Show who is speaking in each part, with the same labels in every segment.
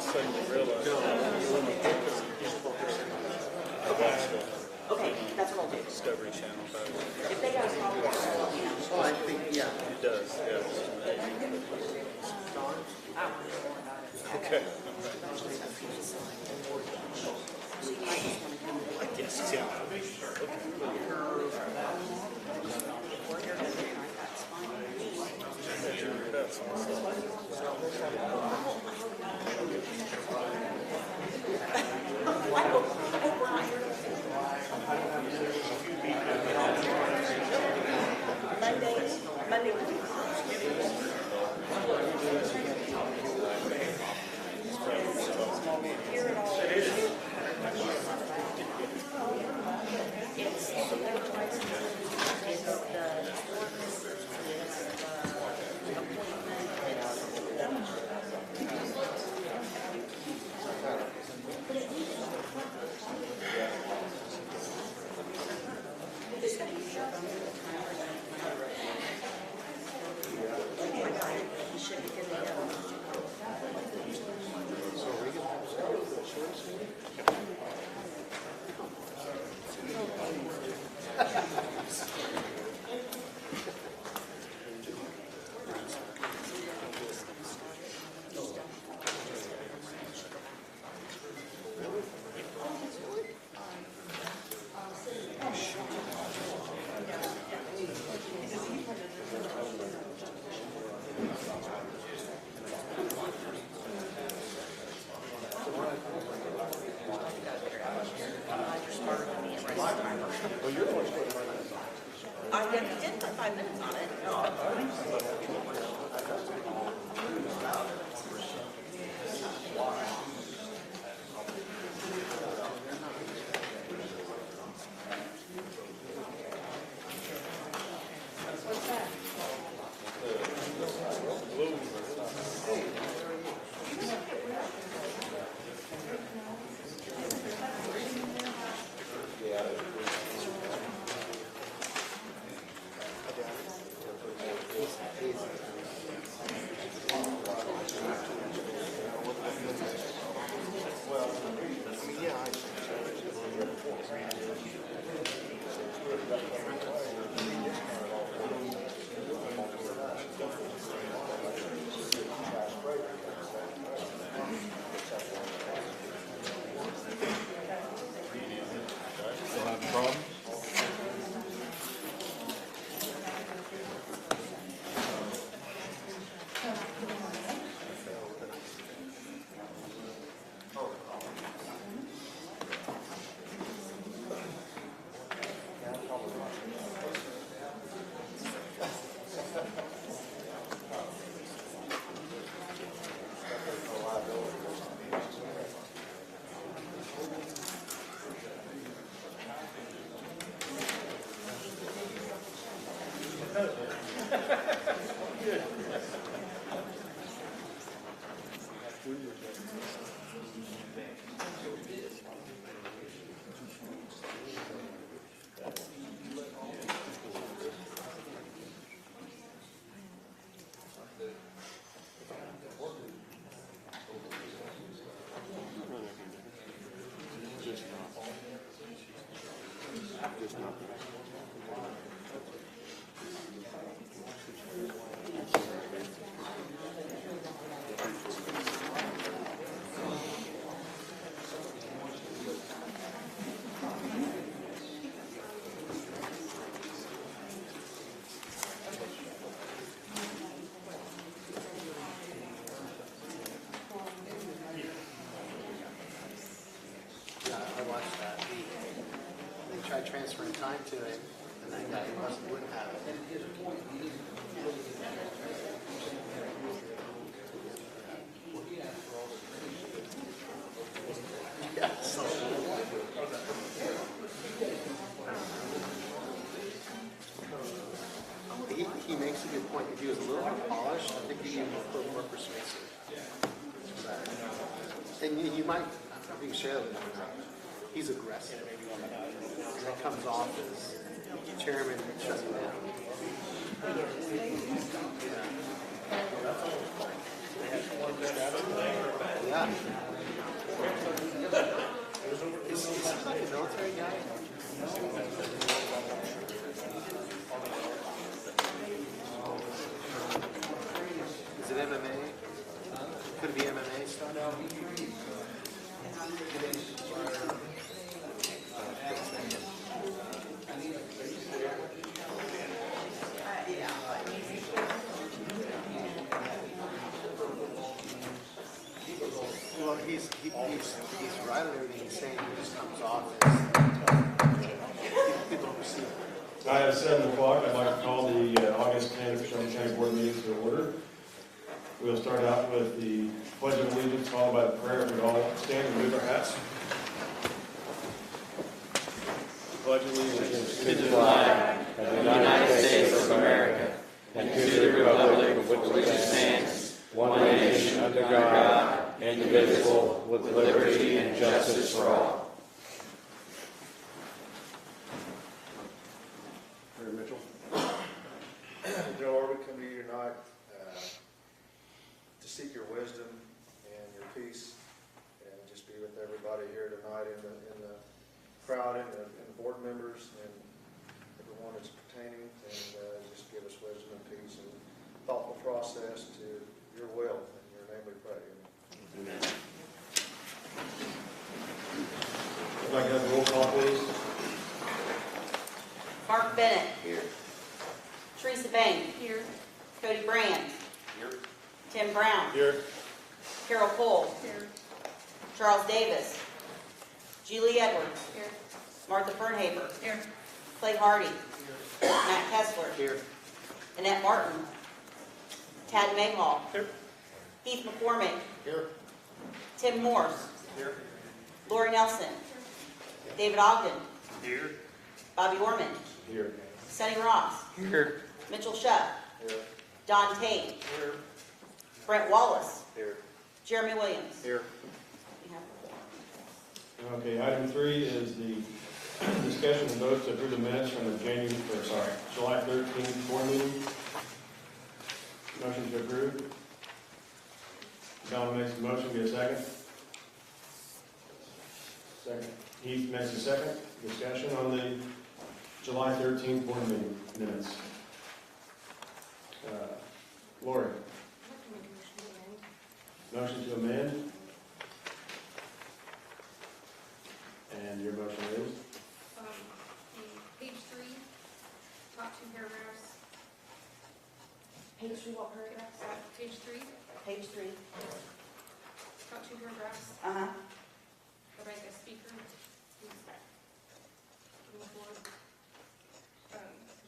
Speaker 1: Suddenly realized
Speaker 2: Okay, that's what I'll do.
Speaker 1: Discovery Channel.
Speaker 2: If they got a problem,
Speaker 3: Oh, I think, yeah.
Speaker 1: It does, yeah. Okay. I guess, yeah.
Speaker 2: Monday would be fine. It's the ordinance, it's the appointment, he should be good to go. I did put 5 minutes on it.
Speaker 3: Tried transferring time to him, and that guy must wouldn't have it. Yeah, so. He makes a good point. If he was a little more polished, I think he'd be more persuasive. And you might, I think, share with him. He's aggressive. It comes off as Chairman shut it down. Yeah. Is he like a military guy? Is it MMA? Could it be MMA stuff? Well, he's right on everything he's saying. He just comes off as people don't receive it.
Speaker 4: I have 7 o'clock. I'd like to call the August 10th Shelby County Board meeting to order. We'll start out with the Pledge of Allegiance, followed by the prayer. If we all stand and lift our hats. Pledge allegiance
Speaker 5: To the flag of the United States of America and to the republic for which it stands, one nation under God, indivisible, with liberty and justice for all.
Speaker 4: Mayor Mitchell.
Speaker 1: Dear Lord, we come to you tonight to seek your wisdom and your peace, and just be with everybody here tonight in the crowd and the board members and everyone that's pertaining, and just give us wisdom and peace and thoughtful process to your will. In your name we pray. Amen.
Speaker 4: I'd like to have a roll call, please.
Speaker 2: Mark Bennett. Here. Teresa Bain. Here. Cody Brand.
Speaker 1: Here.
Speaker 2: Tim Brown.
Speaker 4: Here.
Speaker 2: Carol Cole. Here. Charles Davis. Julie Edwards. Here. Martha Fernhaber. Here. Clay Hardy. Here. Matt Kessler.
Speaker 3: Here.
Speaker 2: Annette Martin. Tad Mayhall.
Speaker 1: Here.
Speaker 2: Heath McCormick.
Speaker 1: Here.
Speaker 2: Tim Morse.
Speaker 1: Here.
Speaker 2: Lori Nelson. David Ogden.
Speaker 1: Here.
Speaker 2: Bobby Orman.
Speaker 4: Here.
Speaker 2: Sonny Ross.
Speaker 3: Here.
Speaker 2: Mitchell Shutt.
Speaker 1: Here.
Speaker 2: Don Tate.
Speaker 1: Here.
Speaker 2: Brent Wallace.
Speaker 1: Here.
Speaker 2: Jeremy Williams.
Speaker 1: Here.
Speaker 2: We have four.
Speaker 4: Okay, item 3 is the discussion and vote to approve the minutes from the July 13th board meeting. Motion to approve. Don makes a motion, get a second. Second. Heath makes a second. Discussion on the July 13th board meeting minutes. Lori. Motion to amend. And your motion is?
Speaker 6: Page 3, top 2 paragraphs.
Speaker 2: Page 3, what paragraphs?
Speaker 6: Page 3,
Speaker 2: Page 3.
Speaker 6: top 2 paragraphs.
Speaker 2: Uh-huh.
Speaker 6: The right as speaker. Who's on the floor.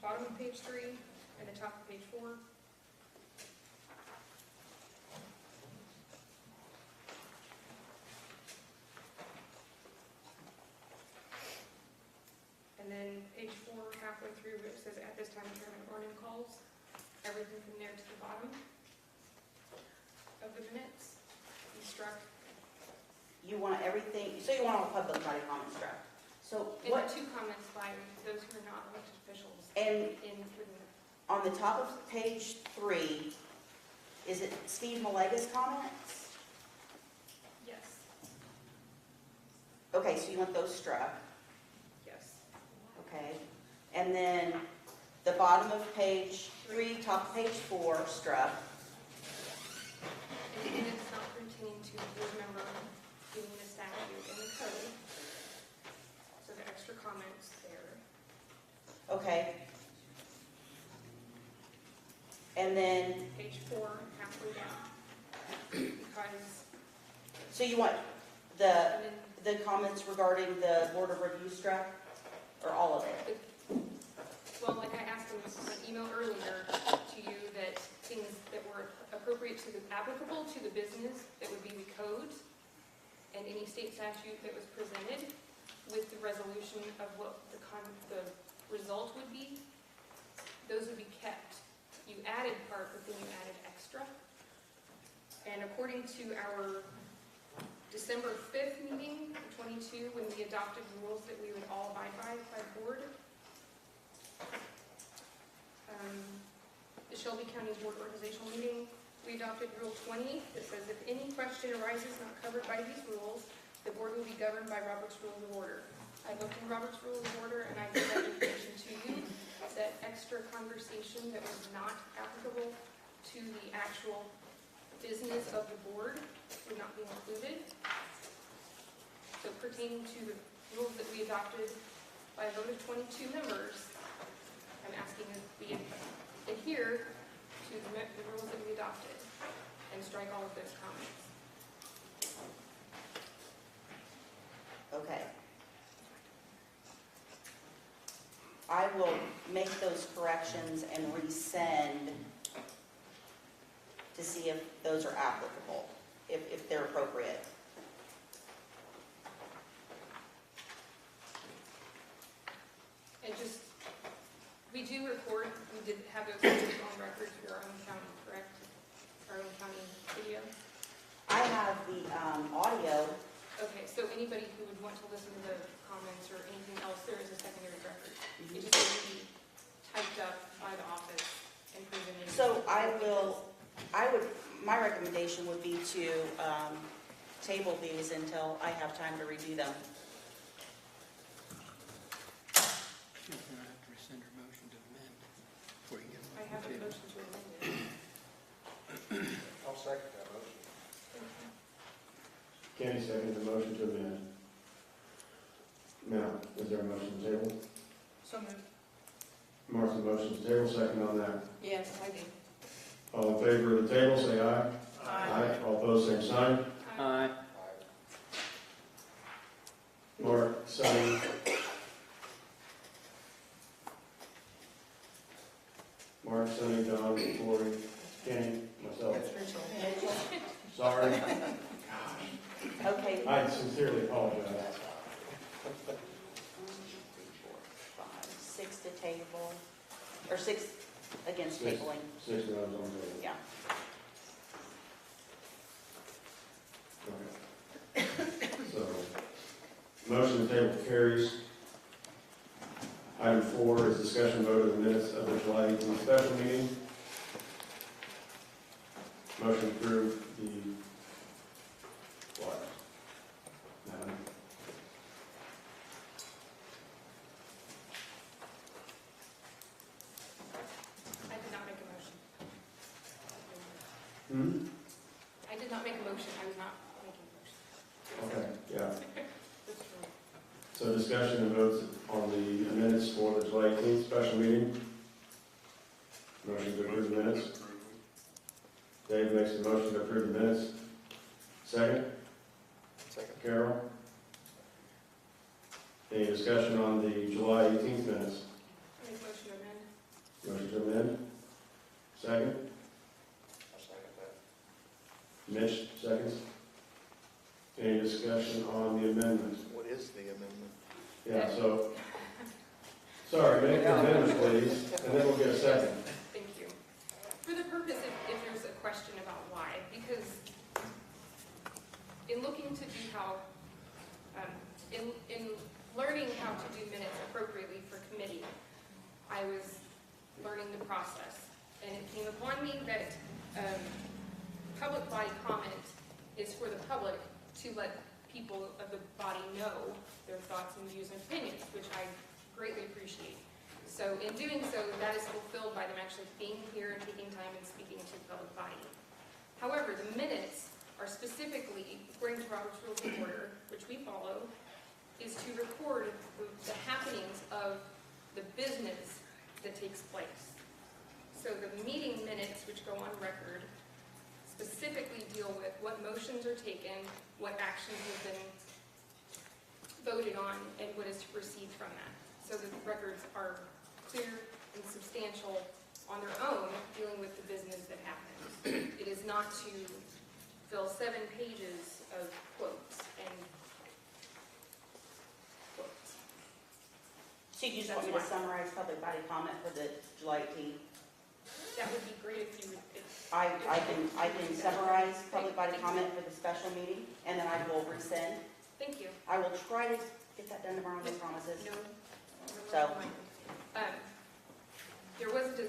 Speaker 6: Bottom of page 3 and the top of page 4. And then page 4, halfway through, it says, at this time, Chairman Ornan calls. Everything from there to the bottom of the minutes, he struck.
Speaker 2: You want everything, so you want all public body comments struck. So
Speaker 6: And
Speaker 2: what,
Speaker 6: the 2 comments by those who are not elected officials
Speaker 2: and
Speaker 6: within
Speaker 2: on the top of page 3, is it Steve Malega's comments?
Speaker 6: yes,
Speaker 2: Okay, so you want those struck,
Speaker 6: yes.
Speaker 2: okay? And then the bottom of page 3, top of page 4, struck.
Speaker 6: And then it's not pertaining to the board member giving the statute and the code. So the extra comments there.
Speaker 2: Okay. And then,
Speaker 6: Page 4, halfway down. Because,
Speaker 2: so you want the
Speaker 6: and then
Speaker 2: comments regarding the Board of Review struck, or all of it?
Speaker 6: well, like I asked in an email earlier to you, that things that were appropriate to the, applicable to the business, that would be the code and any state statute that was presented with the resolution of what the result would be, those would be kept. You added part, but then you added extra. And according to our December 5th meeting, 22, when we adopted rules that we would all abide by board, the Shelby County Board Organizational Meeting, we adopted Rule 20 that says if any question arises not covered by these rules, the board will be governed by Robert's Rules of Order. I looked in Robert's Rules of Order and I gave that information to you. That extra conversation that was not applicable to the actual business of the board would not be included. So pertaining to the rules that we adopted by a vote of 22 members, I'm asking that we adhere to the rules that we adopted and strike all of those comments.
Speaker 2: Okay. I will make those corrections and resend to see if those are applicable, if they're appropriate.
Speaker 6: And just, we do record, we did have those videos on record for our own county, correct? Our own county video?
Speaker 2: I have the audio.
Speaker 6: Okay, so anybody who would want to listen to the comments or anything else, there is a secondary record. It just needs to be typed up by the office and presented.
Speaker 2: So my recommendation would be to table these until I have time to redo them.
Speaker 7: You're going to have to rescind your motion to amend before you get
Speaker 6: I have a motion to amend it.
Speaker 1: I'll second that motion.
Speaker 4: Kenny seconds the motion to amend. Now, is there a motion to table?
Speaker 6: So moved.
Speaker 4: Martha, motion to table, second on that.
Speaker 6: Yes, I do.
Speaker 4: All in favor of the table, say aye. Aye. All opposed, same sign.
Speaker 7: Aye.
Speaker 4: Mark, Sonny. Mark, Sonny, Don, Cory, Kenny, myself. Sorry.
Speaker 2: Okay.
Speaker 4: I sincerely apologize.
Speaker 2: 1, 2, 3, 4, 5, 6 to table, or 6 against
Speaker 4: Six.
Speaker 2: tabling.
Speaker 4: 6 of those on the table.
Speaker 2: Yeah.
Speaker 4: Okay. So, motion to table carries. Item 4 is discussion vote of the minutes of the July 18th special meeting. Motion to approve the, what? None.
Speaker 6: I did not make a motion.
Speaker 4: Hmm?
Speaker 6: I did not make a motion. I was not making a motion.
Speaker 4: Okay, yeah.
Speaker 6: That's true.
Speaker 4: So discussion and votes on the minutes for the July 18th special meeting. Motion to approve the minutes. Dave makes a motion to approve the minutes. Second?
Speaker 1: Second.
Speaker 4: Carol? Any discussion on the July 18th minutes?
Speaker 6: I make a motion to amend.
Speaker 4: Motion to amend? Second?
Speaker 1: I'll second that.
Speaker 4: Mitch, seconds. Any discussion on the amendment?
Speaker 3: What is the amendment?
Speaker 4: Yeah, so, sorry, make the amendment, please, and then we'll get a second.
Speaker 6: Thank you. For the purpose if there's a question about why, because in looking to do how, in learning how to do minutes appropriately for committee, I was learning the process. And it came upon me that public body comment is for the public to let people of the body know their thoughts and views and opinions, which I greatly appreciate. So in doing so, that is fulfilled by them actually being here and taking time and speaking to the public body. However, the minutes are specifically, according to Robert's Rules of Order, which we follow, is to record the happenings of the business that takes place. So the meeting minutes, which go on record, specifically deal with what motions are taken, what actions have been voted on, and what is to proceed from that. So the records are clear and substantial on their own, dealing with the business that happens. It is not to fill 7 pages of quotes and quotes.
Speaker 2: So you just want me to summarize public body comment for the July 18th?
Speaker 6: That would be great if you would,
Speaker 2: I can summarize public body comment for the special meeting, and then I will resend.
Speaker 6: thank you.
Speaker 2: I will try to get that done tomorrow, no promises.
Speaker 6: No.
Speaker 2: So-
Speaker 6: there was a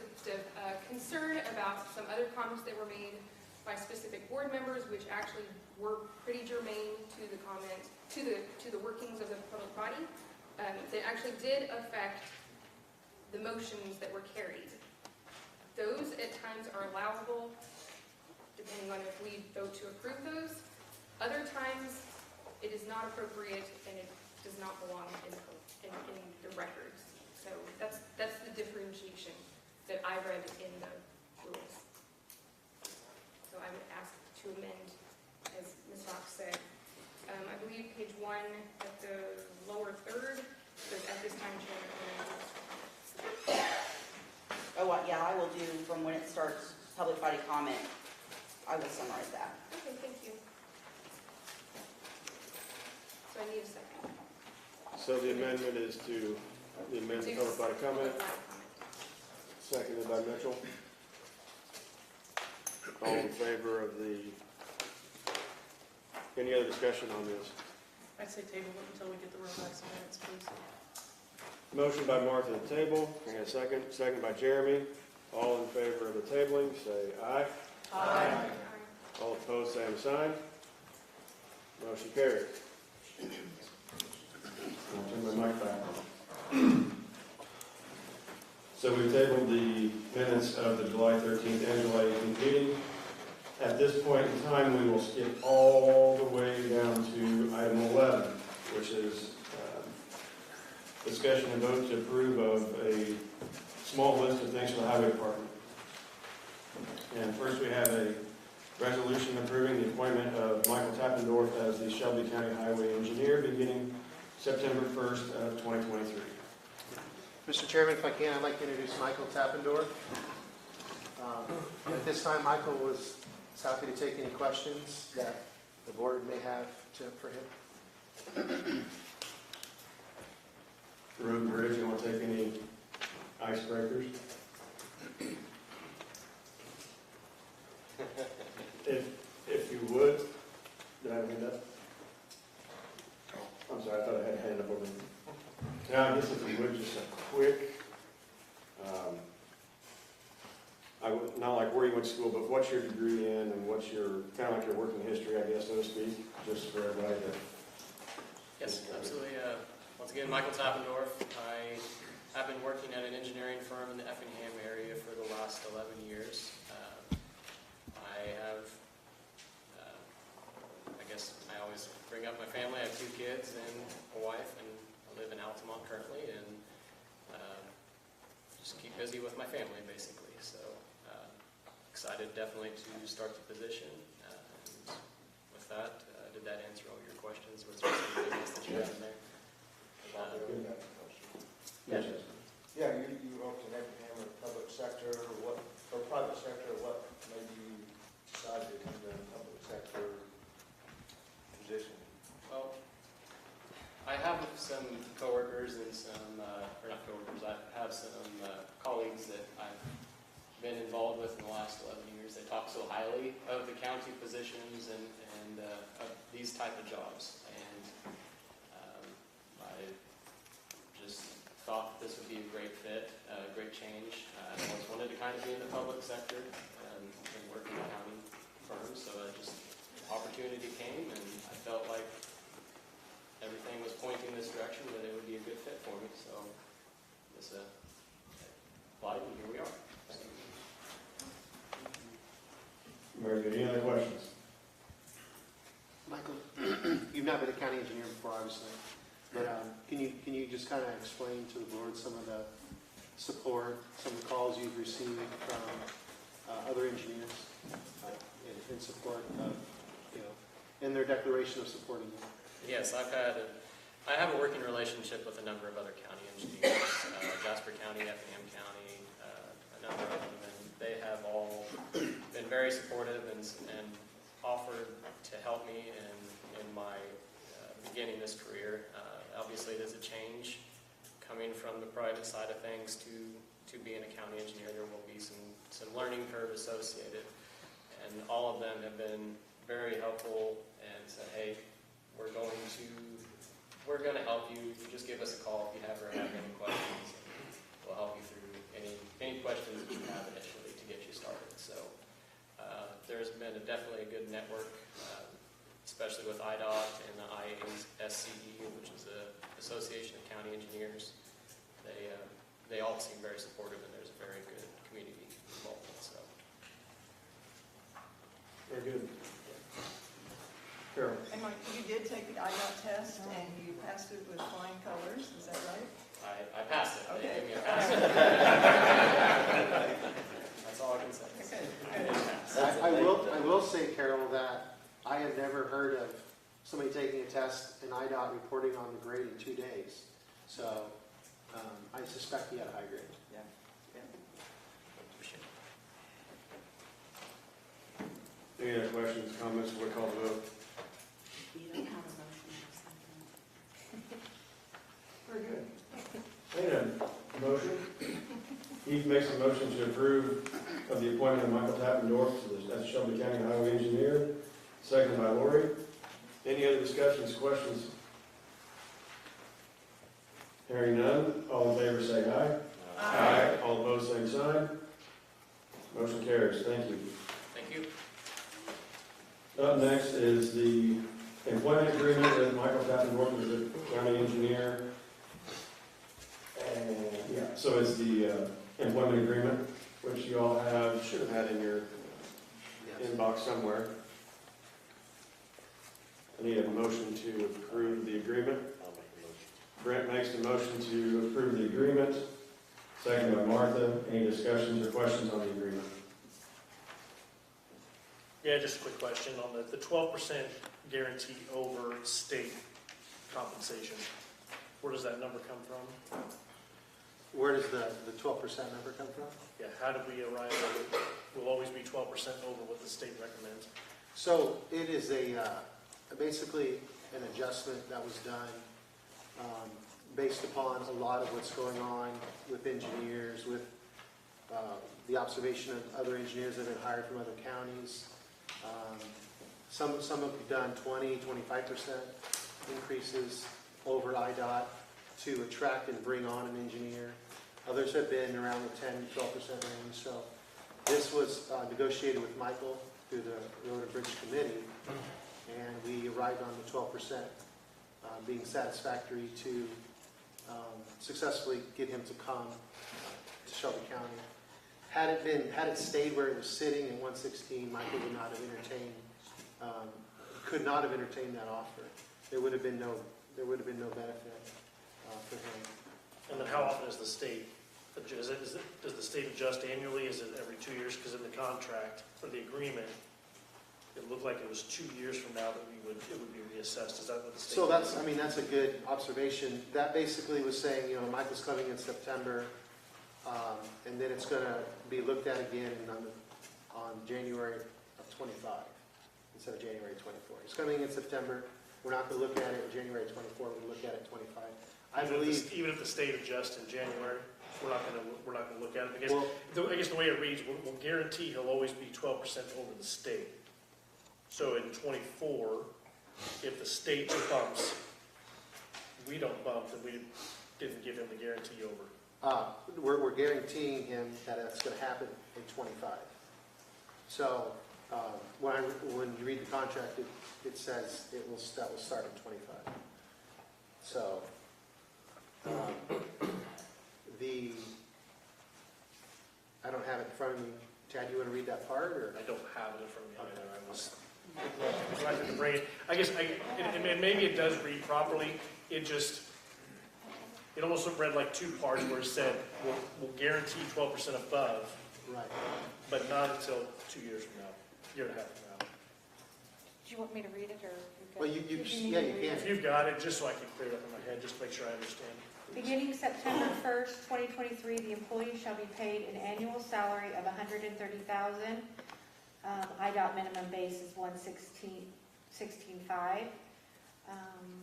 Speaker 6: concern about some other comments that were made by specific board members, which actually were pretty germane to the comment, to the workings of the public body, that actually did affect the motions that were carried. Those at times are allowable, depending on if we vote to approve those. Other times, it is not appropriate and it does not belong in the records. So that's the differentiation that I read in the rules. So I would ask to amend, as Ms. Fox said. I believe page 1 at the lower third says at this time, Chairman.
Speaker 2: Oh, yeah, I will do from when it starts, public body comment. I will summarize that.
Speaker 6: Okay, thank you. So I need a second.
Speaker 4: So the amendment is to amend the public body comment, seconded by Mitchell. All in favor of any other discussion on this?
Speaker 8: I'd say table it until we get the revised minutes, please.
Speaker 4: Motion by Martha to table, and a second. Second by Jeremy. All in favor of the tabling, say aye.
Speaker 8: Aye.
Speaker 4: All opposed, same sign. Motion carries. I'll turn my mic back on. So we tabled the minutes of the July 13th and July 18th meeting. At this point in time, we will skip all the way down to item 11, which is discussion and vote to approve of a small list of things for the highway department. And first we have a resolution approving the appointment of Michael Tappendorf as the Shelby County Highway Engineer beginning September 1st of 2023.
Speaker 3: Mr. Chairman, if I can, I'd like to introduce Michael Tappendorf. At this time, Michael was happy to take any questions that the board may have for him.
Speaker 4: Road and Bridge, you want to take any icebreakers? If you would, did I have a hand up? I'm sorry, I thought I had a hand up over there. Now, I guess if you would, just a quick, not like where you went to school, but what's your degree in and what's your, kind of like your working history, I guess, so to speak, just for everybody to.
Speaker 9: Yes, absolutely. Once again, Michael Tappendorf. I have been working at an engineering firm in the Effingham area for the last 11 years. I have, I guess I always bring up my family. I have 2 kids and a wife, and I live in Altamont currently, and just keep busy with my family, basically. So excited definitely to start the position. And with that, did that answer all your questions? Was there something else that you had in there?
Speaker 1: Yeah, you worked in Effingham or public sector, or private sector, what made you decide to come to a public sector position?
Speaker 9: Well, I have some coworkers and some, or not coworkers, I have some colleagues that I've been involved with in the last 11 years. They talk so highly of the county positions and of these type of jobs. And I just thought this would be a great fit, a great change. I always wanted to kind of be in the public sector and work in accounting firms, so opportunity came, and I felt like everything was pointing this direction that it would be a good fit for me. So this applied, and here we are.
Speaker 4: Very good. Any other questions?
Speaker 3: Michael, you've not been a county engineer before, obviously, but can you just kind of explain to the board some of the support, some of the calls you've received from other engineers in support of, in their declaration of supporting you?
Speaker 9: Yes, I have a working relationship with a number of other county engineers, Jasper County, Effingham County, a number of them, and they have all been very supportive and offered to help me in my beginning this career. Obviously, there's a change coming from the private side of things to being a county engineer. There will be some learning curve associated, and all of them have been very helpful and said, hey, we're going to help you. You just give us a call if you ever have any questions. We'll help you through any any questions that you have initially to get you started. So there's been definitely a good network, especially with IDOT and the IASCE, which is the Association of County Engineers. They all seem very supportive, and there's a very good community involvement. So
Speaker 1: Very good. Carol?
Speaker 10: And Mike, you did take the IDOT test and you passed it with flying colors, is that right?
Speaker 9: I passed it. They
Speaker 10: Okay.
Speaker 9: gave me a pass. That's all I can say.
Speaker 10: Okay,
Speaker 9: I did pass.
Speaker 3: I will say, Carol, that I have never heard of somebody taking a test and IDOT reporting on the grade in 2 days. So I suspect he had a high grade.
Speaker 10: Yeah.
Speaker 4: Any other questions, comments, before we call the vote?
Speaker 2: You don't have a motion or something.
Speaker 1: Very good.
Speaker 4: Need a motion? Heath makes a motion to approve of the appointment of Michael Tappendorf as Shelby County Highway Engineer, second by Lori. Any other discussions, questions? Hearing none, all in favor say aye. Aye. All opposed, same sign. Motion carries. Thank you.
Speaker 9: Thank you.
Speaker 4: Up next is the employment agreement with Michael Tappendorf as the county engineer. And, yeah, so it's the employment agreement, which you all have, should have had in your inbox somewhere. I need a motion to approve the agreement. Brent makes the motion to approve the agreement, second by Martha. Any discussions or questions on the agreement?
Speaker 11: Yeah, just a quick question on the 12% guarantee over state compensation. Where does that number come from?
Speaker 3: Where does the 12% number come from?
Speaker 11: Yeah, how did we arrive at it? Will always be 12% over what the state recommends.
Speaker 3: So it is basically an adjustment that was done based upon a lot of what's going on with engineers, with the observation of other engineers that have been hired from other counties. Some have done 20, 25% increases over IDOT to attract and bring on an engineer. Others have been around the 10, 12% range. So this was negotiated with Michael through the Road and Bridge Committee, and we arrived on the 12% being satisfactory to successfully get him to come to Shelby County. Had it stayed where it was sitting in 116, Michael would not have entertained, could not have entertained that offer. There would have been no benefit for him.
Speaker 11: And then how often is the state, does the state adjust annually? Is it every 2 years? Because in the contract or the agreement, it looked like it was 2 years from now that it would be reassessed. Is that what the state?
Speaker 3: So that's a good observation. That basically was saying, Michael's coming in September, and then it's going to be looked at again on January of 25 instead of January 24. He's coming in September. We're not going to look at it in January 24. We'll look at it 25. I believe.
Speaker 11: Even if the state adjusts in January, we're not going to look at it because I guess the way it reads, we'll guarantee he'll always be 12% over the state. So in 24, if the state bumps, we don't bump, then we didn't give him the guarantee over.
Speaker 3: We're guaranteeing him that that's going to happen in 25. So when you read the contract, it says that will start in 25. So I don't have it in front of me. Chad, you want to read that part, or?
Speaker 11: I don't have it in front of me either. I was trying to bring it. I guess and maybe it does read properly. It almost read like two parts where it said we'll guarantee 12% above,
Speaker 3: Right.
Speaker 11: but not until 2 years from now, year and a half from now.
Speaker 8: Do you want me to read it, or?
Speaker 3: Well, you can.
Speaker 11: If you've got it, just so I can clear it up in my head, just to make sure I understand.
Speaker 12: Beginning September 1st, 2023, the employee shall be paid an annual salary of $130,000. IDOT minimum base is $116,500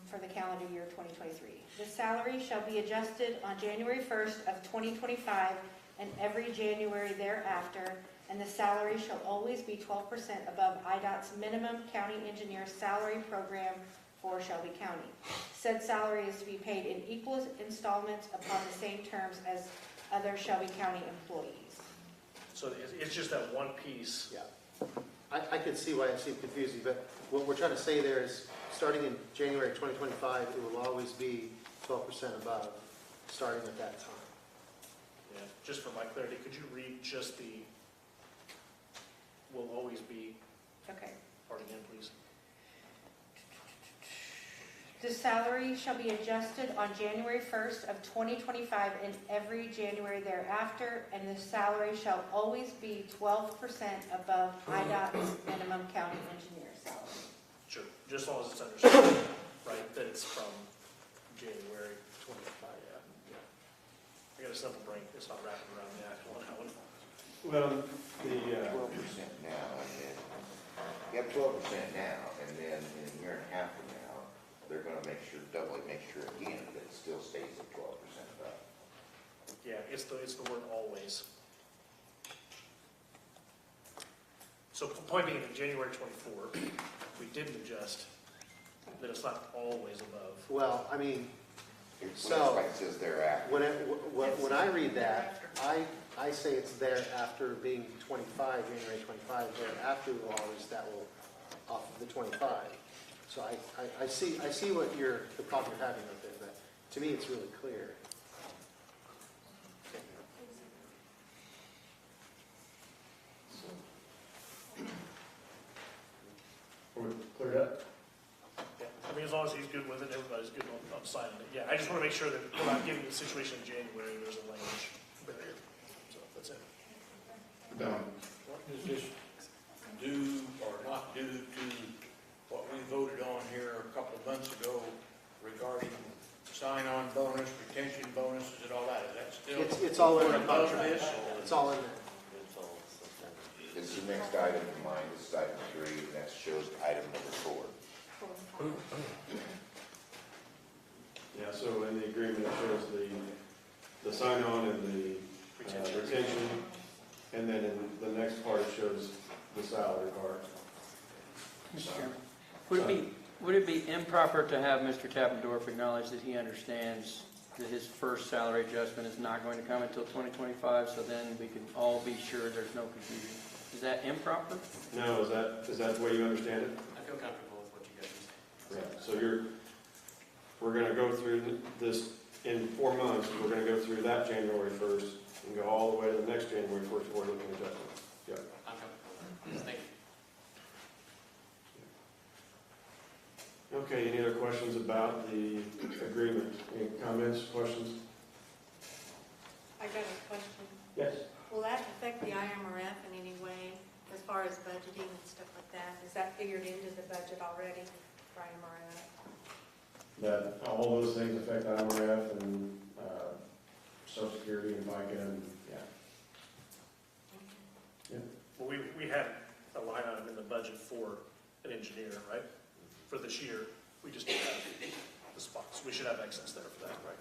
Speaker 12: for the calendar year 2023. The salary shall be adjusted on January 1st of 2025 and every January thereafter, and the salary shall always be 12% above IDOT's minimum county engineer salary program for Shelby County. Said salary is to be paid in equal installments upon the same terms as other Shelby County employees.
Speaker 11: So it's just that one piece.
Speaker 3: Yeah. I could see why it seemed confusing, but what we're trying to say there is, starting in January 2025, it will always be 12% above, starting at that time.
Speaker 11: Yeah, just for my clarity, could you read just the, will always be,
Speaker 12: Okay.
Speaker 11: part again, please?
Speaker 12: The salary shall be adjusted on January 1st of 2025 and every January thereafter, and the salary shall always be 12% above IDOT's minimum county engineer salary.
Speaker 11: Sure, just as long as it's understood, right, that it's from January 25, yeah. I got a simple brain, it's not wrapping around the actual one, that one.
Speaker 4: Well, the,
Speaker 13: 12% now, and then, you have 12% now, and then in a year and a half from now, they're gonna make sure, doubly make sure again, that it still stays at 12% above.
Speaker 11: Yeah, it's the word always. So point being, in January 24, we didn't adjust, that it's not always above.
Speaker 3: Well, I mean,
Speaker 13: It's
Speaker 3: So-
Speaker 13: like it says thereafter.
Speaker 3: when I read that, I say it's thereafter being 25, January 25, thereafter will always, that will, off of the 25. So I see what the problem you're having with it, but to me, it's really clear.
Speaker 4: are we cleared up?
Speaker 11: Yeah, I mean, as long as he's good with it, everybody's good on signing it. Yeah, I just want to make sure that we're not giving the situation in January, there's a language barrier. So that's it.
Speaker 4: Done.
Speaker 5: What does this do or not do to what we voted on here a couple of months ago regarding sign-on bonus, retention bonuses and all that? Is that still?
Speaker 3: It's all in the
Speaker 5: above
Speaker 3: budget.
Speaker 5: this, or-
Speaker 3: It's all in there.
Speaker 13: It's the next item in mine, this is item 3, and that shows item number 4.
Speaker 4: Yeah, so in the agreement, it shows the sign-on and the retention, and then in the next part, it shows the salary part.
Speaker 7: Mr. Chairman, would it be improper to have Mr. Tappendorf acknowledge that he understands that his first salary adjustment is not going to come until 2025, so then we can all be sure there's no confusion? Is that improper?
Speaker 4: No, is that the way you understand it?
Speaker 9: I feel comfortable with what you guys are saying.
Speaker 4: Yeah, so we're gonna go through this in 4 months, we're gonna go through that January 1st and go all the way to the next January 1st before looking at adjustments. Yeah.
Speaker 9: I'm comfortable with that. Thank you.
Speaker 4: Okay, any other questions about the agreement? Any comments, questions?
Speaker 12: I got a question.
Speaker 4: Yes.
Speaker 12: Will that affect the IMRF in any way as far as budgeting and stuff like that? Is that figured into the budget already for IMRF?
Speaker 4: That all those things affect IMRF and Social Security and FICA and, yeah.
Speaker 11: Well, we had a line item in the budget for an engineer, right? For this year, we just didn't have the spots. We should have excess there for that, right?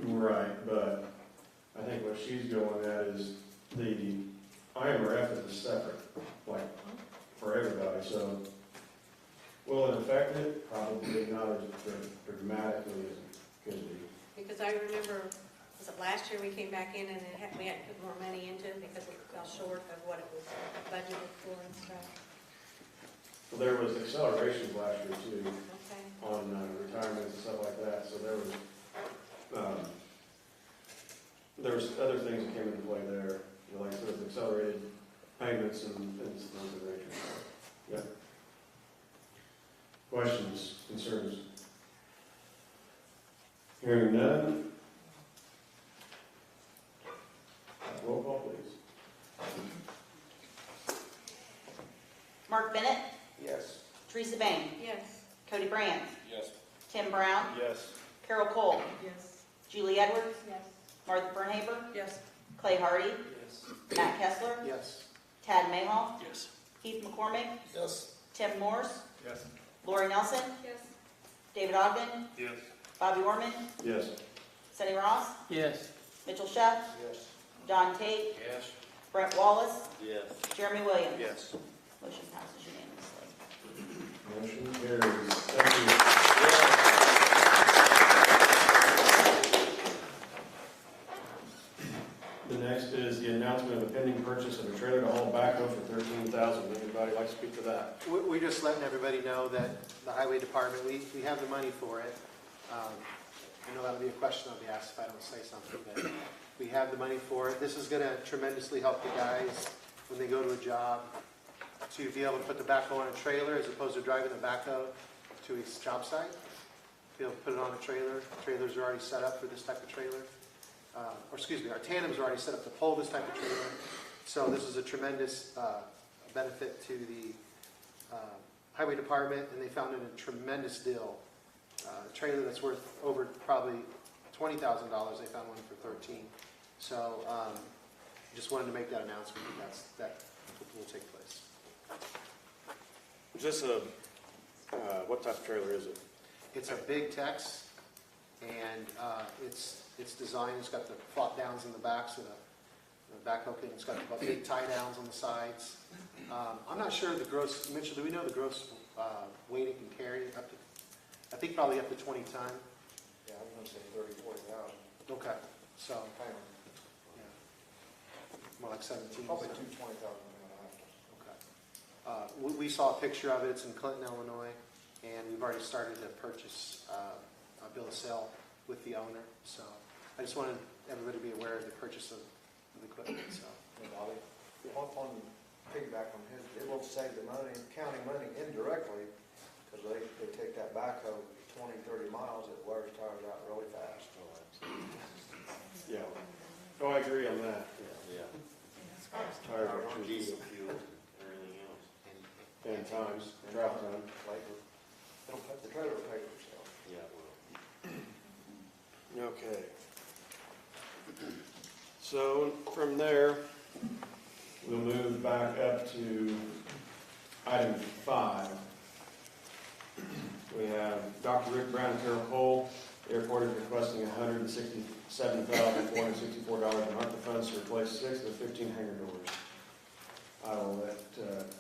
Speaker 4: Right, but I think what she's going at is the IMRF is a separate, like, for everybody, so will it affect it? Probably not as dramatically as it could be.
Speaker 12: Because I remember, was it last year we came back in and we had to put more money into it because it fell short of what it was budgeted for and stuff?
Speaker 4: Well, there was accelerations last year too,
Speaker 12: Okay.
Speaker 4: on retirements and stuff like that, so there was other things that came into play there, you know, like sort of accelerated payments and considerations. Yeah. Questions, concerns? Hearing none. Roll call, please.
Speaker 2: Mark Bennett,
Speaker 13: Yes.
Speaker 2: Teresa Bain,
Speaker 12: Yes.
Speaker 2: Cody Brandt,
Speaker 5: Yes.
Speaker 2: Tim Brown,
Speaker 5: Yes.
Speaker 2: Carol Cole,
Speaker 10: Yes.
Speaker 2: Julie Edwards,
Speaker 12: Yes.
Speaker 2: Martha Bernhaber,
Speaker 10: Yes.
Speaker 2: Clay Hardy,
Speaker 11: Yes.
Speaker 2: Matt Kessler,
Speaker 3: Yes.
Speaker 2: Tad Mayhaw,
Speaker 11: Yes.
Speaker 2: Keith McCormick,
Speaker 5: Yes.
Speaker 2: Tim Morse,
Speaker 5: Yes.
Speaker 2: Lori Nelson,
Speaker 6: Yes.
Speaker 2: David Ogden,
Speaker 5: Yes.
Speaker 2: Bobby Orman,
Speaker 4: Yes.
Speaker 2: Sonny Ross,
Speaker 7: Yes.
Speaker 2: Mitchell Sheff,
Speaker 5: Yes.
Speaker 2: John Tate,
Speaker 5: Yes.
Speaker 2: Brett Wallace,
Speaker 5: Yes.
Speaker 2: Jeremy Williams.
Speaker 5: Yes.
Speaker 2: Motion passes unanimously.
Speaker 4: Motion carries. Thank you. Anybody like to speak to that?
Speaker 3: We're just letting everybody know that the highway department, we have the money for it. I know that'll be a question I'll be asked if I don't say something, but we have the money for it. This is going to tremendously help the guys when they go to a job to be able to put the backhoe on a trailer as opposed to driving the backhoe to his job site. Be able to put it on a trailer. Trailers are already set up for this type of trailer. Our tandems are already set up to pull this type of trailer. So this is a tremendous benefit to the highway department, and they found it a tremendous deal. A trailer that's worth over probably $20,000, they found one for $13,000. So just wanted to make that announcement. That will take place.
Speaker 4: Is this what type of trailer is it?
Speaker 3: It's a big Tex, and it's designed. It's got the flop downs in the back, so the back hooking. It's got about 8 tie downs on the sides. I'm not sure the gross. Mitchell, do we know the gross weight it can carry? Up to, I think probably up to 20 ton.
Speaker 1: Yeah, I was gonna say 30,000-40,000
Speaker 3: Okay, so
Speaker 1: pounds.
Speaker 3: yeah, more like 17.
Speaker 1: Probably
Speaker 3: so.
Speaker 1: 20,000 pounds.
Speaker 3: Okay. We saw a picture of it. It's in Clinton, Illinois, and we've already started to purchase a bill of sale with the owner. So I just wanted everybody to be aware of the purchase of the equipment. So.
Speaker 1: Hey, Bobby, on piggyback on his, it will save the money, county money indirectly, because they take that backhoe 20, 30 miles, it wears tires out really fast.
Speaker 4: Yeah. Oh, I agree on that.
Speaker 5: Yeah.
Speaker 4: Tires are too
Speaker 5: Diesel
Speaker 4: cheap.
Speaker 5: fuel, everything else.
Speaker 4: And times, travel time.
Speaker 1: Labor. It'll put the trailer will pay for itself.
Speaker 5: Yeah, well.
Speaker 4: Okay. So from there, we'll move back up to item 5. We have Dr. Rick Brown and Carol Cole. The airport is requesting $167,464 in ARPA funds to replace 6 of the 15 hangar doors. I will let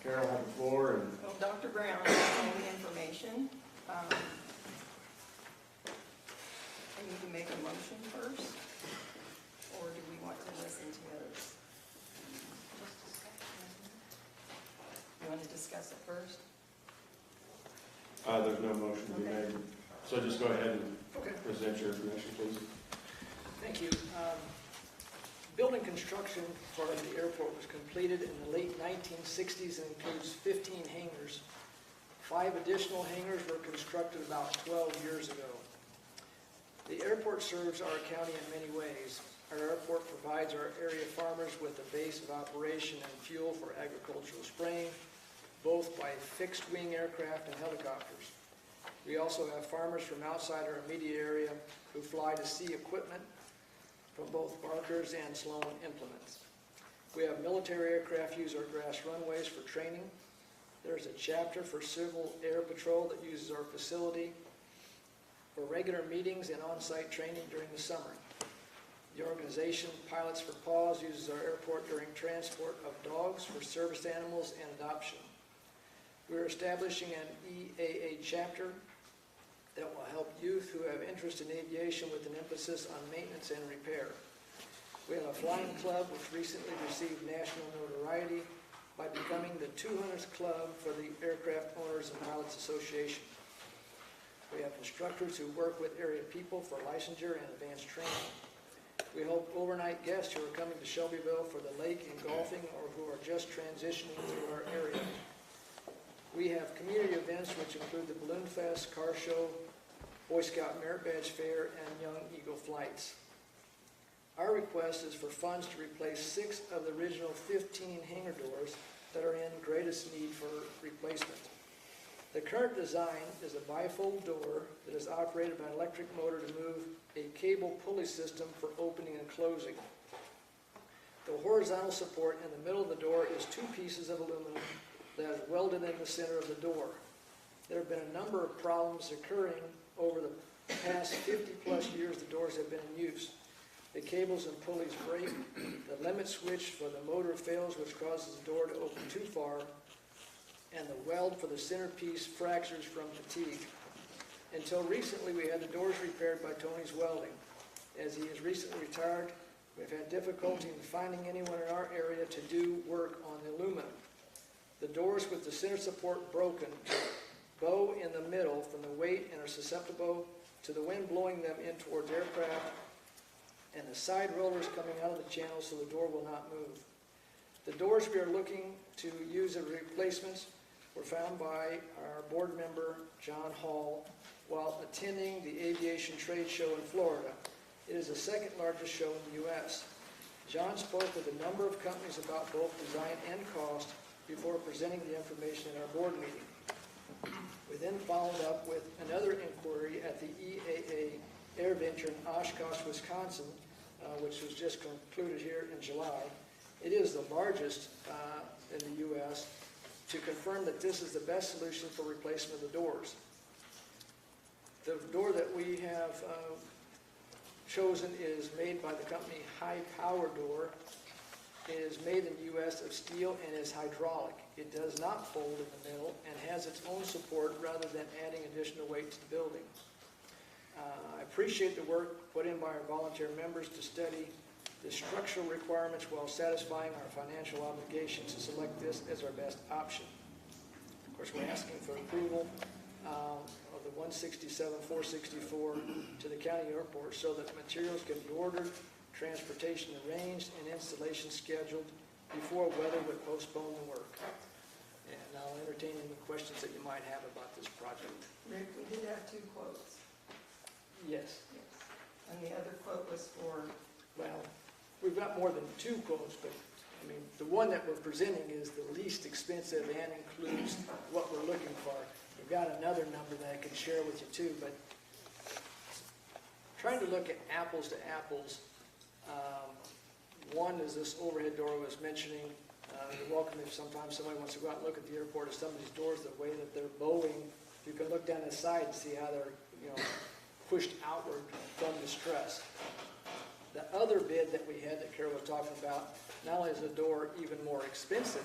Speaker 4: Carol have the floor. And
Speaker 10: Well, Dr. Brown has all the information. I need to make a motion first, or do we want to listen to those? You want to discuss it first?
Speaker 4: there's no motion to be
Speaker 10: Okay.
Speaker 4: made. So just go ahead and
Speaker 14: Okay,
Speaker 4: present your information, please.
Speaker 14: thank you. Building construction for the airport was completed in the late 1960s and includes 15 hangars. 5 additional hangars were constructed about 12 years ago. The airport serves our county in many ways. Our airport provides our area farmers with a base of operation and fuel for agricultural spraying, both by fixed-wing aircraft and helicopters. We also have farmers from outside our immediate area who fly to see equipment from both Barker's and Sloan Implements. We have military aircraft use our grass runways for training. There's a chapter for Civil Air Patrol that uses our facility for regular meetings and on-site training during the summer. The organization Pilots for Paws uses our airport during transport of dogs for service animals and adoption. We're establishing an EAA chapter that will help youth who have interest in aviation with an emphasis on maintenance and repair. We have a flying club which recently received national notoriety by becoming the 200th club for the Aircraft Owners and Pilots Association. We have instructors who work with area people for licensure and advanced training. We hope overnight guests who are coming to Shelbyville for the lake and golfing or who are just transitioning through our area. We have community events which include the Balloon Fest, Car Show, Boy Scout Merit Badge Fair, and Young Eagle Flights. Our request is for funds to replace 6 of the original 15 hangar doors that are in greatest need for replacement. The current design is a bifold door that is operated by an electric motor to move a cable pulley system for opening and closing. The horizontal support in the middle of the door is 2 pieces of aluminum that is welded in the center of the door. There have been a number of problems occurring over the past 50-plus years the doors have been in use. The cables and pulleys break, the limit switch for the motor fails, which causes the door to open too far, and the weld for the centerpiece fractures from fatigue. Until recently, we had the doors repaired by Tony's Welding. As he is recently retired, we've had difficulty in finding anyone in our area to do work on the aluminum. The doors with the center support broken, bow in the middle from the weight and are susceptible to the wind blowing them in towards aircraft, and the side rollers coming out of the channel so the door will not move. The doors we are looking to use as replacements were found by our board member, John Hall, while attending the aviation trade show in Florida. It is the second largest show in the U.S. John spoke with a number of companies about both design and cost before presenting the information in our board meeting. We then followed up with another inquiry at the EAA AirVenture in Oshkosh, Wisconsin, which was just concluded here in July. It is the largest in the U.S. to confirm that this is the best solution for replacement of the doors. The door that we have chosen is made by the company High Power Door. It is made in the U.S. of steel and is hydraulic. It does not fold in the middle and has its own support rather than adding additional weight to the building. I appreciate the work put in by our volunteer members to study the structural requirements while satisfying our financial obligations to select this as our best option. Of course, we're asking for approval of the 167-464 to the county airport so that materials can be ordered, transportation arranged, and installation scheduled before weather would postpone the work. And I'll entertain any questions that you might have about this project.
Speaker 10: Rick, we did have two quotes.
Speaker 14: Yes.
Speaker 10: Yes. And the other quote was for,
Speaker 14: Well, we've got more than two quotes, but I mean, the one that we're presenting is the least expensive and includes what we're looking for. We've got another number that I can share with you too, but trying to look at apples to apples. One is this overhead door I was mentioning. You're welcome if sometimes somebody wants to go out and look at the airport or some of these doors, the way that they're bowing, you can look down the side and see how they're, pushed outward from the stress. The other bid that we had that Carol was talking about, not only is the door even more expensive,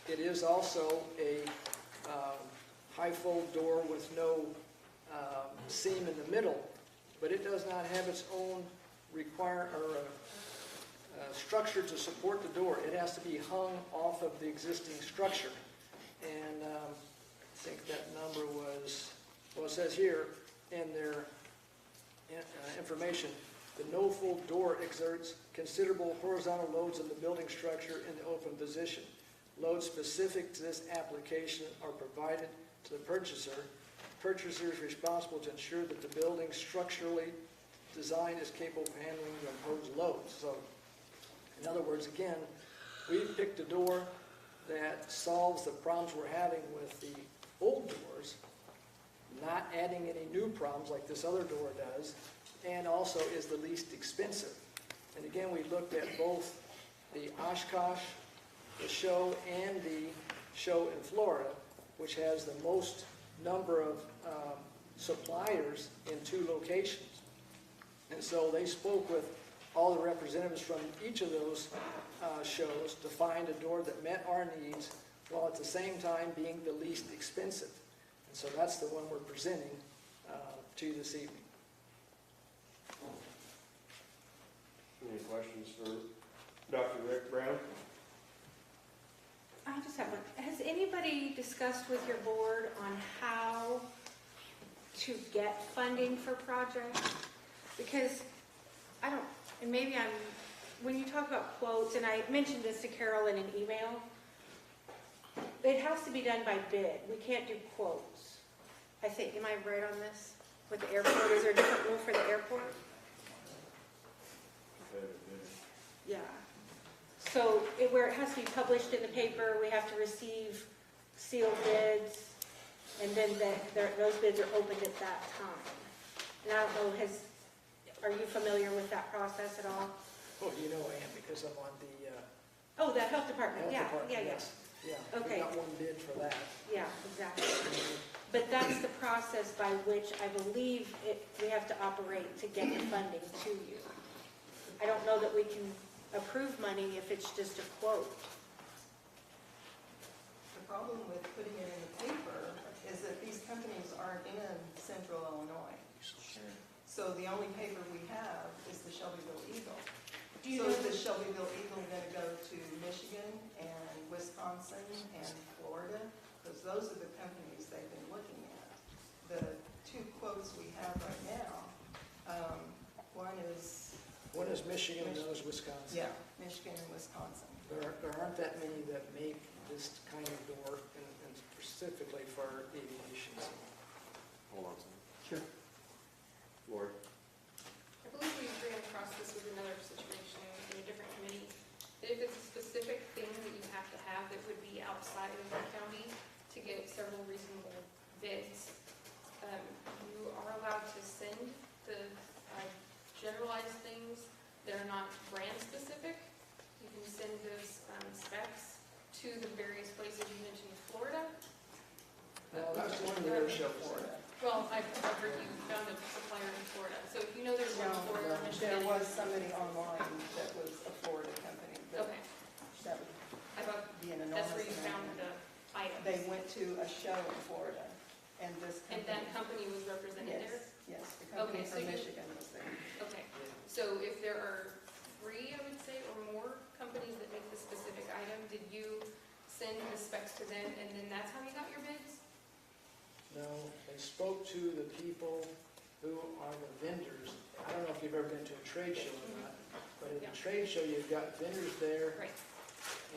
Speaker 14: it is also a high fold door with no seam in the middle, but it does not have its own structure to support the door. It has to be hung off of the existing structure. And I think that number was, well, it says here in their information, the no-fold door exerts considerable horizontal loads on the building structure in the open position. Loads specific to this application are provided to the purchaser. The purchaser is responsible to ensure that the building structurally designed is capable of handling the imposed loads. So, in other words, again, we've picked a door that solves the problems we're having with the old doors, not adding any new problems like this other door does, and also is the least expensive. And again, we looked at both the Oshkosh, the show, and the show in Florida, which has the most number of suppliers in 2 locations. And so they spoke with all the representatives from each of those shows to find a door that met our needs while at the same time being the least expensive. And so that's the one we're presenting to you this evening.
Speaker 4: Any questions for Dr. Rick Brown?
Speaker 12: I just have one. Has anybody discussed with your board on how to get funding for projects? Because I don't, and maybe when you talk about quotes, and I mentioned this to Carol in an email, it has to be done by bid. We can't do quotes. I think, am I right on this? With the airport, is there a different rule for the airport? Yeah. So where it has to be published in the paper, we have to receive sealed bids, and then those bids are opened at that time. And I don't know, are you familiar with that process at all?
Speaker 14: Oh, you know I am, because I'm on the
Speaker 12: Oh, the health department,
Speaker 14: health
Speaker 12: yeah,
Speaker 14: department.
Speaker 12: yeah, yeah.
Speaker 14: Yes. Yeah, we
Speaker 12: Okay.
Speaker 14: got one bid for that.
Speaker 12: Yeah, exactly. But that's the process by which I believe we have to operate to get the funding to you. I don't know that we can approve money if it's just a quote.
Speaker 10: the problem with putting it in the paper is that these companies aren't in central Illinois. So the only paper we have is the Shelbyville Eagle.
Speaker 12: Do you
Speaker 10: So
Speaker 12: know
Speaker 10: is the Shelbyville Eagle gonna go to Michigan and Wisconsin and Florida? Because those are the companies they've been looking at. The two quotes we have right now, one is,
Speaker 14: Michigan and one is Wisconsin.
Speaker 10: yeah, Michigan and Wisconsin.
Speaker 14: There aren't that many that make this kind of door, and specifically for aviation.
Speaker 5: Hold on a second.
Speaker 7: Sure.
Speaker 5: Lord.
Speaker 6: I believe we ran across this with another situation in a different committee, that if it's a specific thing that you have to have that would be outside of the county to get several reasonable bids, you are allowed to send the generalized things that are not brand specific. You can send those specs to the various places you mentioned, Florida.
Speaker 14: Well, that's one of the air show Florida.
Speaker 6: Well, I've heard you found a supplier in Florida, so if you know there's one in Florida or Michigan.
Speaker 10: There was somebody online that was a Florida company. That
Speaker 6: Okay,
Speaker 10: That would
Speaker 6: I thought
Speaker 10: be an
Speaker 6: that's
Speaker 10: enormous
Speaker 6: where you found
Speaker 10: amount.
Speaker 6: the items.
Speaker 10: They went to a show in Florida, and this
Speaker 6: And
Speaker 10: company.
Speaker 6: that company was represented there?
Speaker 10: Yes, the company
Speaker 6: Okay, so
Speaker 10: from
Speaker 6: you-
Speaker 10: Michigan was there.
Speaker 6: Okay, so if there are 3, I would say, or more companies that make the specific item, did you send the specs to them, and then that's how you got your bids?
Speaker 14: No, they spoke to the people who are the vendors. I don't know if you've ever been to a trade show or not, but at
Speaker 6: Yeah.
Speaker 14: a trade show, you've got vendors there,
Speaker 6: Right.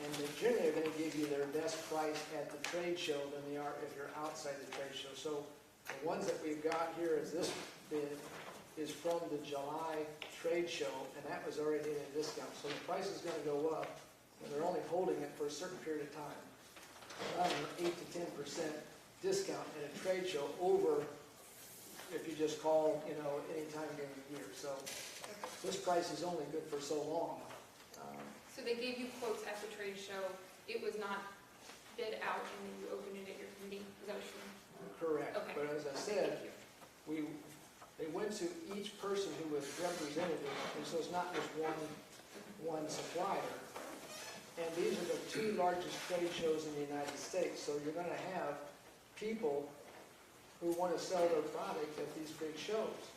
Speaker 14: and they generally are going to give you their best price at the trade show than they are if you're outside the trade show. So the ones that we've got here as this bid is from the July trade show, and that was already in a discount. So the price is going to go up, and they're only holding it for a certain period of time. Around an 8 to 10% discount at a trade show over if you just call, any time during the year. So this price is only good for so long.
Speaker 6: So they gave you quotes at the trade show, it was not bid out, and then you opened it at your committee, is that what you
Speaker 14: Correct.
Speaker 6: Okay.
Speaker 14: But as I said, they went to each person who was represented, and so it's not just one supplier. And these are the 2 largest trade shows in the United States, so you're going to have people who want to sell their product at these big shows.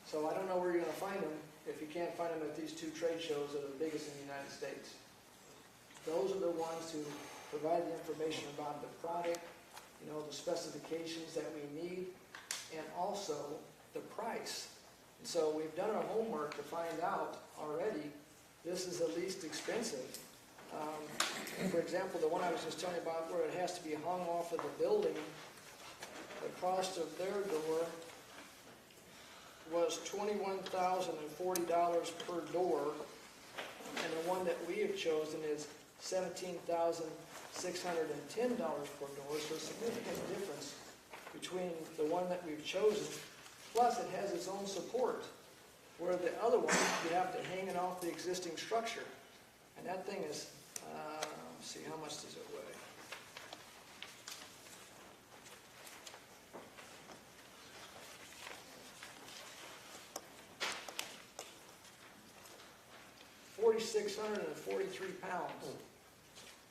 Speaker 14: So I don't know where you're going to find them if you can't find them at these 2 trade shows that are the biggest in the United States. Those are the ones who provide the information about the product, the specifications that we need, and also the price. And so we've done our homework to find out already, this is the least expensive. For example, the one I was just telling you about where it has to be hung off of the building, the cost of their door was $21,040 per door, and the one that we have chosen is $17,610 per door, so a significant difference between the one that we've chosen, plus it has its own support, where the other one, you have to hang it off the existing structure. And that thing is, let's see, how much does it weigh? $4,643 pounds.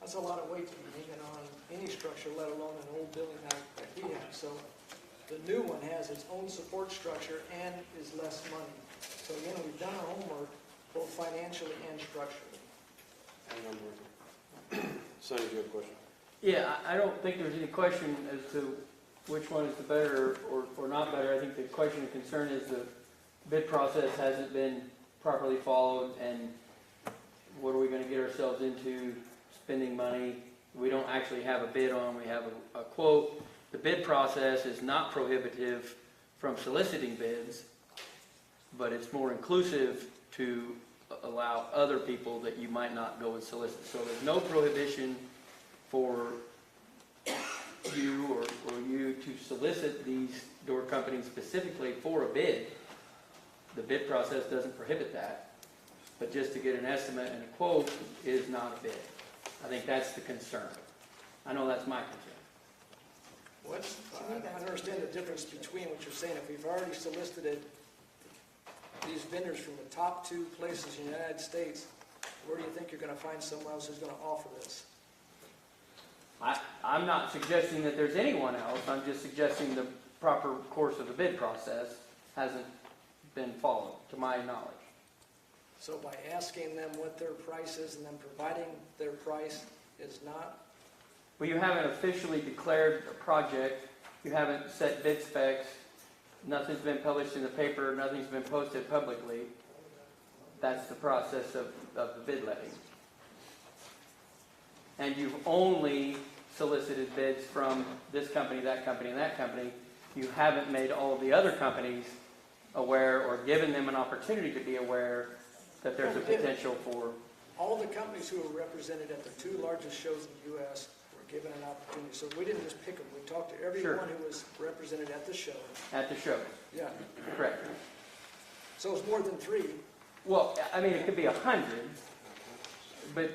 Speaker 14: That's a lot of weight to be hanging on any structure, let alone an old building like we have. So the new one has its own support structure and is less money. So again, we've done our homework, both financially and structurally.
Speaker 5: Hang on, Martha. Sonny, you have a question?
Speaker 7: Yeah, I don't think there's any question as to which one is the better or not better. I think the question of concern is the bid process hasn't been properly followed, and what are we going to get ourselves into spending money we don't actually have a bid on, we have a quote. The bid process is not prohibitive from soliciting bids, but it's more inclusive to allow other people that you might not go and solicit. So there's no prohibition for you or you to solicit these door companies specifically for a bid. The bid process doesn't prohibit that, but just to get an estimate and a quote is not a bid. I think that's the concern. I know that's my concern.
Speaker 14: I don't understand the difference between what you're saying. If we've already solicited these vendors from the top 2 places in the United States, where do you think you're going to find someone else who's going to offer this?
Speaker 7: I'm not suggesting that there's anyone else. I'm just suggesting the proper course of the bid process hasn't been followed, to my knowledge.
Speaker 14: So by asking them what their price is and then providing their price is not,
Speaker 7: Well, you haven't officially declared a project, you haven't set bid specs, nothing's been published in the paper, nothing's been posted publicly. That's the process of the bid letting. And you've only solicited bids from this company, that company, and that company. You haven't made all of the other companies aware or given them an opportunity to be aware that there's a potential for.
Speaker 14: all the companies who were represented at the two largest shows in the U.S. were given an opportunity. So we didn't just pick them, we talked to everyone who was represented at the show.
Speaker 7: At the show,
Speaker 14: Yeah,
Speaker 7: correct.
Speaker 14: so it's more than 3.
Speaker 7: Well, I mean, it could be 100, but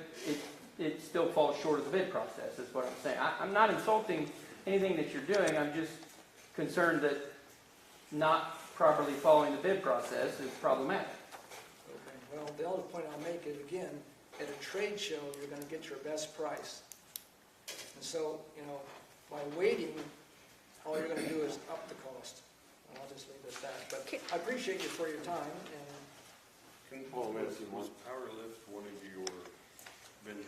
Speaker 7: it still falls short of the bid process, is what I'm saying. I'm not insulting anything that you're doing, I'm just concerned that not properly following the bid process is problematic.
Speaker 14: Okay. Well, the only point I'll make is, again, at a trade show, you're going to get your best price. And so, by waiting, all you're going to do is up the cost. And I'll just leave it at that. But I appreciate you for your time, and
Speaker 15: Was Powerlift one of your vendors?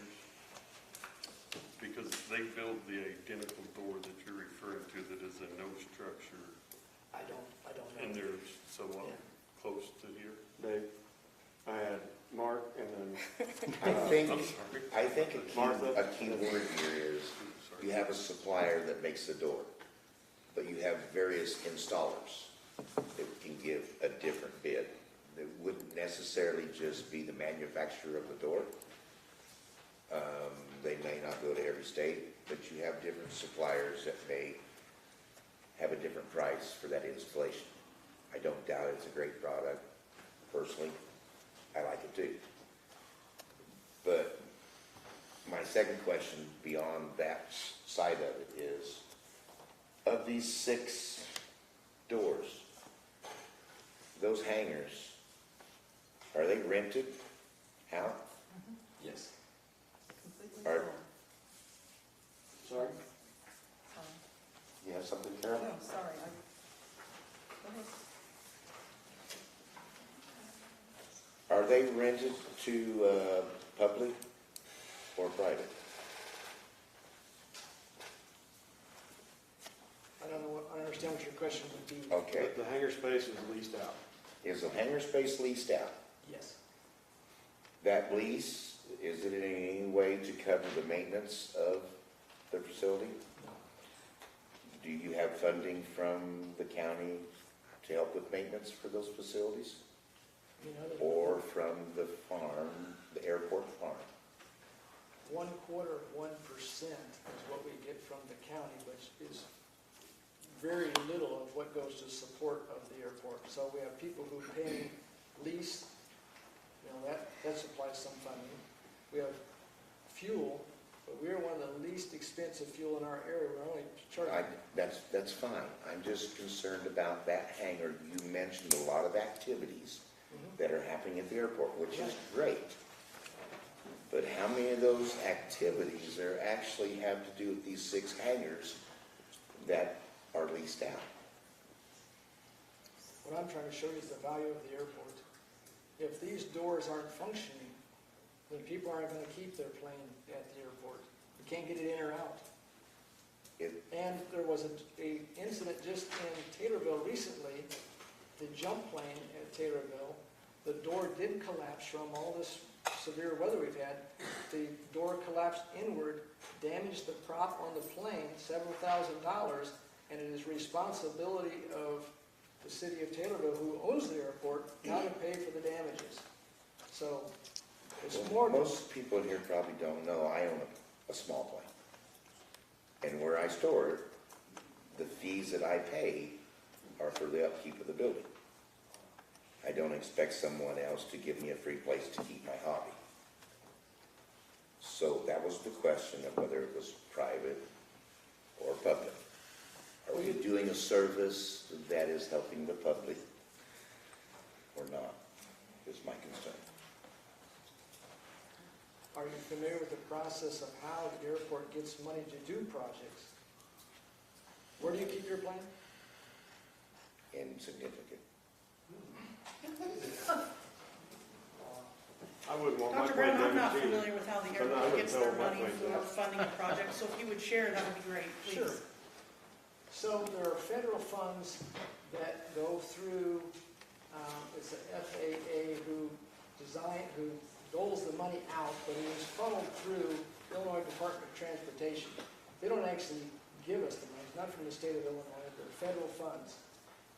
Speaker 15: Because they build the identical door that you're referring to that is a no structure,
Speaker 14: I don't know.
Speaker 15: and they're somewhat close to here.
Speaker 4: Dave, I had Mark and then
Speaker 13: I think
Speaker 4: Martha.
Speaker 13: a key word here is you have a supplier that makes the door, but you have various installers that can give a different bid. It wouldn't necessarily just be the manufacturer of the door. They may not go to every state, but you have different suppliers that may have a different price for that installation. I don't doubt it's a great product. Personally, I like it too. But my second question beyond that side of it is, of these 6 doors, those hangers, are they rented? How?
Speaker 9: Yes.
Speaker 10: Completely
Speaker 13: Are-
Speaker 10: sold.
Speaker 13: Sorry? You have something, Carol?
Speaker 10: No, sorry, go ahead.
Speaker 13: Are they rented to public or private?
Speaker 14: I don't know I understand what your question would be.
Speaker 13: Okay.
Speaker 4: the hangar space is leased out.
Speaker 13: Is the hangar space leased out?
Speaker 14: Yes.
Speaker 13: That lease, is it in any way to cover the maintenance of the facility?
Speaker 14: No.
Speaker 13: Do you have funding from the county to help with maintenance for those facilities? Or from the farm, the airport farm?
Speaker 14: 1/4 of 1% is what we get from the county, which is very little of what goes to support of the airport. So we have people who pay lease, that supplies some funding. We have fuel, but we are one of the least expensive fuel in our area. We're only charging.
Speaker 13: That's fine. I'm just concerned about that hangar. You mentioned a lot of activities that are happening at the airport, which is great. But how many of those activities there actually have to do with these 6 hangars that are leased out?
Speaker 14: What I'm trying to show you is the value of the airport. If these doors aren't functioning, then people aren't going to keep their plane at the airport. You can't get it in or out. And there was a incident just in Taylorville recently, the jump plane at Taylorville, the door did collapse from all this severe weather we've had. The door collapsed inward, damaged the prop on the plane, several $1,000s, and it is responsibility of the city of Taylorville, who owns the airport, now to pay for the damages. So it's more than...
Speaker 13: Most people in here probably don't know I own a small plane. And where I store it, the fees that I pay are for the upkeep of the building. I don't expect someone else to give me a free place to keep my hobby. So that was the question of whether it was private or public. Are we doing a service that is helping the public or not, is my concern.
Speaker 14: Are you familiar with the process of how the airport gets money to do projects? Where do you keep your plane?
Speaker 13: Insignificant.
Speaker 4: might
Speaker 8: Dr. Brown,
Speaker 4: play
Speaker 8: I'm not
Speaker 4: double team.
Speaker 8: familiar with how the
Speaker 4: I'm not
Speaker 8: airport
Speaker 4: gonna
Speaker 8: gets
Speaker 4: tell
Speaker 8: their
Speaker 4: them what
Speaker 8: money
Speaker 4: way to
Speaker 8: for
Speaker 4: go.
Speaker 8: funding a project, so if you would share, that would be great,
Speaker 14: Sure.
Speaker 8: please.
Speaker 14: So there are federal funds that go through, it's the FAA who doles the money out, but it is funneled through Illinois Department of Transportation. They don't actually give us the money, it's not from the state of Illinois, they're federal funds.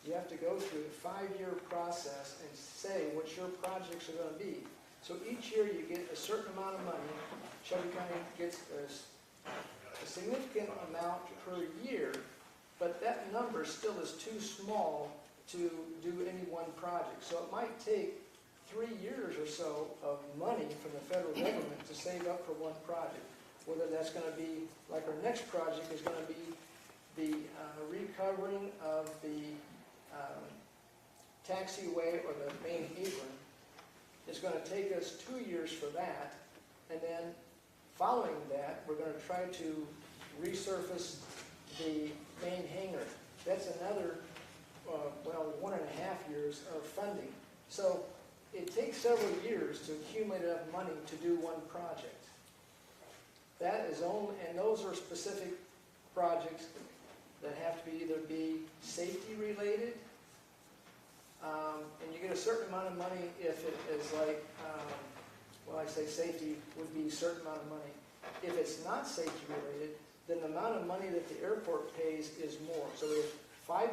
Speaker 14: You have to go through a 5-year process and say what your projects are going to be. So each year you get a certain amount of money. Shelby County gets a significant amount per year, but that number still is too small to do any one project. So it might take 3 years or so of money from the federal government to save up for one project. Whether that's going to be, like our next project is going to be the recovering of the taxiway or the main apron. It's going to take us 2 years for that, and then following that, we're going to try to resurface the main hangar. That's another, 1.5 years of funding. So it takes several years to accumulate enough money to do one project. That is only, and those are specific projects that have to either be safety related, and you get a certain amount of money if it is like, I say safety would be a certain amount of money. If it's not safety related, then the amount of money that the airport pays is more. So if 5%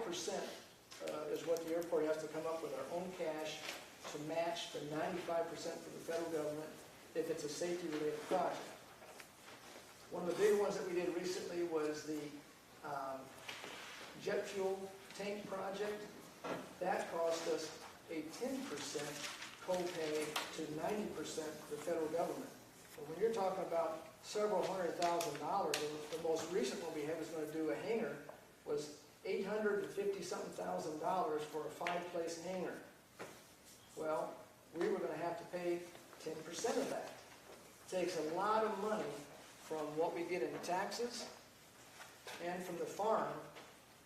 Speaker 14: is what the airport has to come up with our own cash to match the 95% for the federal government if it's a safety related project. One of the big ones that we did recently was the jet fuel tank project. That cost us a 10% copay to 90% for the federal government. But when you're talking about several $100,000, the most recent one we had was going to do a hangar was $850-something thousand for a 5-place hangar. Well, we were going to have to pay 10% of that. It takes a lot of money from what we get in taxes and from the farm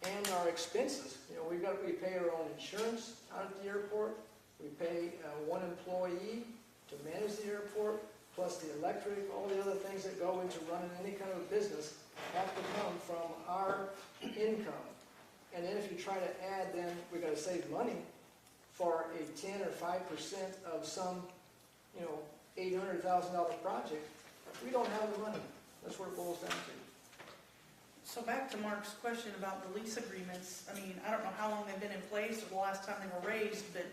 Speaker 14: and our expenses. You know, we pay our own insurance out at the airport. We pay one employee to manage the airport, plus the electric, all the other things that go into running any kind of business have to come from our income. And then if you try to add, then we got to save money for a 10 or 5% of some, $800,000 project. We don't have the money. That's what it boils down to.
Speaker 8: So back to Mark's question about the lease agreements, I mean, I don't know how long they've been in place or the last time they were raised, but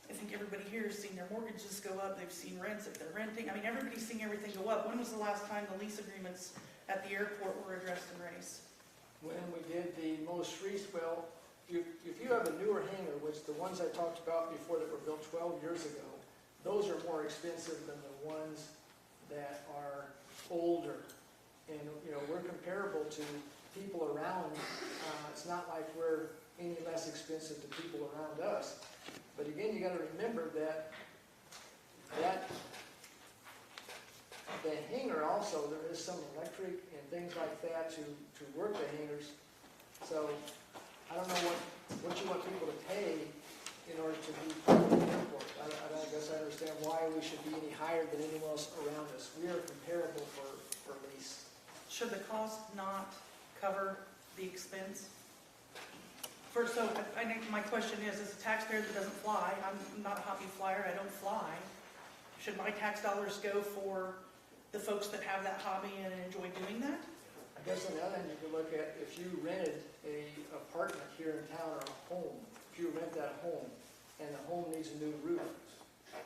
Speaker 8: I think everybody here has seen their mortgages go up, they've seen rents if they're renting. I mean, everybody's seeing everything go up. When was the last time the lease agreements at the airport were addressed and raised?
Speaker 14: When we did the most recent, if you have a newer hangar, which the ones I talked about before that were built 12 years ago, those are more expensive than the ones that are older. And, we're comparable to people around. It's not like we're any less expensive to people around us. But again, you got to remember that the hangar also, there is some electric and things like that to work the hangars. So I don't know what you want people to pay in order to be part of the airport. I guess I understand why we should be any higher than anyone else around us. We are comparable for lease.
Speaker 8: Should the cost not cover the expense? So I think my question is, as a taxpayer that doesn't fly, I'm not a hobby flyer, I don't fly, should my tax dollars go for the folks that have that hobby and enjoy doing that?
Speaker 14: I guess on the other hand, you could look at if you rented a apartment here in town or a home, if you rent that home and the home needs a new roof,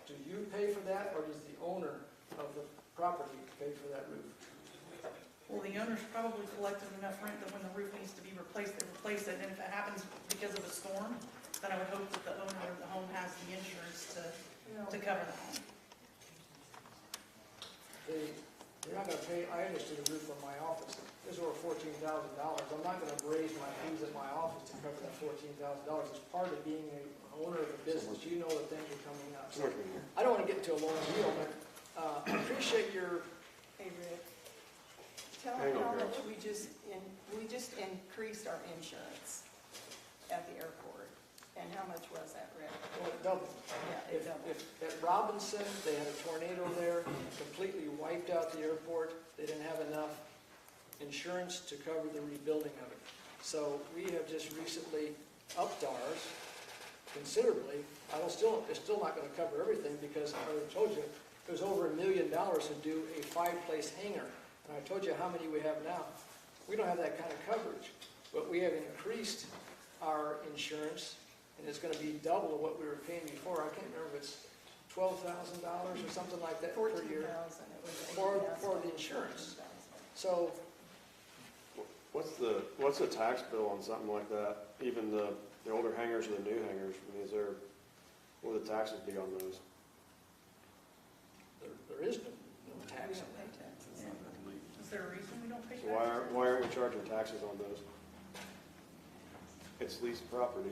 Speaker 14: do you pay for that or does the owner of the property pay for that roof?
Speaker 8: Well, the owner's probably collected enough rent that when the roof needs to be replaced, they replace it, and if it happens because of a storm, then I would hope that the owner of the home has the insurance to cover the home.
Speaker 14: They're not gonna pay, I understood the roof on my office, it's over $14,000. I'm not gonna raise my fees at my office to cover that $14,000. It's part of being an owner of a business, you know that things are coming up. So I don't wanna get into a long deal, but I appreciate your.
Speaker 10: Hey, Rick, tell them how much we just increased our insurance at the airport. And how much was that, Rick?
Speaker 14: Well, it doubled.
Speaker 10: Yeah, it doubled.
Speaker 14: At Robinson, they had a tornado there, completely wiped out the airport. They didn't have enough insurance to cover the rebuilding of it. So we have just recently upped ours considerably. It's still not gonna cover everything because I already told you, it was over $1 million to do a 5-place hangar. And I told you how many we have now. We don't have that kind of coverage, but we have increased our insurance, and it's gonna be double of what we were paying before. I can't remember if it's $12,000 or something like that per
Speaker 10: 14,000,
Speaker 14: year
Speaker 10: it was
Speaker 14: for the insurance. So
Speaker 4: What's the tax bill on something like that? Even the older hangars or the new hangars? I mean, what would the taxes be on those?
Speaker 14: there is no tax on that.
Speaker 8: Is there a reason we don't pay
Speaker 4: So
Speaker 8: taxes?
Speaker 4: why aren't we charging taxes on those? It's leased property.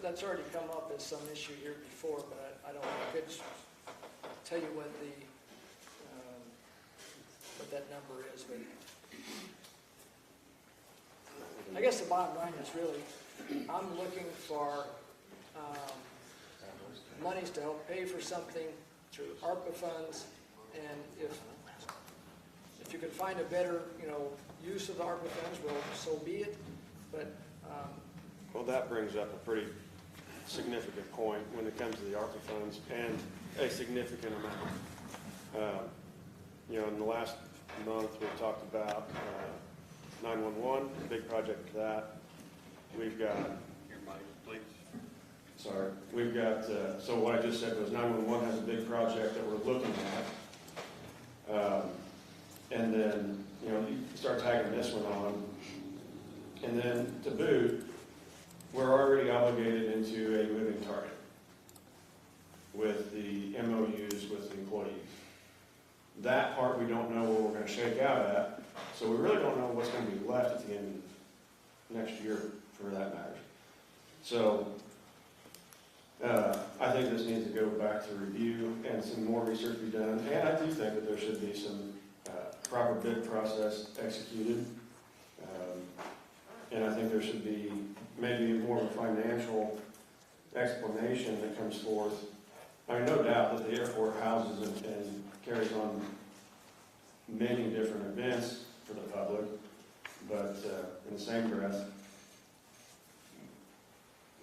Speaker 14: That's already come up as some issue here before, but I don't know. I could tell you what that number is, but I guess the bottom line is really, I'm looking for monies to help pay for something through ARPA funds, and if you could find a better, use of the ARPA funds, well, so be it. But
Speaker 4: Well, that brings up a pretty significant point when it comes to the ARPA funds, and a significant amount. In the last month, we've talked about 911, a big project for that. We've got,
Speaker 15: Your mic, please.
Speaker 4: sorry, we've got, so what I just said was 911 has a big project that we're looking at. And then, you start tagging this one on. And then to boot, we're already obligated into a moving target with the MOUs with the employees. That part, we don't know where we're going to shake out at, so we really don't know what's going to be left at the end of next year, for that matter. So I think this needs to go back to review and some more research be done. And I do think that there should be some proper bid process executed. And I think there should be maybe more of a financial explanation that comes forth. I mean, no doubt that the airport houses and carries on many different events for the public, but in the same breath,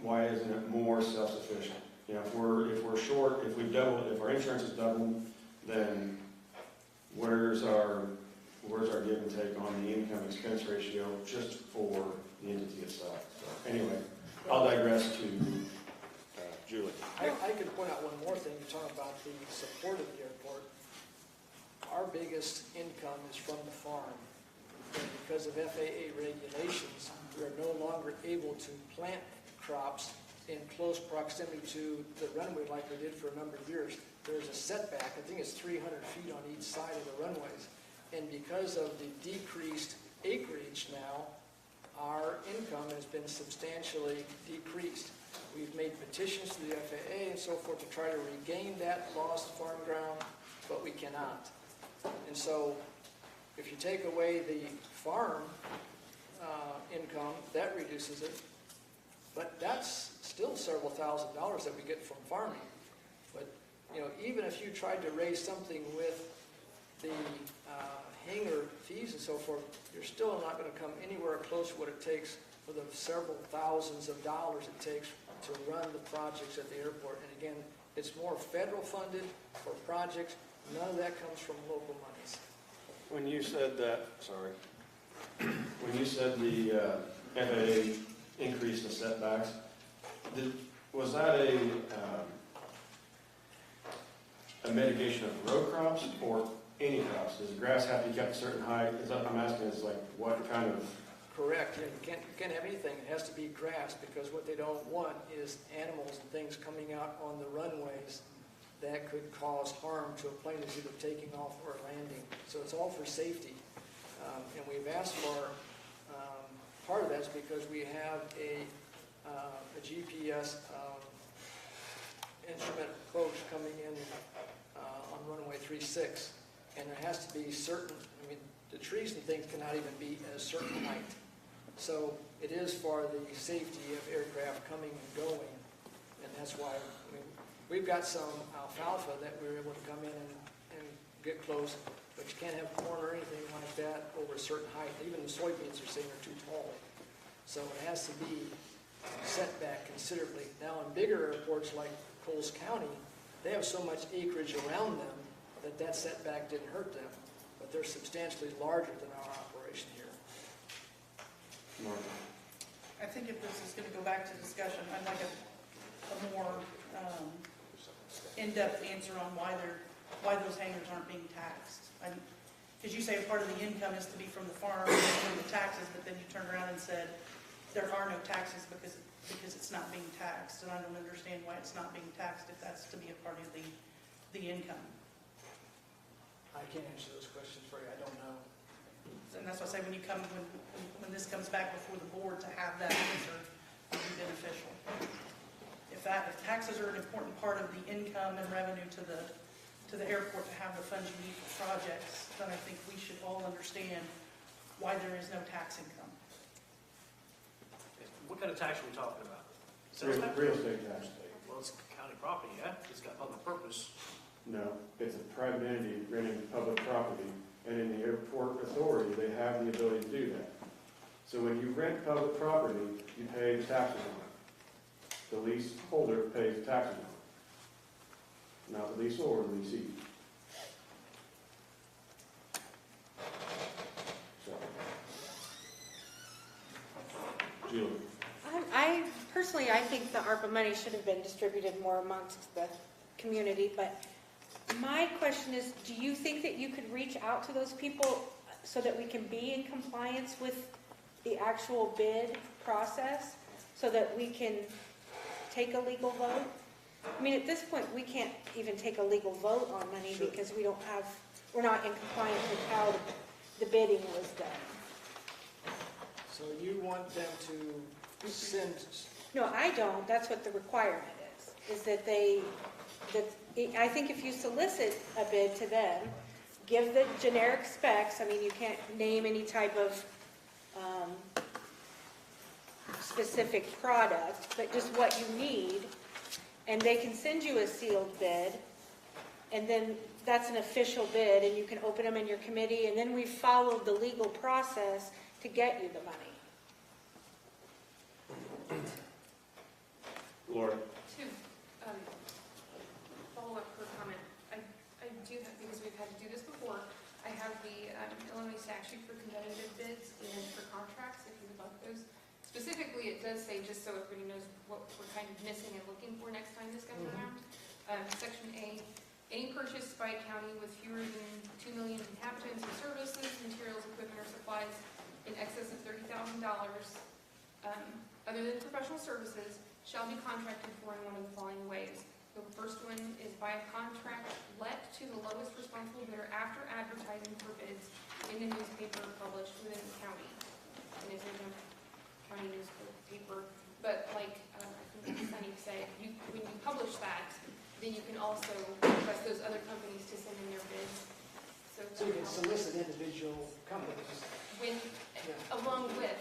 Speaker 4: why isn't it more self-sufficient? If we're short, if our insurance is doubled, then where's our give and take on the income expense ratio just for the entity itself? So anyway, I'll digress to Julie.
Speaker 14: I could point out one more thing. You talk about the support of the airport. Our biggest income is from the farm. And because of FAA regulations, we are no longer able to plant crops in close proximity to the runway like we did for a number of years. There's a setback. I think it's 300 feet on each side of the runways. And because of the decreased acreage now, our income has been substantially decreased. We've made petitions to the FAA and so forth to try to regain that lost farm ground, but we cannot. And so if you take away the farm income, that reduces it. But that's still several $1,000s that we get from farming. But, even if you tried to raise something with the hangar fees and so forth, you're still not going to come anywhere close to what it takes for the several thousands of dollars it takes to run the projects at the airport. And again, it's more federal funded for projects. None of that comes from local monies.
Speaker 4: When you said that, when you said the FAA increased the setbacks, was that a mitigation of row crops or any crops? Does the grass have to be kept a certain height? I'm asking is like what kind of...
Speaker 14: Correct. You can't have anything. It has to be grass because what they don't want is animals and things coming out on the runways that could cause harm to a plane that's either taking off or landing. So it's all for safety. And we've asked for, part of that's because we have a GPS instrument approach coming in on runway 36. And there has to be certain, the trees and things cannot even be at a certain height. So it is for the safety of aircraft coming and going, and that's why, I mean, we've got some alfalfa that we were able to come in and get close, but you can't have corn or anything like that over a certain height. Even the soybeans are saying they're too tall. So it has to be set back considerably. Now, in bigger airports like Coles County, they have so much acreage around them that that setback didn't hurt them, but they're substantially larger than our operation here.
Speaker 4: Martha?
Speaker 8: I think if this is gonna go back to discussion, I'd like a more, in-depth answer on why those hangars aren't being taxed. Because you say part of the income is to be from the farm and the taxes, but then you turned around and said there are no taxes because it's not being taxed, and I don't understand why it's not being taxed if that's to be a part of the income.
Speaker 14: I can't answer those questions for you, I don't know.
Speaker 8: And that's why I say when this comes back before the board, to have that answer would be beneficial. If taxes are an important part of the income and revenue to the airport, to have the funds you need for projects, then I think we should all understand why there is no tax income.
Speaker 11: What kind of tax are we talking about? Sales tax?
Speaker 4: Real estate tax.
Speaker 11: Well, it's county property, yeah? It's got public purpose.
Speaker 4: No, it's a private entity renting public property, and in the airport authority, they have the ability to do that. So when you rent public property, you pay taxes on it. The leaseholder pays taxes on it, not the leaseor or the leasee. So, Julie?
Speaker 12: I think the ARPA money should have been distributed more amongst the community, but my question is, do you think that you could reach out to those people so that we can be in compliance with the actual bid process, so that we can take a legal vote? I mean, at this point, we can't even take a legal vote on money because we're not in compliance with how the bidding was done.
Speaker 14: So you want them to send,
Speaker 12: No, I don't. That's what the requirement is that I think if you solicit a bid to them, give the generic specs, I mean, you can't name any type of specific product, but just what you need, and they can send you a sealed bid, and then that's an official bid, and you can open them in your committee, and then we followed the legal process to get you the money.
Speaker 4: Laura?
Speaker 6: To follow up her comment, I do have, because we've had to do this before, I have the Illinois statute for competitive bids and for contracts, if you would like those. Specifically, it does say, just so everybody knows what we're kind of missing and looking for next time this comes around. Section A, any purchase by a county with fewer than 2 million inhabitants or services, materials, equipment, or supplies in excess of $30,000, other than professional services, shall be contracted for in one of the following ways. The first one is by a contract let to the lowest responsible bidder after advertising for bids in the newspaper published within the county. And if there's no county newspaper, but like I think Sunny said, when you publish that, then you can also request those other companies to send in their bids.
Speaker 14: so you can solicit individual companies.
Speaker 6: Along with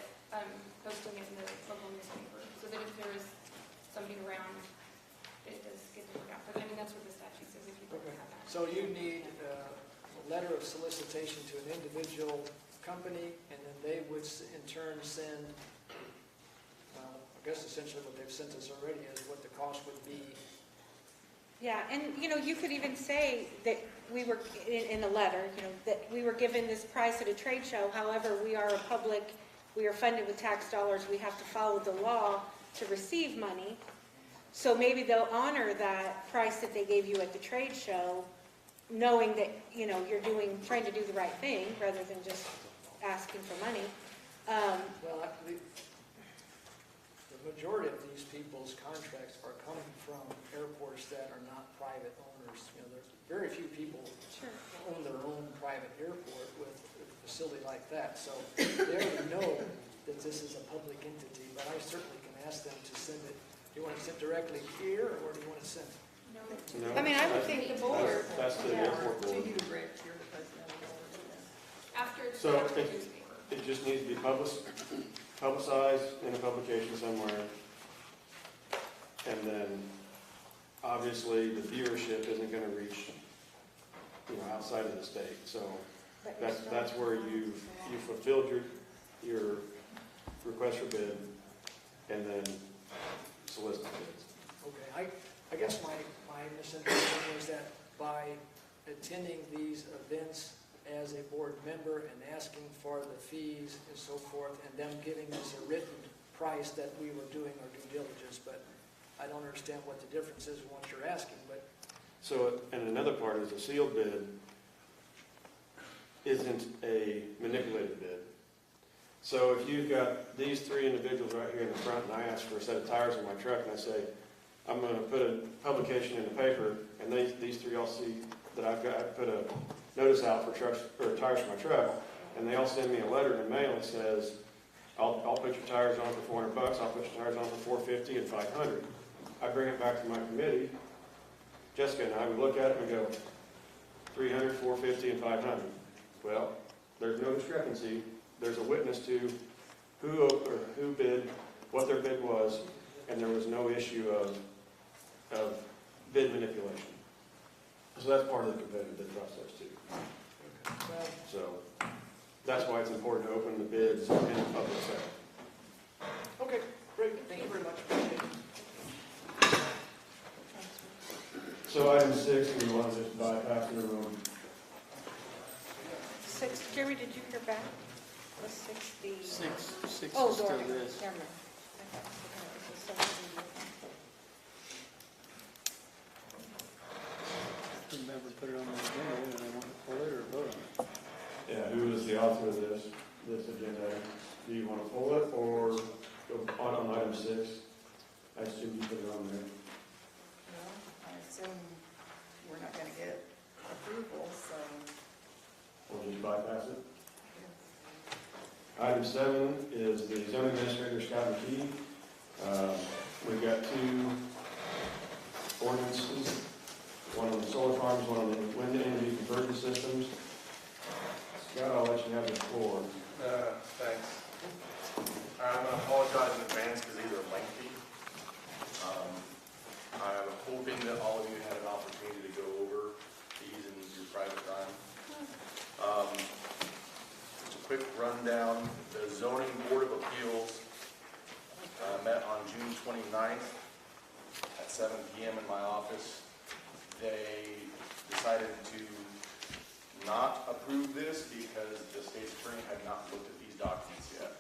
Speaker 6: posting it in the local newspaper, so that if there is somebody around, it does get to work out. But I mean, that's what the statute says, if you don't have that.
Speaker 14: So you need a letter of solicitation to an individual company, and then they would in turn send, well, I guess essentially what they've sent us already is what the cost would be.
Speaker 12: Yeah, and you could even say that we were, in a letter, that we were given this price at a trade show. However, we are funded with tax dollars. We have to follow the law to receive money. So maybe they'll honor that price that they gave you at the trade show, knowing that, you're trying to do the right thing rather than just asking for money.
Speaker 14: Well, the majority of these people's contracts are coming from airports that are not private owners. There's very few people own their own private airport with a facility like that. So they already know that this is a public entity, but I certainly can ask them to send it. Do you want to send it directly here, or do you want to send it?
Speaker 4: No.
Speaker 12: I mean, I would think the board.
Speaker 4: That's the airport board.
Speaker 6: After it's
Speaker 4: So
Speaker 6: after the newspaper.
Speaker 4: it just needs to be published? publicized in a publication somewhere, and then obviously the viewership isn't going to reach, outside of the state. So that's where you fulfilled your request for bid, and then solicit bids.
Speaker 14: Okay, I guess my misunderstanding was that by attending these events as a board member and asking for the fees and so forth, and them giving us a written price that we were doing our due diligence, but I don't understand what the difference is once you're asking, but.
Speaker 4: So, and another part is a sealed bid isn't a manipulated bid. So if you've got these three individuals right here in the front, and I ask for a set of tires on my truck, and I say, I'm going to put a publication in the paper, and these three all see that I put a notice out for trucks or tires for my truck, and they all send me a letter in the mail that says, I'll put your tires on for $400, I'll put your tires on for $450 and $500. I bring it back to my committee. Jessica and I would look at it and go, $300, $450, and $500. Well, there's no discrepancy. There's a witness to who bid, what their bid was, and there was no issue of bid manipulation. So that's part of the competitive bid process too. So that's why it's important to open the bids in the public sector.
Speaker 14: Okay, great, thank you very much.
Speaker 4: So item 6, we want to just bypass the room.
Speaker 12: 6, Jerry, did you hear back? Was 6 the?
Speaker 7: 6
Speaker 12: Oh,
Speaker 7: is still
Speaker 12: Dory,
Speaker 7: this.
Speaker 12: never mind.
Speaker 7: Remember, put it on the agenda, and they want to pull it or vote on it.
Speaker 4: Yeah, who is the author of this agenda? Do you want to pull it or go on item 6? I assume you put it on there.
Speaker 10: Well, I assume we're not gonna get approval, so.
Speaker 4: We'll just bypass it. Item 7 is the zoning administrator, Scott McKee. We've got 2 ordinances, one on the solar farms, one on the wind energy conversion systems. Scott, I'll let you have the floor.
Speaker 16: Thanks. I'm going to apologize in advance because these are lengthy. I'm hoping that all of you had an opportunity to go over these in your private time. Just a quick rundown. The Zoning Board of Appeals met on June 29th at 7 p.m. in my office. They decided to not approve this because the state's attorney had not looked at these documents yet.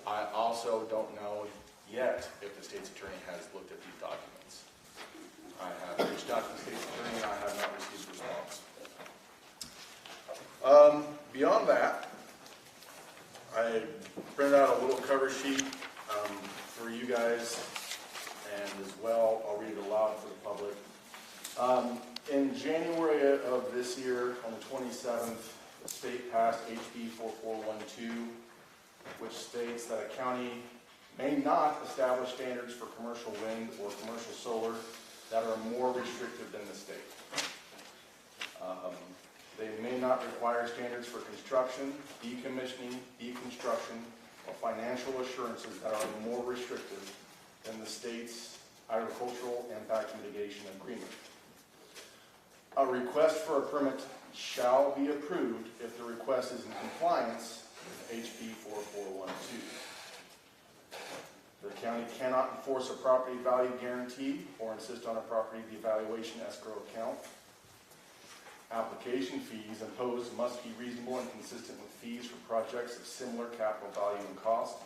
Speaker 16: I also don't know yet if the state's attorney has looked at these documents. I have reached out to the state's attorney and I have not received a response. Beyond that, I printed out a little cover sheet for you guys, and as well, I'll read it aloud for the public. In January of this year, on the 27th, the state passed HB 4412, which states that a county may not establish standards for commercial wind or commercial solar that are more restrictive than the state. They may not require standards for construction, decommissioning, deconstruction, or financial assurances that are more restrictive than the state's agricultural impact mitigation agreement. A request for a permit shall be approved if the request is in compliance with HB 4412. The county cannot enforce a property value guarantee or insist on a property devaluation escrow account. Application fees imposed must be reasonable and consistent with fees for projects of similar capital value and cost.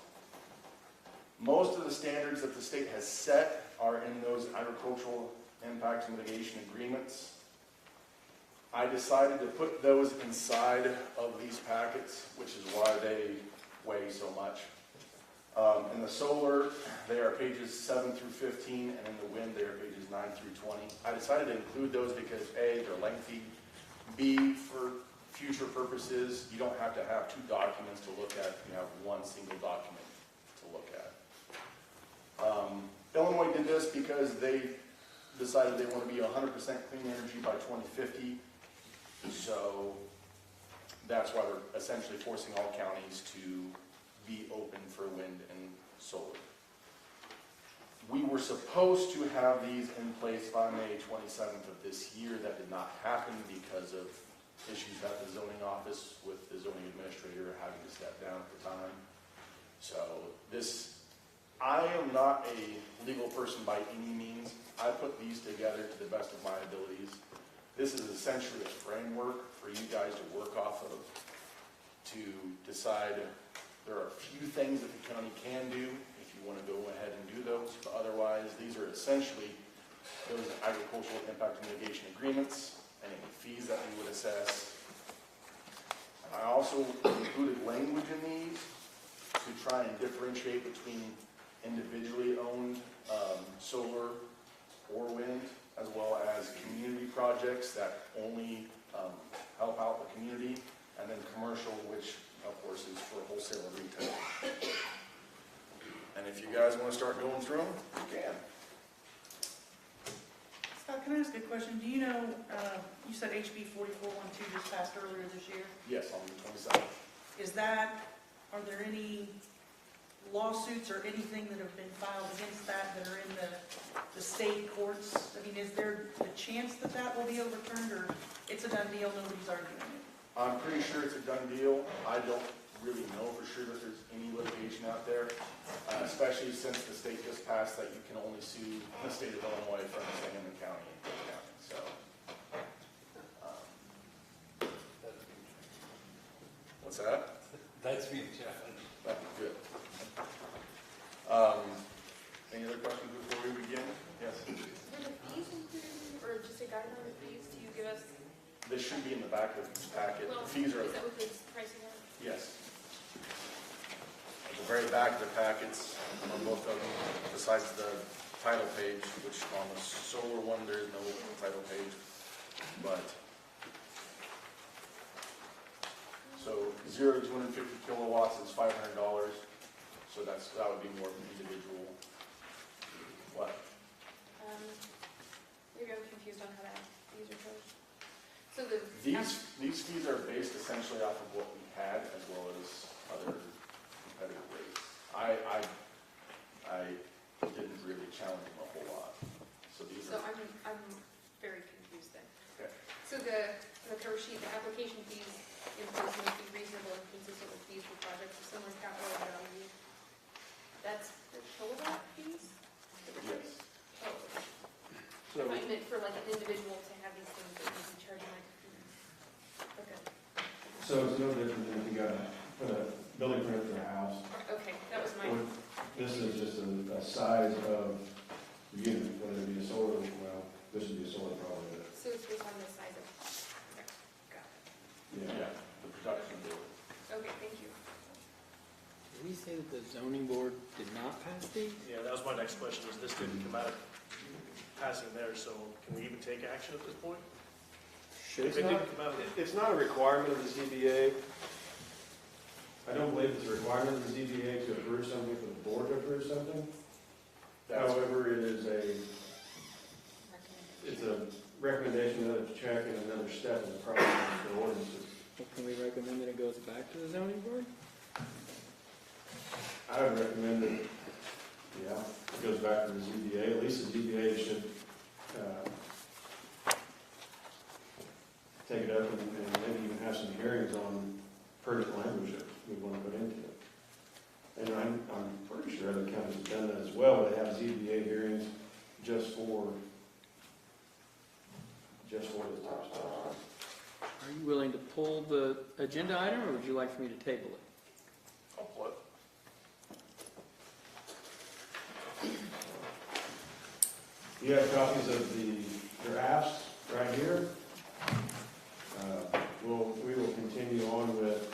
Speaker 16: Most of the standards that the state has set are in those agricultural impact mitigation agreements. I decided to put those inside of these packets, which is why they weigh so much. In the solar, they are pages 7 through 15, and in the wind, they are pages 9 through 20. I decided to include those because A, they're lengthy. B, for future purposes, you don't have to have 2 documents to look at. You have one single document to look at. Illinois did this because they decided they want to be 100% clean energy by 2050. So that's why we're essentially forcing all counties to be open for wind and solar. We were supposed to have these in place by May 27th of this year. That did not happen because of issues at the zoning office with the zoning administrator having to step down at the time. So I am not a legal person by any means. I put these together to the best of my abilities. This is essentially a framework for you guys to work off of to decide. There are a few things that the county can do if you want to go ahead and do those, but otherwise, these are essentially those agricultural impact mitigation agreements and any fees that we would assess. And I also included language in these to try and differentiate between individually owned solar or wind, as well as community projects that only help out the community, and then commercial, which of course is for wholesale and retail. And if you guys want to start going through them, you can.
Speaker 8: Scott, can I ask a question? Do you know, you said HB 4412 just passed earlier this year.
Speaker 16: Yes, on the 27th.
Speaker 8: Are there any lawsuits or anything that have been filed against that are in the state courts? I mean, is there a chance that that will be overturned, or it's a done deal, nobody's arguing it?
Speaker 16: I'm pretty sure it's a done deal. I don't really know for sure that there's any litigation out there, especially since the state just passed that you can only sue the state of Illinois from Sangamon County and Cook County. So, what's that?
Speaker 5: That's being challenged.
Speaker 16: That'd be good. Any other questions before we begin? Yes.
Speaker 6: Were the fees included, or just a guideline of fees? Do you give us?
Speaker 16: This should be in the back of the packet.
Speaker 6: Well,
Speaker 16: The fees are,
Speaker 6: is that what the pricing are?
Speaker 16: yes. At the very back of the packets, on both of them, besides the title page, which on the solar one, there is no title page, but, so 0 to 250 kilowatts is $500, so that would be more of an individual. What?
Speaker 6: Maybe I'm confused on how that fees are charged. So the
Speaker 16: These fees are based essentially off of what we had, as well as other competitive rates. I didn't really challenge them a whole lot. So these
Speaker 6: So
Speaker 16: are,
Speaker 6: I'm very confused then.
Speaker 16: okay.
Speaker 6: So the cover sheet, the application fees imposed must be reasonable and consistent with fees for projects of similar capital value. That's the kilowatt fees?
Speaker 16: Yes.
Speaker 6: Oh, okay. So I meant for like an individual to have these things that would be charging like fees. Okay.
Speaker 4: So it's no different than if you got put a building permit for a house.
Speaker 6: Okay, that was my.
Speaker 4: This is just a size of the unit, whether it be a solar, well, this would be a solar probably, but,
Speaker 6: So it's based on the size of. Okay, got it.
Speaker 4: yeah.
Speaker 16: The production bill.
Speaker 6: Okay, thank you.
Speaker 7: Did we say that the zoning board did not pass these?
Speaker 11: Yeah, that was my next question, is this didn't come out of passing there, so can we even take action at this point?
Speaker 4: It's
Speaker 11: If it
Speaker 4: not,
Speaker 11: didn't come out of
Speaker 4: it's not a requirement of the ZBA. I don't believe it's a requirement of the ZBA to approve something for the board to approve something. However, it is it's a recommendation, another check, and another step in the process for ordinances.
Speaker 7: Well, can we recommend that it goes back to the zoning board?
Speaker 4: I would recommend that, yeah, it goes back to the ZBA. At least the ZBA should take it up and maybe even have some hearings on pertinent language that we want to put into it. And I'm pretty sure other counties have done that as well. They have ZBA hearings just for this type of stuff.
Speaker 7: Are you willing to pull the agenda item, or would you like for me to table it?
Speaker 16: I'll pull it.
Speaker 4: You have copies of the drafts right here. We will continue on with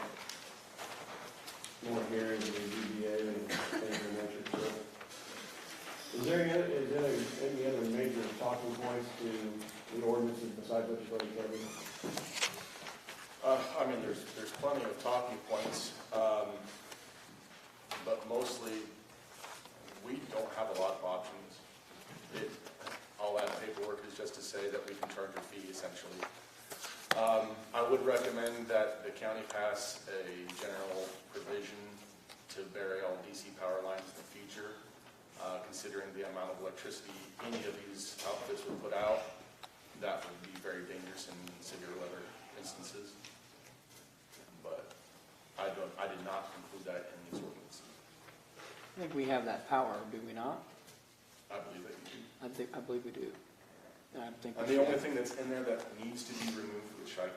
Speaker 4: more hearings in the ZBA and things of that nature. So, is there any other major talking points to the ordinances besides what you've already covered?
Speaker 16: I mean, there's plenty of talking points, but mostly we don't have a lot of options. All that paperwork is just to say that we can charge a fee, essentially. I would recommend that the county pass a general provision to bury all DC power lines in the future, considering the amount of electricity any of these outfits would put out. That would be very dangerous in severe weather instances. But I did not include that in these ordinances.
Speaker 7: I think we have that power, do we not?
Speaker 16: I believe that you do.
Speaker 7: I believe we do. I think
Speaker 16: And
Speaker 7: we
Speaker 16: the
Speaker 7: should.
Speaker 16: only thing that's in there that needs to be removed, which I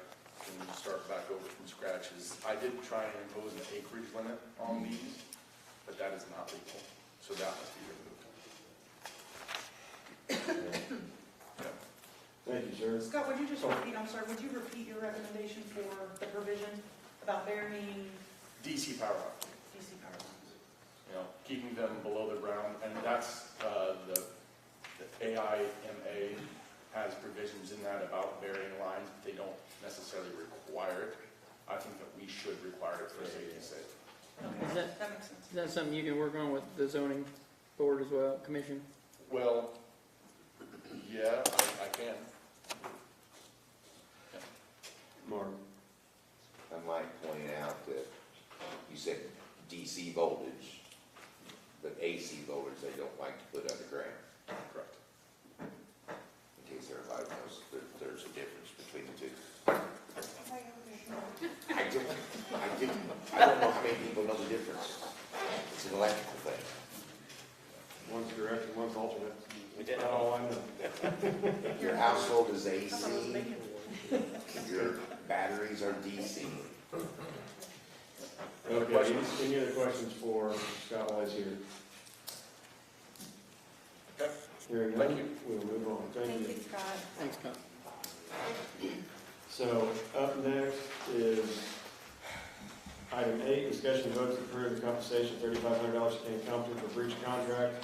Speaker 16: can start back over from scratch, is I did try and impose an acreage limit on these, but that is not legal, so that must be removed. Yeah.
Speaker 4: Thank you, sir.
Speaker 8: Scott, would you just repeat, I'm sorry, would you repeat your recommendation for the provision about burying
Speaker 16: DC power lines,
Speaker 8: DC power lines?
Speaker 16: you know, keeping them below the ground, and that's, the AIMA has provisions in that about burying lines, but they don't necessarily require it. I think that we should require it for safety's sake.
Speaker 8: Okay, that makes sense.
Speaker 7: Is that something you can work on with the zoning board as well, commission?
Speaker 16: Well, yeah, I can.
Speaker 4: Mark?
Speaker 13: I might point out that you said DC voltage, but AC voltage they don't like to put underground.
Speaker 16: Correct.
Speaker 13: In case everybody knows that there's a difference between the two. I don't know how many people know the difference. It's an electrical thing.
Speaker 4: One's direct and one's alternate. That's about all I know.
Speaker 13: Your household is AC, your batteries are DC.
Speaker 4: Okay, any other questions for Scott while he's here?
Speaker 16: Okay.
Speaker 4: Hearing
Speaker 16: Thank
Speaker 4: none,
Speaker 16: you.
Speaker 4: we'll move on. Thank you.
Speaker 12: Scott.
Speaker 7: Thanks, Scott.
Speaker 4: So up next is item 8, discussion of votes to approve the compensation $3,500 to King Company for breach of contract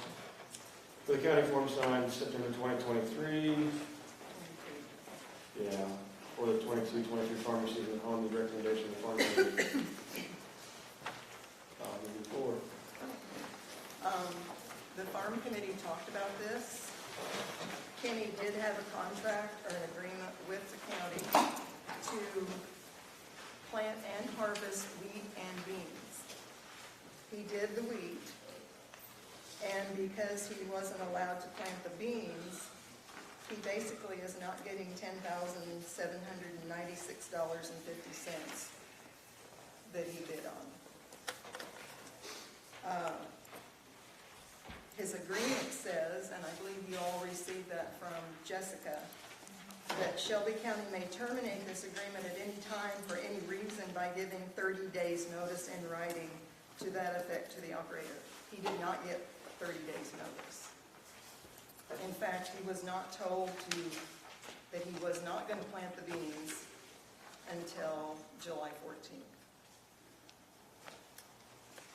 Speaker 4: for the county form signed September 2023. Yeah, for the 22-23 farm season on the recommendation of the farm committee. Moving forward.
Speaker 10: The farm committee talked about this. Kenny did have a contract or an agreement with the county to plant and harvest wheat and beans. He did the wheat, and because he wasn't allowed to plant the beans, he basically is not getting $10,796.50 that he bid on. His agreement says, and I believe you all received that from Jessica, that Shelby County may terminate this agreement at any time for any reason by giving 30 days notice in writing to that effect to the operator. He did not get 30 days notice. In fact, he was not told that he was not going to plant the beans until July 14th.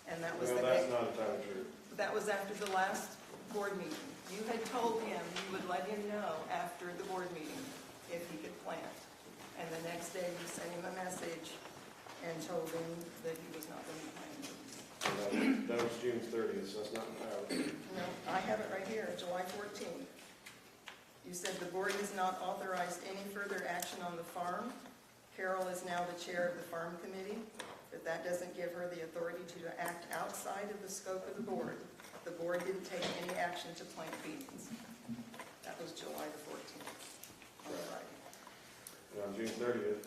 Speaker 10: And that was
Speaker 4: Well,
Speaker 10: the
Speaker 4: that's
Speaker 10: day.
Speaker 4: not entirely true.
Speaker 10: That was after the last board meeting. You had told him you would let him know after the board meeting if he could plant. And the next day you sent him a message and told him that he was not going to be planting.
Speaker 4: That was June 30th, so that's not entirely true.
Speaker 10: No, I have it right here, July 14th. You said the board has not authorized any further action on the farm. Carol is now the chair of the farm committee, but that doesn't give her the authority to act outside of the scope of the board. The board didn't take any action to plant beans. That was July the 14th. on Friday.
Speaker 4: And on June 30th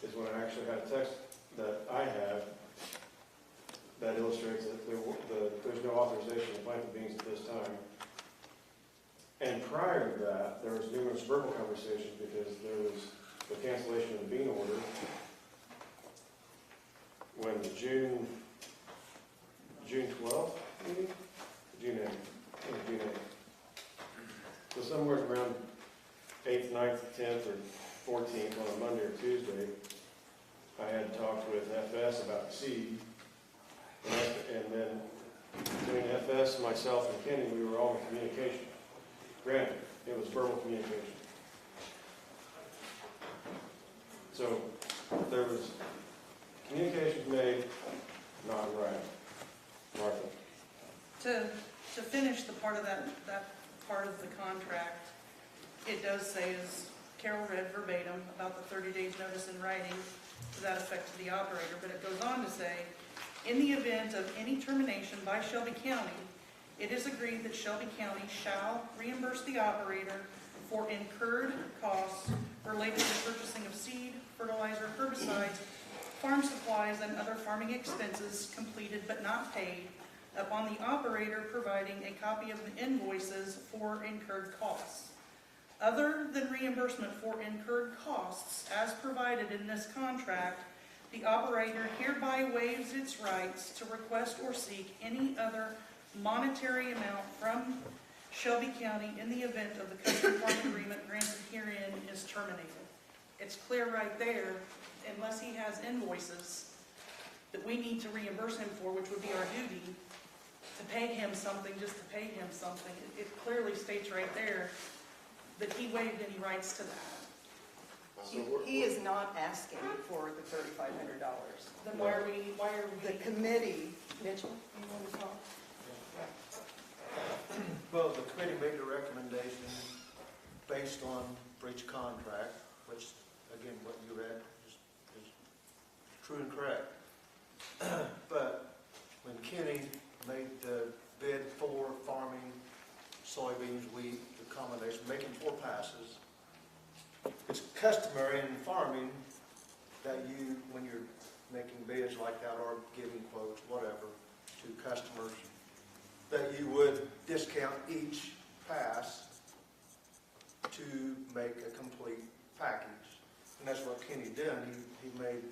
Speaker 4: is when I actually had a text that I have that illustrates that there's no authorization to plant the beans at this time. And prior to that, there was numerous verbal conversations because there was the cancellation of the bean order when the June 12th meeting? June 8th. I think June 8th. So somewhere around 8th, 9th, 10th, or 14th on a Monday or Tuesday, I had talked with FS about seed. And then between FS, myself, and Kenny, we were all in communication. Granted, it was verbal communication. So there was communications made, not in writing. Martha?
Speaker 8: To finish the part of that part of the contract, it does say, as Carol read verbatim, about the 30 days notice in writing. to that effect to the operator, but it goes on to say, in the event of any termination by Shelby County, it is agreed that Shelby County shall reimburse the operator for incurred costs related to purchasing of seed, fertilizer, herbicides, farm supplies, and other farming expenses completed but not paid, upon the operator providing a copy of the invoices for incurred costs. Other than reimbursement for incurred costs as provided in this contract, the operator hereby waives its rights to request or seek any other monetary amount from Shelby County in the event of the custom farm agreement granted herein is terminated. It's clear right there, unless he has invoices that we need to reimburse him for, which would be our duty, to pay him something, just to pay him something. It clearly states right there that he waived any rights to that.
Speaker 10: He is not asking for the $3,500.
Speaker 8: Then why are we?
Speaker 10: The committee, Mitchell, you want to talk?
Speaker 1: Well, the committee made a recommendation based on breach contract, which, again, what you read is true and correct. But when Kenny made the bid for farming soybeans, wheat, the combination, making 4 passes, it's customary in farming that you, when you're making bids like that or giving quotes, whatever, to customers, that you would discount each pass to make a complete package. And that's what Kenny did. He made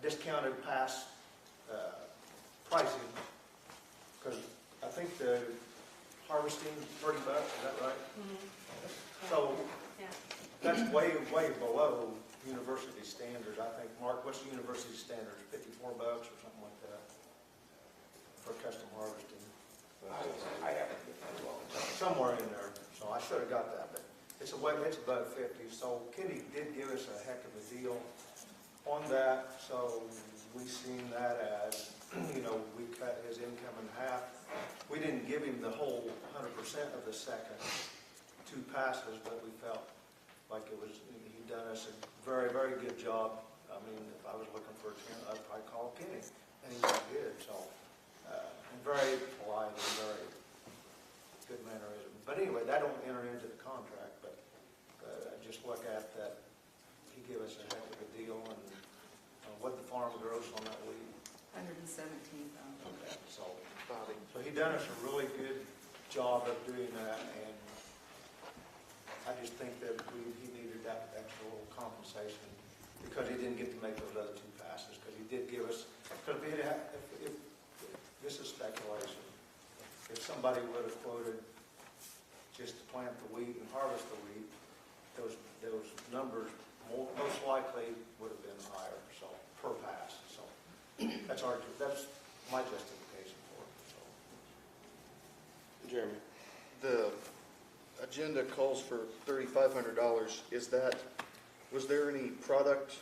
Speaker 1: discounted pass pricing, because I think the harvesting is $30, is that right? So that's way below university standards. I think, Mark, what's the university standards? $54 or something like that for custom harvesting.
Speaker 13: I haven't been that long.
Speaker 1: Somewhere in there, so I should have got that, but it's above 50. So Kenny did give us a heck of a deal on that. So we seen that as, we cut his income in half. We didn't give him the whole 100% of the second 2 passes, but we felt like he'd done us a very, very good job. I mean, if I was looking for a 10, I'd probably call Kenny, and he was good. So, and very polite and very good mannerism. But anyway, that don't enter into the contract, but just look at that. He gave us a heck of a deal, and what the farm grows on that wheat.
Speaker 10: 117,000.
Speaker 1: Okay, so he done us a really good job of doing that, and I just think that he needed that extra little compensation because he didn't get to make those other 2 passes, because he did give us, because if this is speculation, if somebody would have quoted just to plant the wheat and harvest the wheat, those numbers most likely would have been higher, so per pass. So that's my justification for it. So.
Speaker 17: Jeremy, the agenda calls for $3,500. Was there any product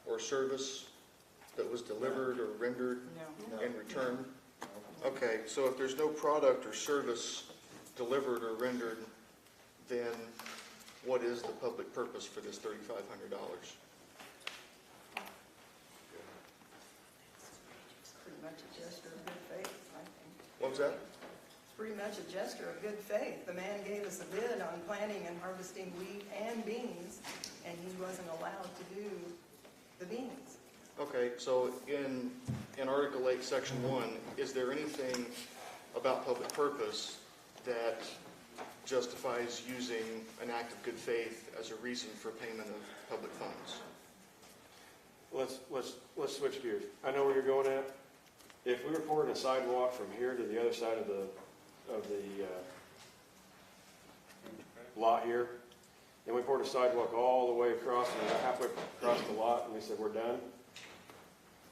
Speaker 17: or service that was delivered or rendered in return? Okay, so if there's no product or service delivered or rendered, then what is the public purpose for this $3,500?
Speaker 10: It's pretty much a gesture of good faith, I think.
Speaker 17: What was that?
Speaker 10: It's pretty much a gesture of good faith. The man gave us a bid on planting and harvesting wheat and beans, and he wasn't allowed to do the beans.
Speaker 17: Okay, so in Article 8, Section 1, is there anything about public purpose that justifies using an act of good faith as a reason for payment of public funds?
Speaker 4: Let's switch gears. I know where you're going at. If we were pouring a sidewalk from here to the other side of the lot here, and we poured a sidewalk all the way across and halfway across the lot, and we said we're done,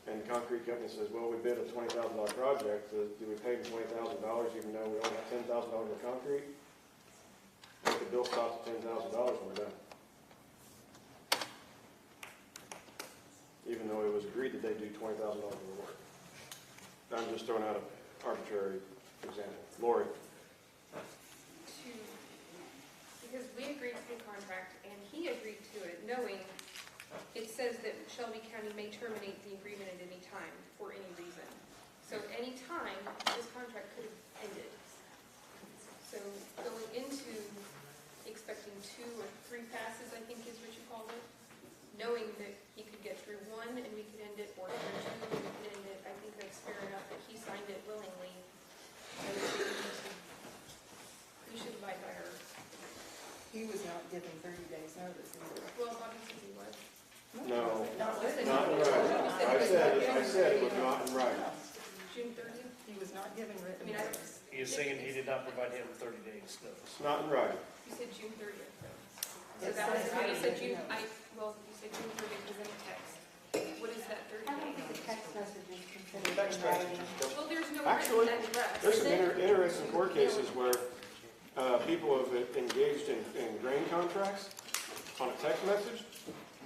Speaker 4: and the concrete company says, well, we bid a $20,000 project, so do we pay them $20,000 even though we only have $10,000 of concrete? I think the bill stops at $10,000 when we're done. Even though it was agreed that they do $20,000 worth of work. I'm just throwing out an arbitrary example. Lori?
Speaker 6: Because we agreed to the contract and he agreed to it, knowing it says that Shelby County may terminate the agreement at any time for any reason. So any time, this contract could have ended. So going into expecting 2 or 3 passes, I think is what you called it, knowing that he could get through 1 and we could end it, or through 2 and we could end it, I think that's fair enough that he signed it willingly. I would say we should abide by her.
Speaker 10: He was not given 30 days notice either.
Speaker 6: Well, obviously he was.
Speaker 4: No,
Speaker 6: Not
Speaker 4: not in writing. I said it was not in writing.
Speaker 6: June 30th?
Speaker 10: He was not given
Speaker 6: I
Speaker 10: written
Speaker 6: mean,
Speaker 10: notice.
Speaker 11: He is saying he did not provide him 30 days notice.
Speaker 4: Not in writing.
Speaker 6: You said June 30th, though. So
Speaker 10: It
Speaker 6: that was,
Speaker 10: says
Speaker 6: you said
Speaker 10: writing,
Speaker 6: June,
Speaker 10: no.
Speaker 6: well, you said June 30th was in a text. What is that, 30
Speaker 12: I don't think a
Speaker 6: days?
Speaker 12: text message is considered
Speaker 11: Text
Speaker 12: in writing.
Speaker 11: messages.
Speaker 6: Well, there's no
Speaker 4: Actually,
Speaker 6: written address.
Speaker 4: There's
Speaker 6: Is
Speaker 4: some
Speaker 6: it?
Speaker 4: interesting court cases where people have engaged in grain contracts on a text message,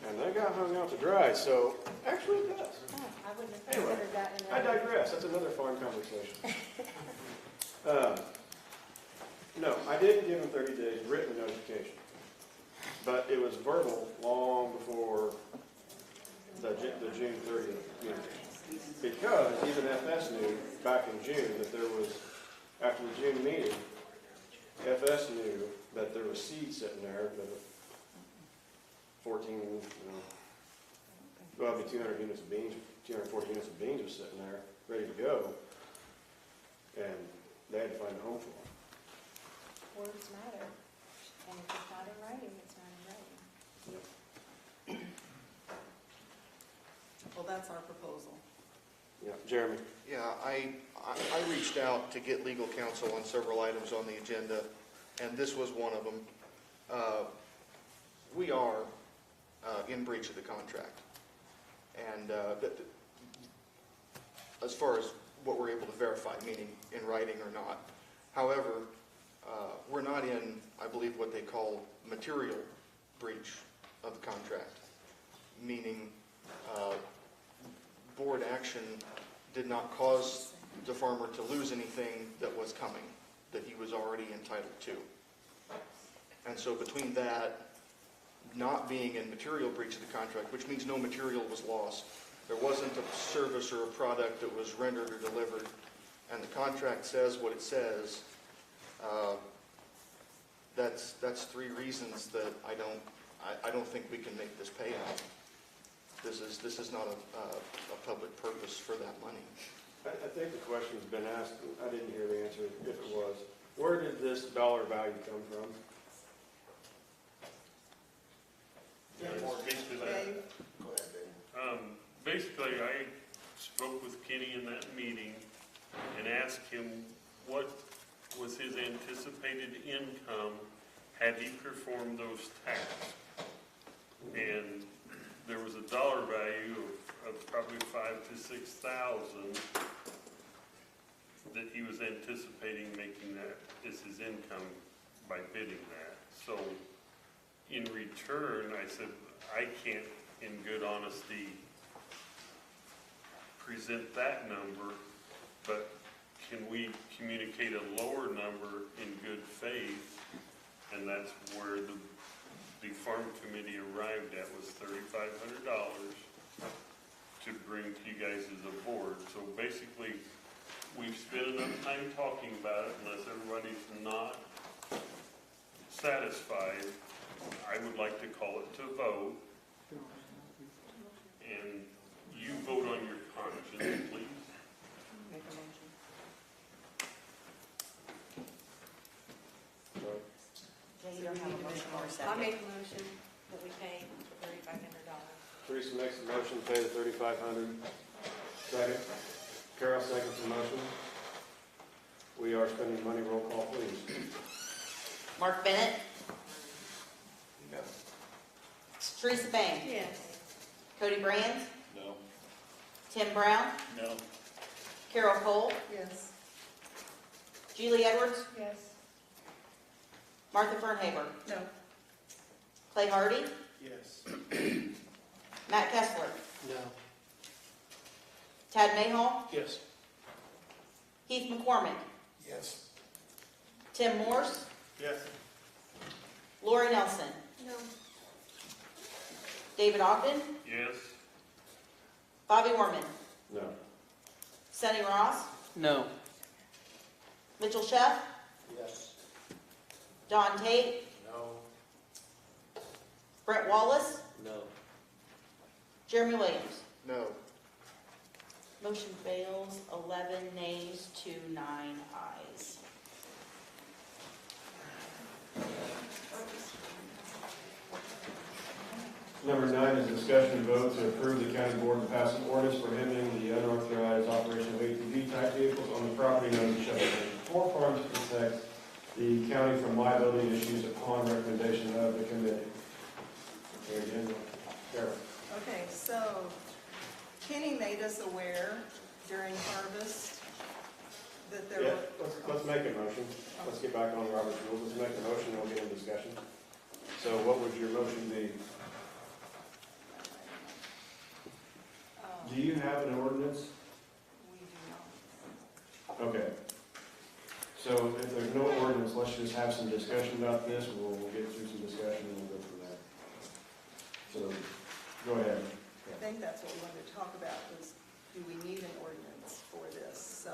Speaker 4: and they got hung out to dry, so actually it does.
Speaker 12: Oh, I wouldn't have
Speaker 4: Anyway,
Speaker 12: considered that in
Speaker 4: I
Speaker 12: writing.
Speaker 4: digress, that's another fun conversation. No, I didn't give him 30 days written notification, but it was verbal long before the June 30th meeting. Because even FS knew back in June that there was, after the June meeting, FS knew that there was seed sitting there, that 14, well, it'd be 200 units of beans, 240 units of beans was sitting there, ready to go. And they had to find a home for them.
Speaker 12: Words matter, and if it's not in writing, it's not in writing.
Speaker 10: Well, that's our proposal.
Speaker 4: Yeah, Jeremy?
Speaker 17: Yeah, I reached out to get legal counsel on several items on the agenda, and this was one of them. We are in breach of the contract. And as far as what we're able to verify, meaning in writing or not. However, we're not in, I believe, what they call material breach of the contract, meaning board action did not cause the farmer to lose anything that was coming, that he was already entitled to. And so between that, not being in material breach of the contract, which means no material was lost, there wasn't a service or a product that was rendered or delivered, and the contract says what it says, that's 3 reasons that I don't think we can make this payout. This is not a public purpose for that money.
Speaker 4: I think the question's been asked, and I didn't hear the answer if it was. Where did this dollar value come from?
Speaker 15: Basically, I spoke with Kenny in that meeting and asked him what was his anticipated income had he performed those tasks. And there was a dollar value of probably $5,000 to $6,000 that he was anticipating making that as his income by bidding that. So in return, I said, I can't, in good honesty, present that number, but can we communicate a lower number in good faith? And that's where the farm committee arrived at, was $3,500 to bring to you guys as a board. So basically, we've spent enough time talking about it. Unless everybody's not satisfied, I would like to call it to vote. And you vote on your conscience, please.
Speaker 10: Make a motion.
Speaker 2: Yeah, you don't have a motion or a
Speaker 12: I
Speaker 2: second.
Speaker 12: make a motion that we pay the $3,500.
Speaker 4: Teresa makes the motion to pay the $3,500. Second. Carol seconds the motion. We are spending money. Roll call, please.
Speaker 2: Mark Bennett,
Speaker 13: No.
Speaker 2: Teresa Bain,
Speaker 12: Yes.
Speaker 2: Cody Brands,
Speaker 11: No.
Speaker 2: Tim Brown,
Speaker 11: No.
Speaker 2: Carol Cole,
Speaker 10: Yes.
Speaker 2: Julie Edwards,
Speaker 8: Yes.
Speaker 2: Martha Fernhaber,
Speaker 8: No.
Speaker 2: Clay Hardy,
Speaker 11: Yes.
Speaker 2: Matt Kessler,
Speaker 3: No.
Speaker 2: Tad Mayhall,
Speaker 11: Yes.
Speaker 2: Heath McCormick,
Speaker 13: Yes.
Speaker 2: Tim Morse,
Speaker 11: Yes.
Speaker 2: Lori Nelson.
Speaker 6: No.
Speaker 2: David Ogden,
Speaker 15: Yes.
Speaker 2: Bobby Warman,
Speaker 4: No.
Speaker 2: Sonny Ross,
Speaker 7: No.
Speaker 2: Mitchell Sheff,
Speaker 11: Yes.
Speaker 2: Don Tate,
Speaker 11: No.
Speaker 2: Brett Wallace,
Speaker 11: No.
Speaker 2: Jeremy Williams.
Speaker 17: No.
Speaker 2: Motion fails, 11 nays to 9 ayes.
Speaker 4: Number 9 is discussion and vote to approve the county board to pass an ordinance prohibiting the unauthorized operation of ATV type vehicles on the property known as Shelby County. Four farms to protect the county from liability issues upon recommendation of the committee. Here again, Carol.
Speaker 10: Okay, so Kenny made us aware during harvest that there
Speaker 4: Yeah,
Speaker 10: were.
Speaker 4: let's make a motion. Let's get back on Robert's rules. Let's make a motion and we'll get into discussion. So what would your motion be? Do you have an ordinance?
Speaker 10: We do not.
Speaker 4: Okay. So if there's no ordinance, let's just have some discussion about this. We'll get through some discussion and we'll go from there. So, go ahead.
Speaker 10: I think that's what we wanted to talk about, was do we need an ordinance for this? So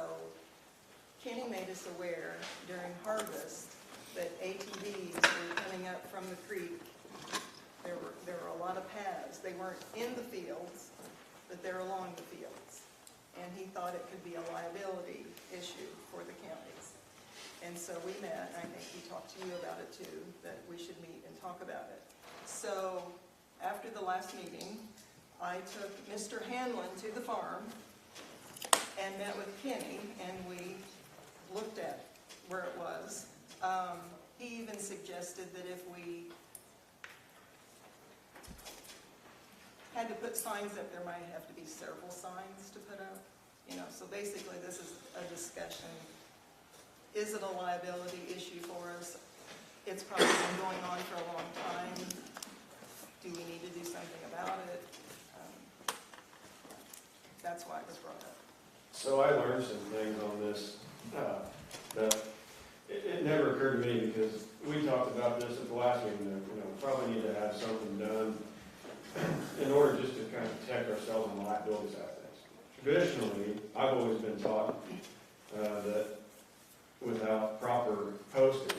Speaker 10: Kenny made us aware during harvest that ATVs were coming up from the creek. There were a lot of paths. They weren't in the fields, but they're along the fields. And he thought it could be a liability issue for the counties. And so we met, and I think he talked to you about it too, that we should meet and talk about it. So after the last meeting, I took Mr. Hanlon to the farm and met with Kenny, and we looked at where it was. He even suggested that if we had to put signs up, there might have to be several signs to put up. You know, so basically this is a discussion. Is it a liability issue for us? It's probably been going on for a long time. Do we need to do something about it? That's why it was brought up.
Speaker 4: So I learned some things on this, that it never occurred to me, because we talked about this at the last meeting, that, you know, probably need to have something done in order just to kind of protect ourselves on the liability side of things. Traditionally, I've always been taught that without proper posting,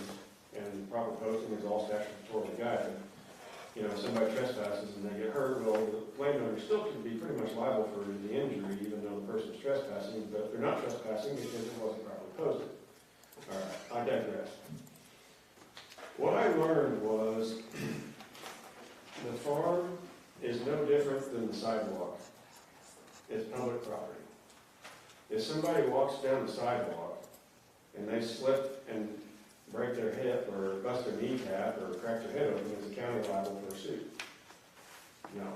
Speaker 4: and proper posting is all statutorily guided, you know, if somebody trespasses and they get hurt, well, the landowner still can be pretty much liable for the injury, even though the person's trespassing, but they're not trespassing because it wasn't properly posted. All right, I digress. What I learned was the farm is no different than the sidewalk. It's public property. If somebody walks down the sidewalk and they slip and break their hip or bust their kneecap or crack their head open, is the county liable for a suit? No.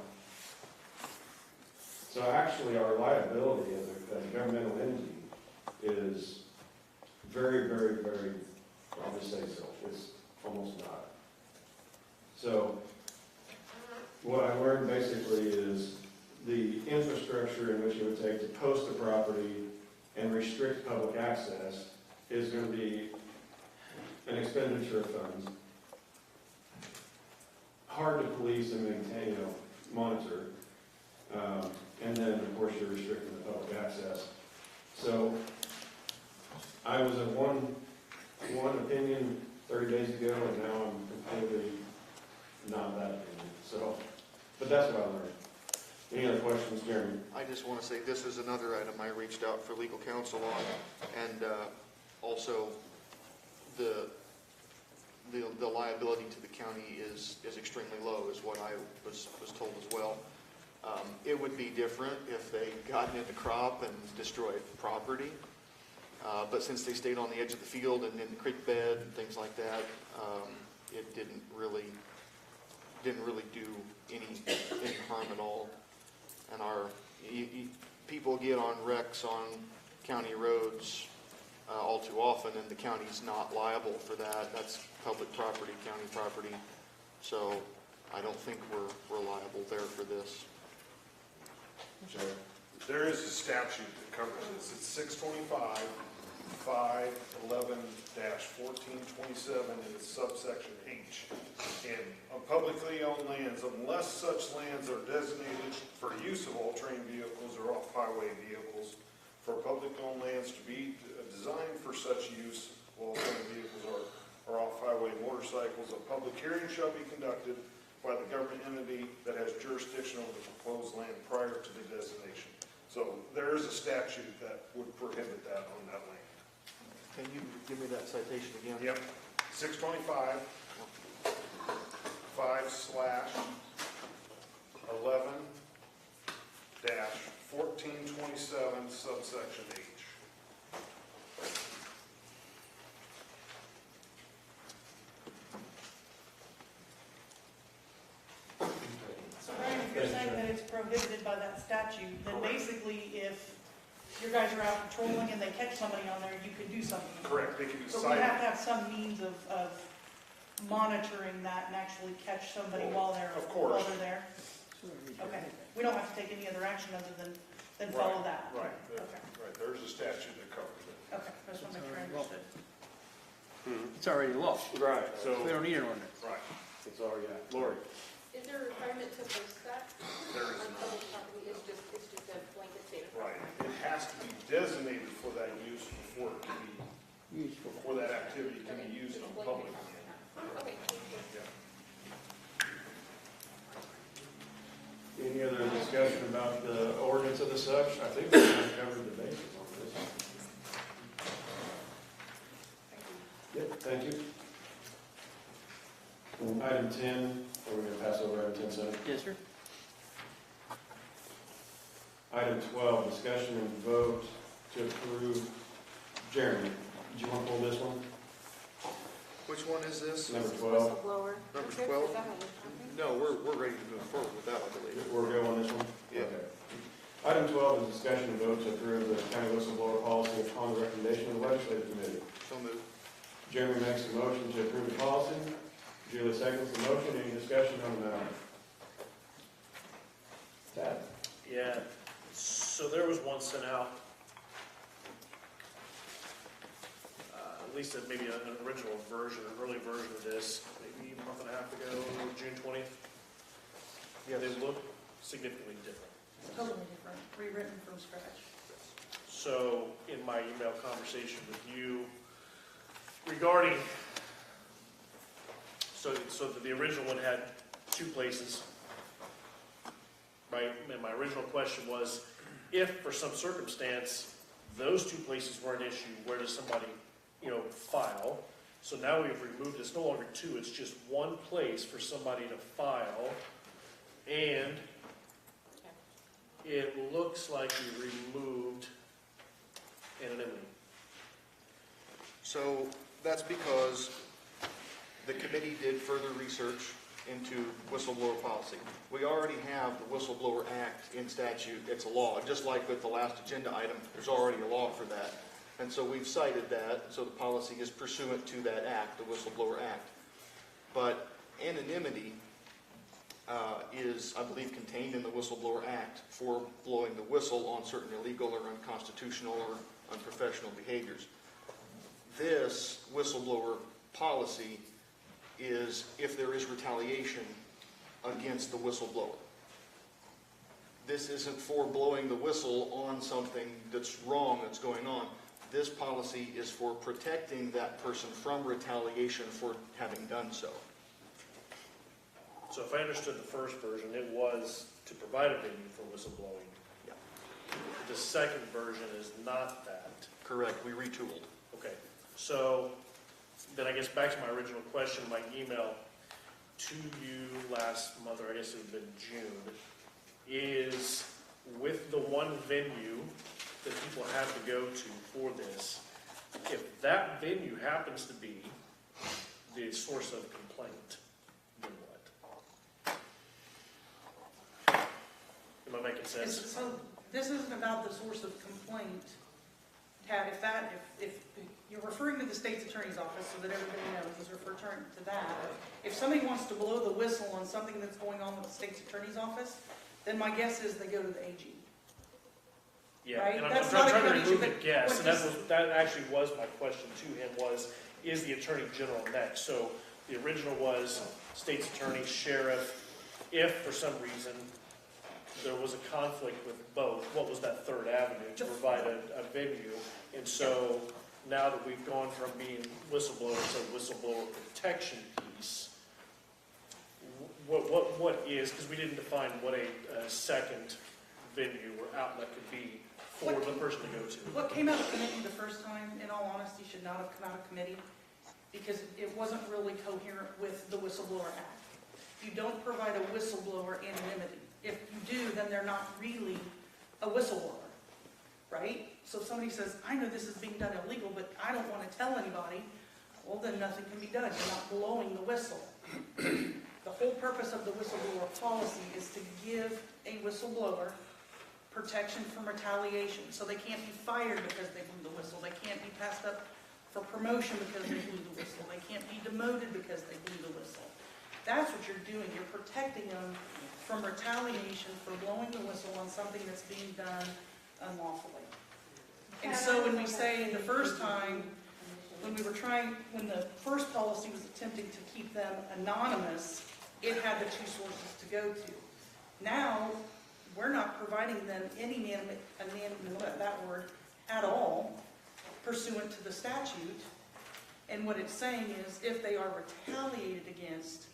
Speaker 4: So actually our liability as a governmental entity is very, very, very, I'll just say so, it's almost not. So what I learned basically is the infrastructure in which it would take to post the property and restrict public access is going to be an expenditure of funds, hard to police and maintain, you know, monitor, and then of course you're restricting the public access. So I was of one opinion 30 days ago, and now I'm completely not that opinion. So, but that's what I learned. Any other questions, Jeremy?
Speaker 17: I just want to say this is another item I reached out for legal counsel on, and also the liability to the county is extremely low, is what I was told as well. It would be different if they gotten in the crop and destroyed property, but since they stayed on the edge of the field and in the creek bed and things like that, it didn't really do any harm at all. And people get on wrecks on county roads all too often, and the county's not liable for that. That's public property, county property. So I don't think we're liable there for this.
Speaker 4: Sure.
Speaker 18: There is a statute that covers this. It's 625, 511-1427 in its subsection H. And on publicly owned lands, unless such lands are designated for use of all-terrain vehicles or off-highway vehicles, for public-owned lands to be designed for such use, all-terrain vehicles or off-highway motorcycles, a public hearing shall be conducted by the government entity that has jurisdiction over the proposed land prior to the designation. So there is a statute that would prohibit that on that land.
Speaker 17: Can you give me that citation again?
Speaker 18: Yep, 625, 5/11-1427, subsection H.
Speaker 8: So Brian, if you're saying that it's prohibited by that statute, then basically if your guys are out patrolling and they catch somebody on there, you could do something.
Speaker 18: Correct, they can be
Speaker 8: But we
Speaker 18: cited.
Speaker 8: have to have some means of monitoring that and actually catch somebody while they're there. Okay, we don't have to take any other action other than follow that.
Speaker 18: Right,
Speaker 8: Okay,
Speaker 18: right, there's a statute that covers it.
Speaker 8: okay, I just want to make sure I understood.
Speaker 7: It's already law.
Speaker 4: Right,
Speaker 7: So we don't need an ordinance.
Speaker 18: Right.
Speaker 4: It's already, Lori.
Speaker 6: Is there a requirement to post that
Speaker 18: There is
Speaker 6: on public property? It's just a blanket statement.
Speaker 18: Right, it has to be designated for that use before it can be,
Speaker 7: Useful.
Speaker 18: before that activity can be used on public land.
Speaker 6: Okay, thank you.
Speaker 18: Yeah.
Speaker 4: Any other discussion about the ordinance of the such? I think we kind of covered the bases on this. Yep, thank you. Item 10, or we're going to pass over item 10, Senator?
Speaker 7: Yes, sir.
Speaker 4: Item 12, discussion and vote to approve. Jeremy, did you want to pull this one?
Speaker 17: Which one is this?
Speaker 4: Number 12.
Speaker 12: Whistleblower.
Speaker 17: Number
Speaker 12: Okay,
Speaker 17: 12?
Speaker 12: is that what we're talking?
Speaker 17: No, we're ready to move forward with that, I believe.
Speaker 4: We're good on this one?
Speaker 17: Yeah.
Speaker 4: Okay. Item 12 is discussion and vote to approve the county whistleblower policy upon the recommendation of the legislative committee.
Speaker 17: So moved.
Speaker 4: Jeremy makes a motion to approve the policy. Julie seconds the motion. Any discussion on the matter? Tad?
Speaker 11: Yeah, so there was one sent out, at least maybe an original version, an early version of this, maybe a month and a half ago, June 20th.
Speaker 17: Yes.
Speaker 11: They look significantly different.
Speaker 8: Totally different, rewritten from scratch.
Speaker 11: So in my email conversation with you regarding, so the original one had two places, right? And my original question was, if for some circumstance those two places were an issue, where does somebody, file? So now we've removed, it's no longer two, it's just one place for somebody to file. And it looks like we removed anonymity.
Speaker 17: So that's because the committee did further research into whistleblower policy. We already have the Whistleblower Act in statute. It's a law. Just like with the last agenda item, there's already a law for that. And so we've cited that, so the policy is pursuant to that act, the Whistleblower Act. But anonymity is, I believe, contained in the Whistleblower Act for blowing the whistle on certain illegal or unconstitutional or unprofessional behaviors. This whistleblower policy is if there is retaliation against the whistleblower. This isn't for blowing the whistle on something that's wrong that's going on. This policy is for protecting that person from retaliation for having done so.
Speaker 11: So if I understood the first version, it was to provide a venue for whistleblowing.
Speaker 17: Yeah.
Speaker 11: The second version is not that.
Speaker 17: Correct, we retooled.
Speaker 11: Okay, so then I guess back to my original question, my email to you last month, or I guess it would have been June, is with the one venue that people have to go to for this, if that venue happens to be the source of complaint, then what? Am I making sense?
Speaker 8: So this isn't about the source of complaint. Tad, if you're referring to the state's attorney's office so that everybody knows, is referring to that. If somebody wants to blow the whistle on something that's going on with the state's attorney's office, then my guess is they go to the AG.
Speaker 11: Yeah,
Speaker 8: Right?
Speaker 11: and I'm
Speaker 8: That's
Speaker 11: trying
Speaker 8: not a
Speaker 11: to
Speaker 8: county
Speaker 11: remove
Speaker 8: issue,
Speaker 11: the
Speaker 8: but
Speaker 11: guess,
Speaker 8: what
Speaker 11: and
Speaker 8: this-
Speaker 11: that actually was my question to him was, is the Attorney General next? So the original was state's attorney, sheriff. If for some reason there was a conflict with both, what was that third avenue to provide a venue? And so now that we've gone from being whistleblower to whistleblower protection piece, what is, because we didn't define what a second venue or outlet could be for the person to go to.
Speaker 8: What came out of committee the first time, in all honesty, should not have come out of committee, because it wasn't really coherent with the Whistleblower Act. You don't provide a whistleblower anonymity. If you do, then they're not really a whistleblower, right? So if somebody says, I know this is being done illegal, but I don't want to tell anybody, well, then nothing can be done. You're not blowing the whistle. The whole purpose of the whistleblower policy is to give a whistleblower protection from retaliation. So they can't be fired because they blew the whistle. They can't be passed up for promotion because they blew the whistle. They can't be demoted because they blew the whistle. That's what you're doing. You're protecting them from retaliation for blowing the whistle on something that's being done unlawfully. And so when we say the first time, when the first policy was attempting to keep them anonymous, it had the two sources to go to. Now, we're not providing them any that word at all pursuant to the statute. And what it's saying is if they are retaliated against,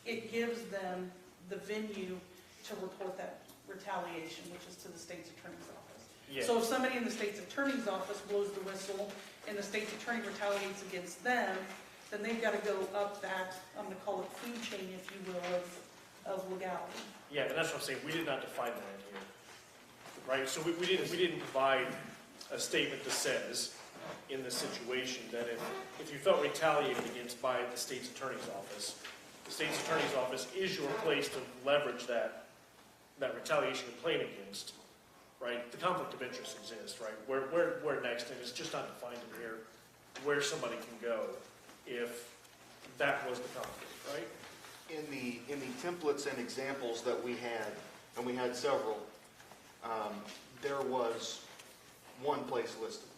Speaker 8: it gives them the venue to report that retaliation, which is to the state's attorney's office.
Speaker 11: Yeah.
Speaker 8: So if somebody in the state's attorney's office blows the whistle and the state's attorney retaliates against them, then they've got to go up that, I'm going to call it food chain, if you will, of legality.
Speaker 11: Yeah, but that's what I'm saying, we did not define that in here, right? So we didn't provide a statement that says, in this situation, that if you felt retaliated against by the state's attorney's office, the state's attorney's office is your place to leverage that retaliation and claim against, right? The conflict of interest exists, right? Where next, and it's just not defined in here, where somebody can go if that was the conflict, right?
Speaker 17: In the templates and examples that we had, and we had several, there was one place listed.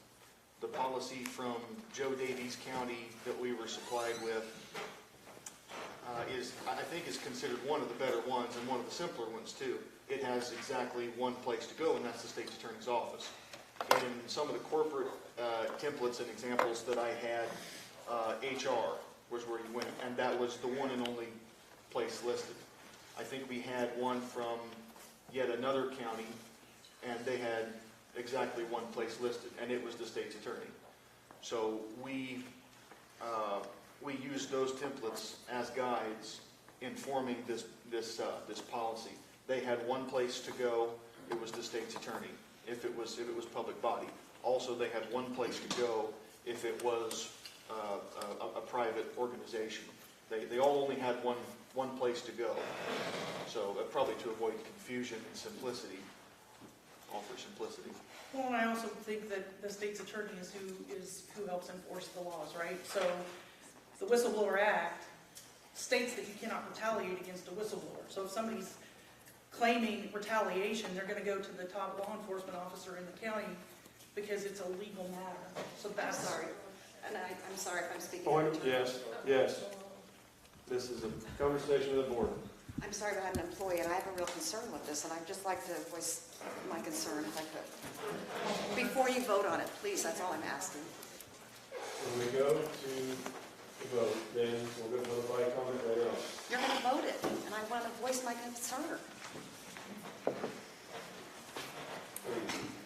Speaker 17: The policy from Joe Davies County that we were supplied with I think is considered one of the better ones and one of the simpler ones too. It has exactly one place to go, and that's the state's attorney's office. In some of the corporate templates and examples that I had, HR was where you went, and that was the one and only place listed. I think we had one from yet another county, and they had exactly one place listed, and it was the state's attorney. So we used those templates as guides in forming this policy. They had one place to go. It was the state's attorney. If it was public body. Also, they had one place to go if it was a private organization. They all only had one place to go. So probably to avoid confusion and simplicity, offer simplicity.
Speaker 8: Well, and I also think that the state's attorney is who helps enforce the laws, right? So the Whistleblower Act states that you cannot retaliate against a whistleblower. So if somebody's claiming retaliation, they're going to go to the top law enforcement officer in the county because it's a legal matter. So that's
Speaker 2: Sorry. And I'm sorry if I'm speaking.
Speaker 4: Point, yes. This is a conversation with the board.
Speaker 2: I'm sorry, but I'm an employee and I have a real concern with this, and I'd just like to voice my concern if I could. Before you vote on it, please, that's all I'm asking.
Speaker 4: When we go to the vote, then we'll go to the public comment later on.
Speaker 2: You're going to vote it, and I want to voice my concern.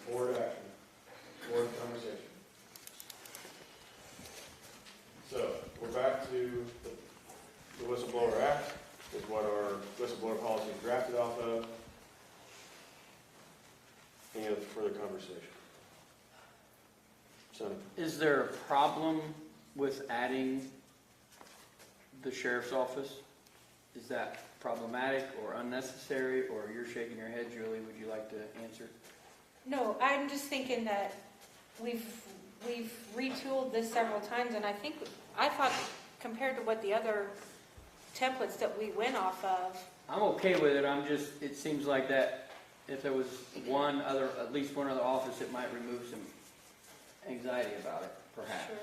Speaker 4: Board action, board conversation. So, we're back to the Whistleblower Act, is what our whistleblower policy is drafted off of. Any other further conversation? Senator?
Speaker 7: Is there a problem with adding the sheriff's office? Is that problematic or unnecessary, or you're shaking your head, Julie? Would you like to answer?
Speaker 12: No, I'm just thinking that we've retooled this several times, and I thought compared to what the other templates that we went off of.
Speaker 7: I'm okay with it. It seems like that if there was at least one other office, it might remove some anxiety about it, perhaps.
Speaker 12: Sure.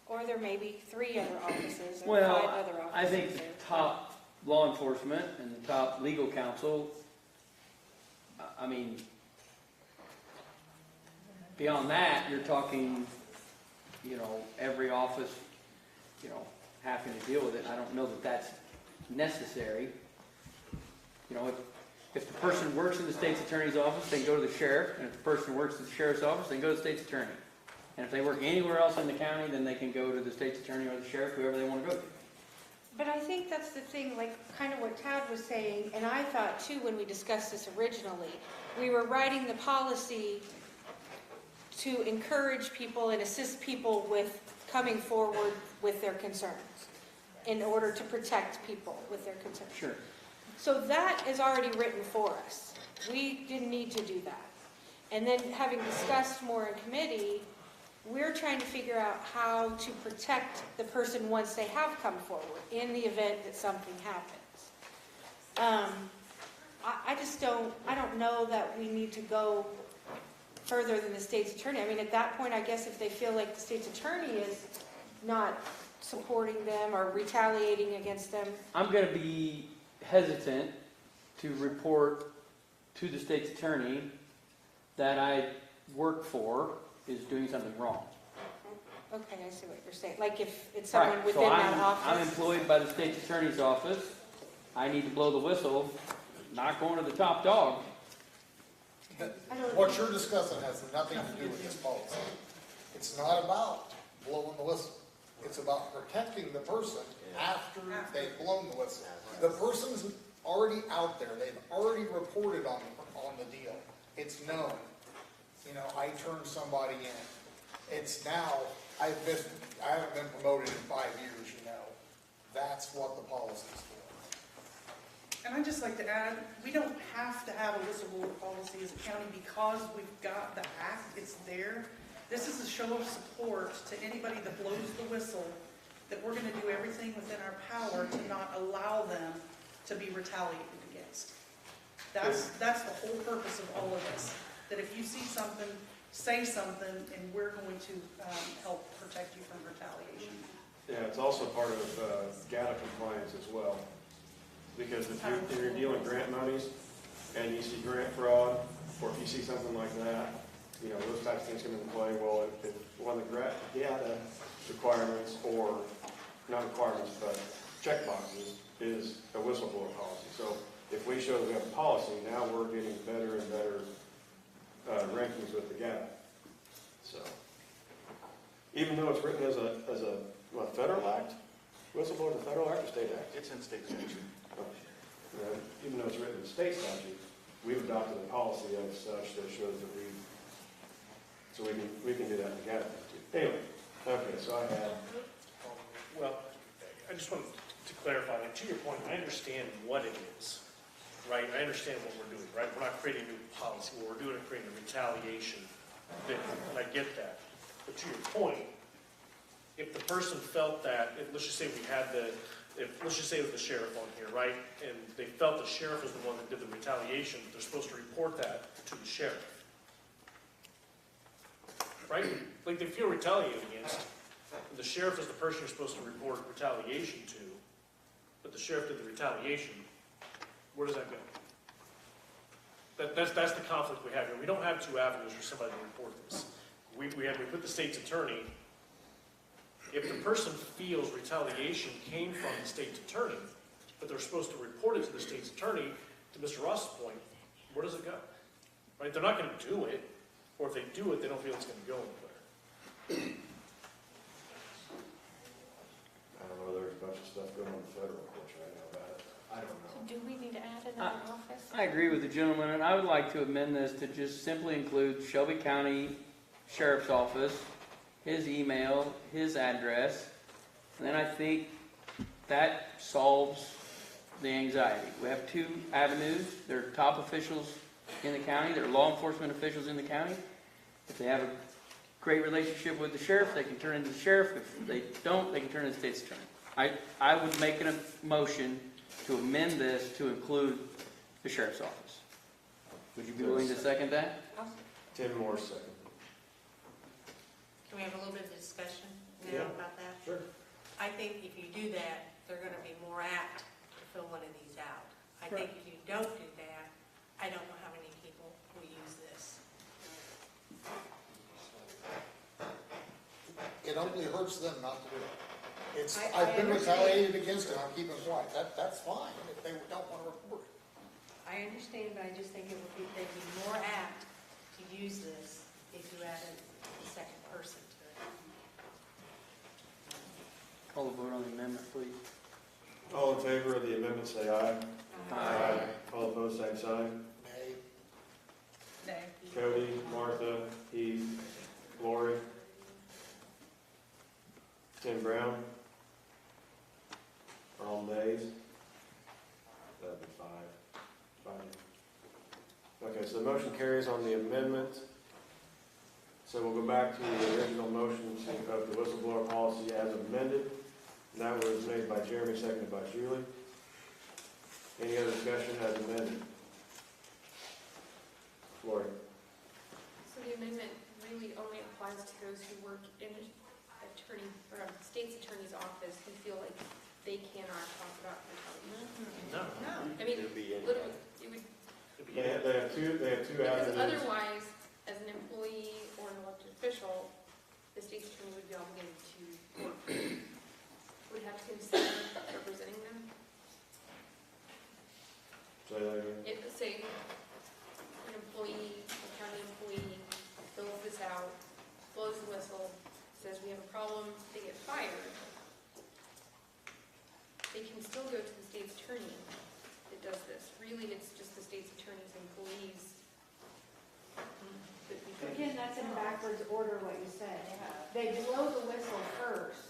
Speaker 12: Or there may be 3 other offices or 5
Speaker 7: Well,
Speaker 12: other offices.
Speaker 7: I think the top law enforcement and the top legal counsel, I mean, beyond that, you're talking, every office, having to deal with it. I don't know that that's necessary. If the person works in the state's attorney's office, they can go to the sheriff, and if the person works at the sheriff's office, they can go to the state's attorney. And if they work anywhere else in the county, then they can go to the state's attorney or the sheriff, whoever they want to go to.
Speaker 12: But I think that's the thing, like kind of what Tad was saying, and I thought too when we discussed this originally, we were writing the policy to encourage people and assist people with coming forward with their concerns in order to protect people with their concerns.
Speaker 7: Sure.
Speaker 12: So that is already written for us. We didn't need to do that. And then having discussed more in committee, we're trying to figure out how to protect the person once they have come forward in the event that something happens. I don't know that we need to go further than the state's attorney. I mean, at that point, I guess if they feel like the state's attorney is not supporting them or retaliating against them.
Speaker 7: I'm going to be hesitant to report to the state's attorney that I work for is doing something wrong.
Speaker 12: Okay, I see what you're saying. Like if it's someone
Speaker 7: Right.
Speaker 12: within
Speaker 7: So
Speaker 12: that office.
Speaker 7: I'm employed by the state's attorney's office. I need to blow the whistle, not going to the top dog.
Speaker 19: What you're discussing has nothing to do with this policy. It's not about blowing the whistle. It's about protecting the person after they've blown the whistle. The person's already out there. They've already reported on the deal. It's known. I turned somebody in. It's now, I haven't been promoted in 5 years, That's what the policy's for.
Speaker 8: And I'd just like to add, we don't have to have a whistleblower policy as a county because we've got the act, it's there. This is a show of support to anybody that blows the whistle, that we're gonna do everything within our power to not allow them to be retaliated against. That's the whole purpose of all of this, that if you see something, say something, and we're going to help protect you from retaliation.
Speaker 4: Yeah, it's also part of GATA compliance as well. Because if you're dealing grant monies and you see grant fraud, or if you see something like that, those types of things come into play. Well, if one of the GATA requirements, or not requirements, but checkboxes, is a whistleblower policy. So if we show that we have a policy, now we're getting better and better rankings with the GATA. So even though it's written as a federal act, whistleblower is a federal act or state act?
Speaker 16: It's in state statute.
Speaker 4: Even though it's written in state statute, we've adopted a policy of such that shows that we can do that in the GATA too. Anyway, okay, so I had.
Speaker 11: Well, I just want to clarify, to your point, I understand what it is, right? I understand what we're doing, right? We're not creating a new policy. What we're doing is creating a retaliation thing, and I get that. But to your point, if the person felt that, let's just say let's just say it was the sheriff on here, right? And they felt the sheriff was the one that did the retaliation, they're supposed to report that to the sheriff. Right? Like they feel retaliated against, and the sheriff is the person you're supposed to report retaliation to, but the sheriff did the retaliation, where does that go? That's the conflict we have here. We don't have two avenues for somebody to report this. We put the state's attorney. If the person feels retaliation came from the state's attorney, but they're supposed to report it to the state's attorney, to Mr. Ross's point, where does it go? Right? They're not going to do it, or if they do it, they don't feel it's going to go anywhere.
Speaker 4: I don't know, there's a bunch of stuff going on in the federal courts right now about it. I don't know.
Speaker 12: So do we need to add another office?
Speaker 7: I agree with the gentleman, and I would like to amend this to just simply include Shelby County Sheriff's Office, his email, his address, and then I think that solves the anxiety. We have 2 avenues. They're top officials in the county. They're law enforcement officials in the county. If they have a great relationship with the sheriff, they can turn into the sheriff. If they don't, they can turn into the state's attorney. I would make a motion to amend this to include the sheriff's office. Would you be willing to second that?
Speaker 4: Tim Moore second.
Speaker 20: Can we have a little bit of discussion now
Speaker 4: Yeah.
Speaker 20: about that?
Speaker 4: Sure.
Speaker 20: I think if you do that, they're gonna be more apt to fill one of these out. I think if you don't do that, I don't know how many people will use this.
Speaker 19: It only hurts them not to do it.
Speaker 20: I
Speaker 19: I've been
Speaker 20: understand.
Speaker 19: retaliated against and I'm keeping quiet. That's fine if they don't want to report it.
Speaker 20: I understand, but I just think they'd be more apt to use this if you added a second person to it.
Speaker 7: Call the vote on the amendment, please.
Speaker 4: All in favor of the amendment, say aye.
Speaker 7: Aye.
Speaker 4: All opposed, same sign.
Speaker 19: Nay.
Speaker 8: Nay.
Speaker 4: Cody, Martha, Heath, Lori. Tim Brown. Are all nays? That'd be five. Okay, so the motion carries on the amendment. So we'll go back to the original motion of the whistleblower policy as amended. And that was made by Jeremy, seconded by Julie. Any other discussion as amended? Lori?
Speaker 6: So the amendment really only applies to those who work in state's attorney's office who feel like they cannot talk about retaliation.
Speaker 11: No.
Speaker 6: I mean, literally, it would,
Speaker 4: They have two
Speaker 6: because
Speaker 4: avenues.
Speaker 6: otherwise, as an employee or an elected official, the state's attorney would be obligated to work, would have to consider representing them.
Speaker 4: Say that again.
Speaker 6: If, say, an employee, a county employee, fills this out, blows the whistle, says we have a problem, they get fired, they can still go to the state's attorney that does this. Really, it's just the state's attorney's employees.
Speaker 12: Again, that's in backwards order what you said. They blow the whistle first,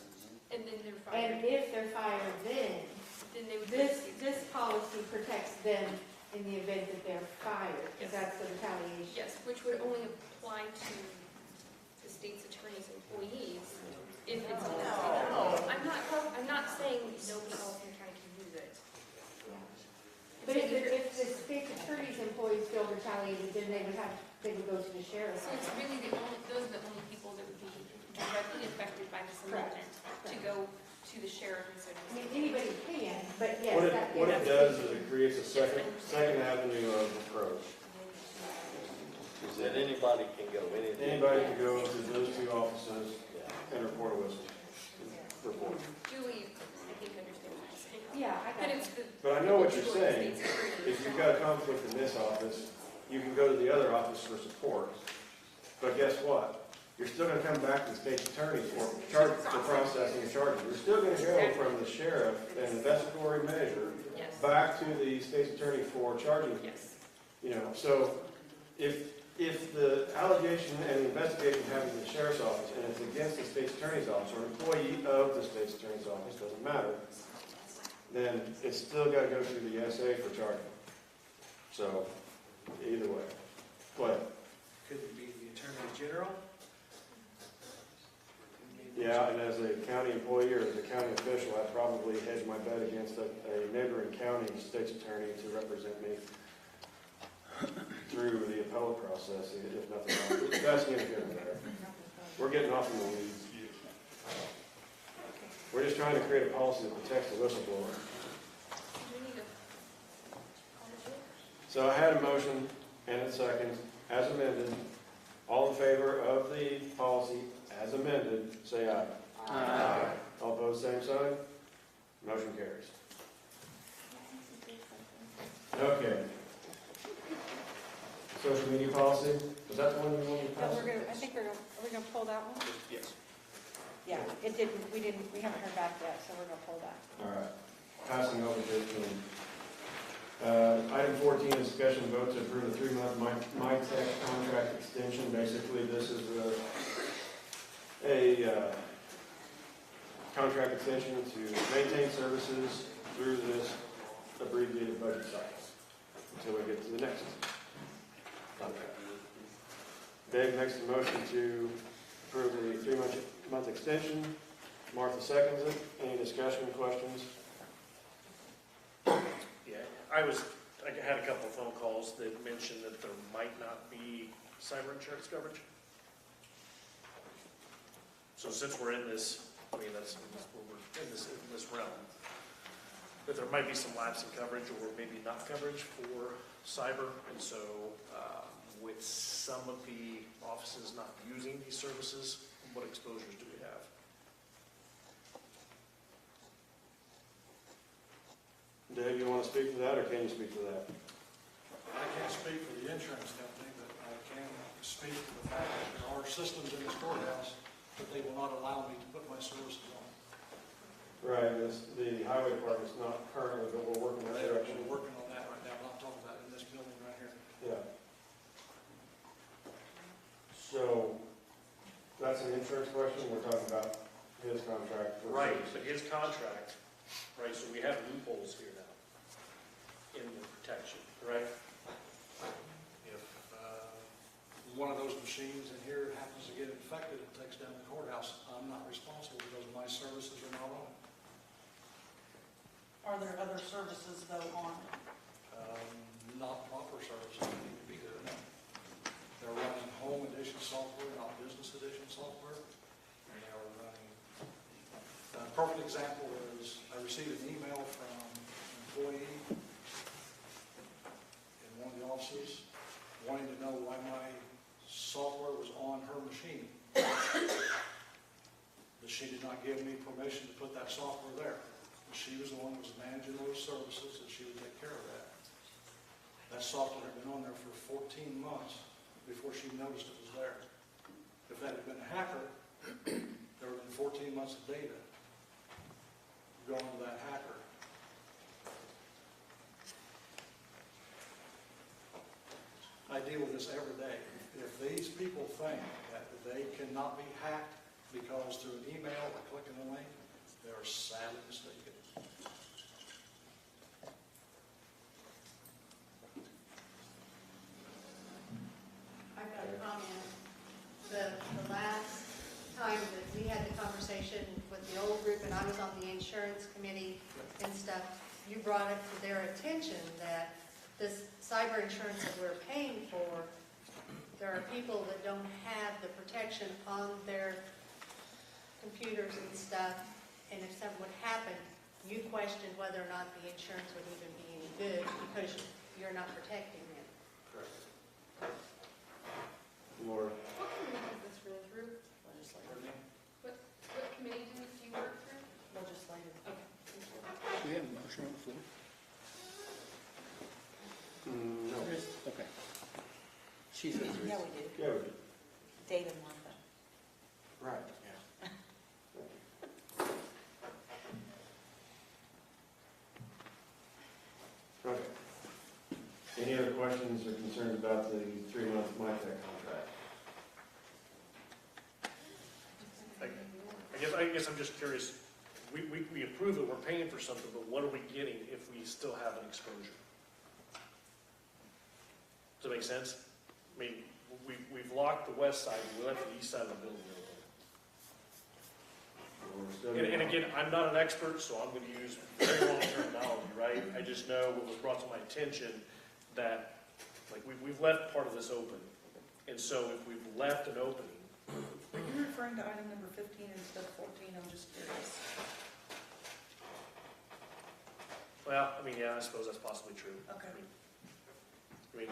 Speaker 6: And then they're
Speaker 12: and
Speaker 6: fired.
Speaker 12: if they're fired then,
Speaker 6: Then they would.
Speaker 12: this policy protects them in the event that they're fired, because that's the retaliation.
Speaker 6: Yes, which would only apply to the state's attorney's employees if it's. I'm not saying nobody else in the county can use it.
Speaker 12: But if the state attorney's employees feel retaliated, then they would go to the sheriff's.
Speaker 6: So it's really those are the only people that would be directly affected by this amendment, to go to the sheriff instead of.
Speaker 12: I mean, anybody can, but yes.
Speaker 4: What it does is it creates a second avenue of approach.
Speaker 5: Is that anybody can go,
Speaker 4: Anybody can go to those two offices and report a whistle. Report.
Speaker 6: Julie, I think understands what you're saying.
Speaker 12: Yeah, I got it.
Speaker 4: But I know what you're saying. If you've got a conflict in this office, you can go to the other office for support. But guess what? You're still gonna come back to the state's attorney for processing and charging. You're still gonna go from the sheriff and investigatory measure
Speaker 6: Yes.
Speaker 4: back to the state's attorney for charging.
Speaker 6: Yes.
Speaker 4: You know, so if the allegation and the investigation happens in the sheriff's office and it's against the state's attorney's office or an employee of the state's attorney's office, doesn't matter, then it's still got to go through the SA for charging. So, either way. Go ahead.
Speaker 11: Could it be the Attorney General?
Speaker 4: Yeah, and as a county employee or as a county official, I'd probably hedge my bet against a neighboring county state's attorney to represent me through the appellate process, if nothing else. That's neither here nor there. We're getting off in the weeds. We're just trying to create a policy that protects the whistleblower. So I had a motion and a second, as amended. All in favor of the policy as amended, say aye. Aye. All opposed, same sign. Motion carries. Okay. Social media policy, was that the one you wanted to pass?
Speaker 12: Are we gonna pull that one?
Speaker 11: Yes.
Speaker 12: Yeah, we haven't heard back yet, so we're gonna pull that.
Speaker 4: All right. Passing over 15. Item 14 is discussion and vote to approve a 3-month MyTech contract extension. Basically, this is a contract extension to maintain services through this abbreviated budget cycle until we get to the next contract. Dave makes the motion to approve the 3-month extension. Martha seconds it. Any discussion, questions?
Speaker 11: Yeah, I I had a couple of phone calls that mentioned that there might not be cyber insurance coverage. So since we're in this, I mean, we're in this realm, that there might be some lapse in coverage or maybe not coverage for cyber. And so with some of the offices not using these services, what exposures do we have?
Speaker 4: Dave, you want to speak to that, or can you speak to that?
Speaker 21: I can't speak for the insurance company, but I can speak to the fact that there are systems in this courthouse that they will not allow me to put my services on.
Speaker 4: Right, the highway department's not currently, but we're working that direction.
Speaker 21: We're working on that right now, but I'm talking about in this building right here.
Speaker 4: Yeah. So, that's an insurance question, we're talking about his contract. for
Speaker 11: Right,
Speaker 4: services.
Speaker 11: but his contract, right, so we have loopholes here now in the protection, correct?
Speaker 21: If one of those machines in here happens to get infected and takes down the courthouse, I'm not responsible because my services are not on it.
Speaker 8: Are there other services though on it?
Speaker 21: Not proper services that need to be there now. They're running home edition software, not business edition software. And they are running, a perfect example is I received an email from an employee in one of the offices wanting to know why my software was on her machine. But she did not give me permission to put that software there. She was the one that was managing those services, and she would take care of that. That software had been on there for 14 months before she noticed it was there. If that had been a hacker, there would have been 14 months of data going to that hacker. I deal with this every day. If these people think that they cannot be hacked because through an email or clicking a link, they are sadly mistaken.
Speaker 12: I've got a comment. The last time that we had the conversation with the old group and I was on the insurance committee and stuff, you brought it to their attention that this cyber insurance that we're paying for, there are people that don't have the protection on their computers and stuff, and if something would happen, you questioned whether or not the insurance would even be any good because you're not protecting them.
Speaker 11: Correct.
Speaker 4: Laura?
Speaker 6: What committee is this really through?
Speaker 8: Legislative.
Speaker 6: What committee do you work through?
Speaker 8: Legislative.
Speaker 6: Okay.
Speaker 7: Do we have a motion on the floor?
Speaker 4: No.
Speaker 7: Okay. She says there is.
Speaker 2: Yeah, we do.
Speaker 4: Yeah, we do.
Speaker 2: Dave and Martha.
Speaker 4: Right. Okay. Any other questions or concerns about the 3-month MyTech contract?
Speaker 11: I guess I'm just curious, we approve that we're paying for something, but what are we getting if we still have an exposure? Does that make sense? I mean, we've locked the west side, we left the east side of the building open. And again, I'm not an expert, so I'm going to use very long terminology, right? I just know what was brought to my attention that, like, we've left part of this open. And so if we've left an opening.
Speaker 8: Are you referring to item number 15 instead of 14? I'm just curious.
Speaker 11: Well, I mean, yeah, I suppose that's possibly true.
Speaker 8: Okay.
Speaker 11: I mean, I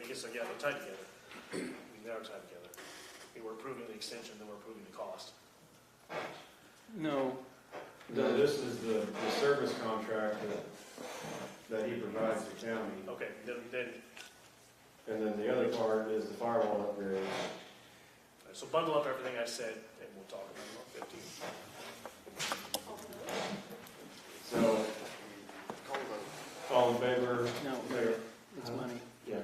Speaker 11: guess, yeah, they're tied together. I mean, they are tied together. I mean, we're approving the extension, then we're approving the cost.
Speaker 7: No.
Speaker 4: No, this is the service contract that he provides the county.
Speaker 11: Okay, then.
Speaker 4: And then the other part is the firewall upgrade.
Speaker 11: So bundle up everything I said, and we'll talk about 15.
Speaker 4: So, all in favor?
Speaker 7: No, it's money.
Speaker 4: Yeah.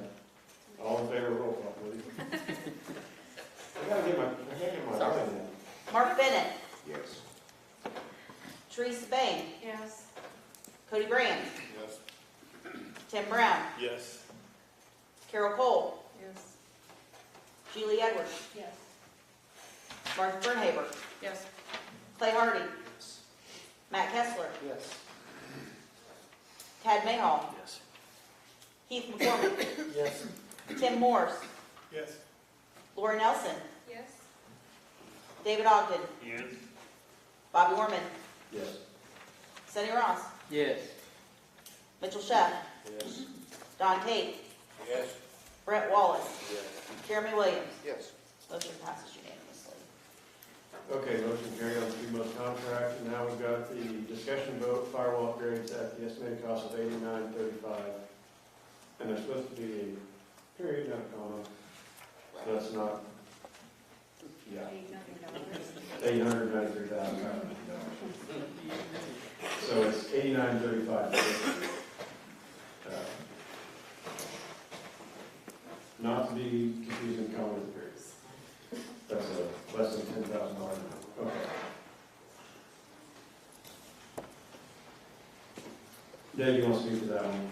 Speaker 4: All in favor, roll call, please. I gotta get my line in.
Speaker 2: Mark Bennett.
Speaker 13: Yes.
Speaker 2: Teresa Bain.
Speaker 12: Yes.
Speaker 2: Cody Brand.
Speaker 18: Yes.
Speaker 2: Tim Brown.
Speaker 18: Yes.
Speaker 2: Carol Cole.
Speaker 8: Yes.
Speaker 2: Julie Edwards.
Speaker 12: Yes.
Speaker 2: Martha Bernhaber.
Speaker 8: Yes.
Speaker 2: Clay Hardy. Matt Kessler.
Speaker 3: Yes.
Speaker 2: Tad Mayhall.
Speaker 11: Yes.
Speaker 2: Keith McCormick.
Speaker 21: Yes.
Speaker 2: Tim Morse.
Speaker 21: Yes.
Speaker 2: Lori Nelson.
Speaker 6: Yes.
Speaker 2: David Ogden.
Speaker 15: Yes.
Speaker 2: Bobby Orman.
Speaker 4: Yes.
Speaker 2: Sonny Ross.
Speaker 7: Yes.
Speaker 2: Mitchell Sheff.
Speaker 5: Yes.
Speaker 2: Don Tate.
Speaker 5: Yes.
Speaker 2: Brett Wallace.
Speaker 5: Yes.
Speaker 2: Jeremy Williams.
Speaker 17: Yes.
Speaker 2: Motion passes unanimously.
Speaker 4: Okay, motion carried on the 2-month contract. And now we've got the discussion vote, firewall upgrades at the estimated cost of $89.35. And there's supposed to be a period, not a comma. So that's not, yeah, $893,000. So it's $89.35. Not to be confusing comma with periods. That's a less than $10,000 amount. Okay. Dave, you want to speak to that one?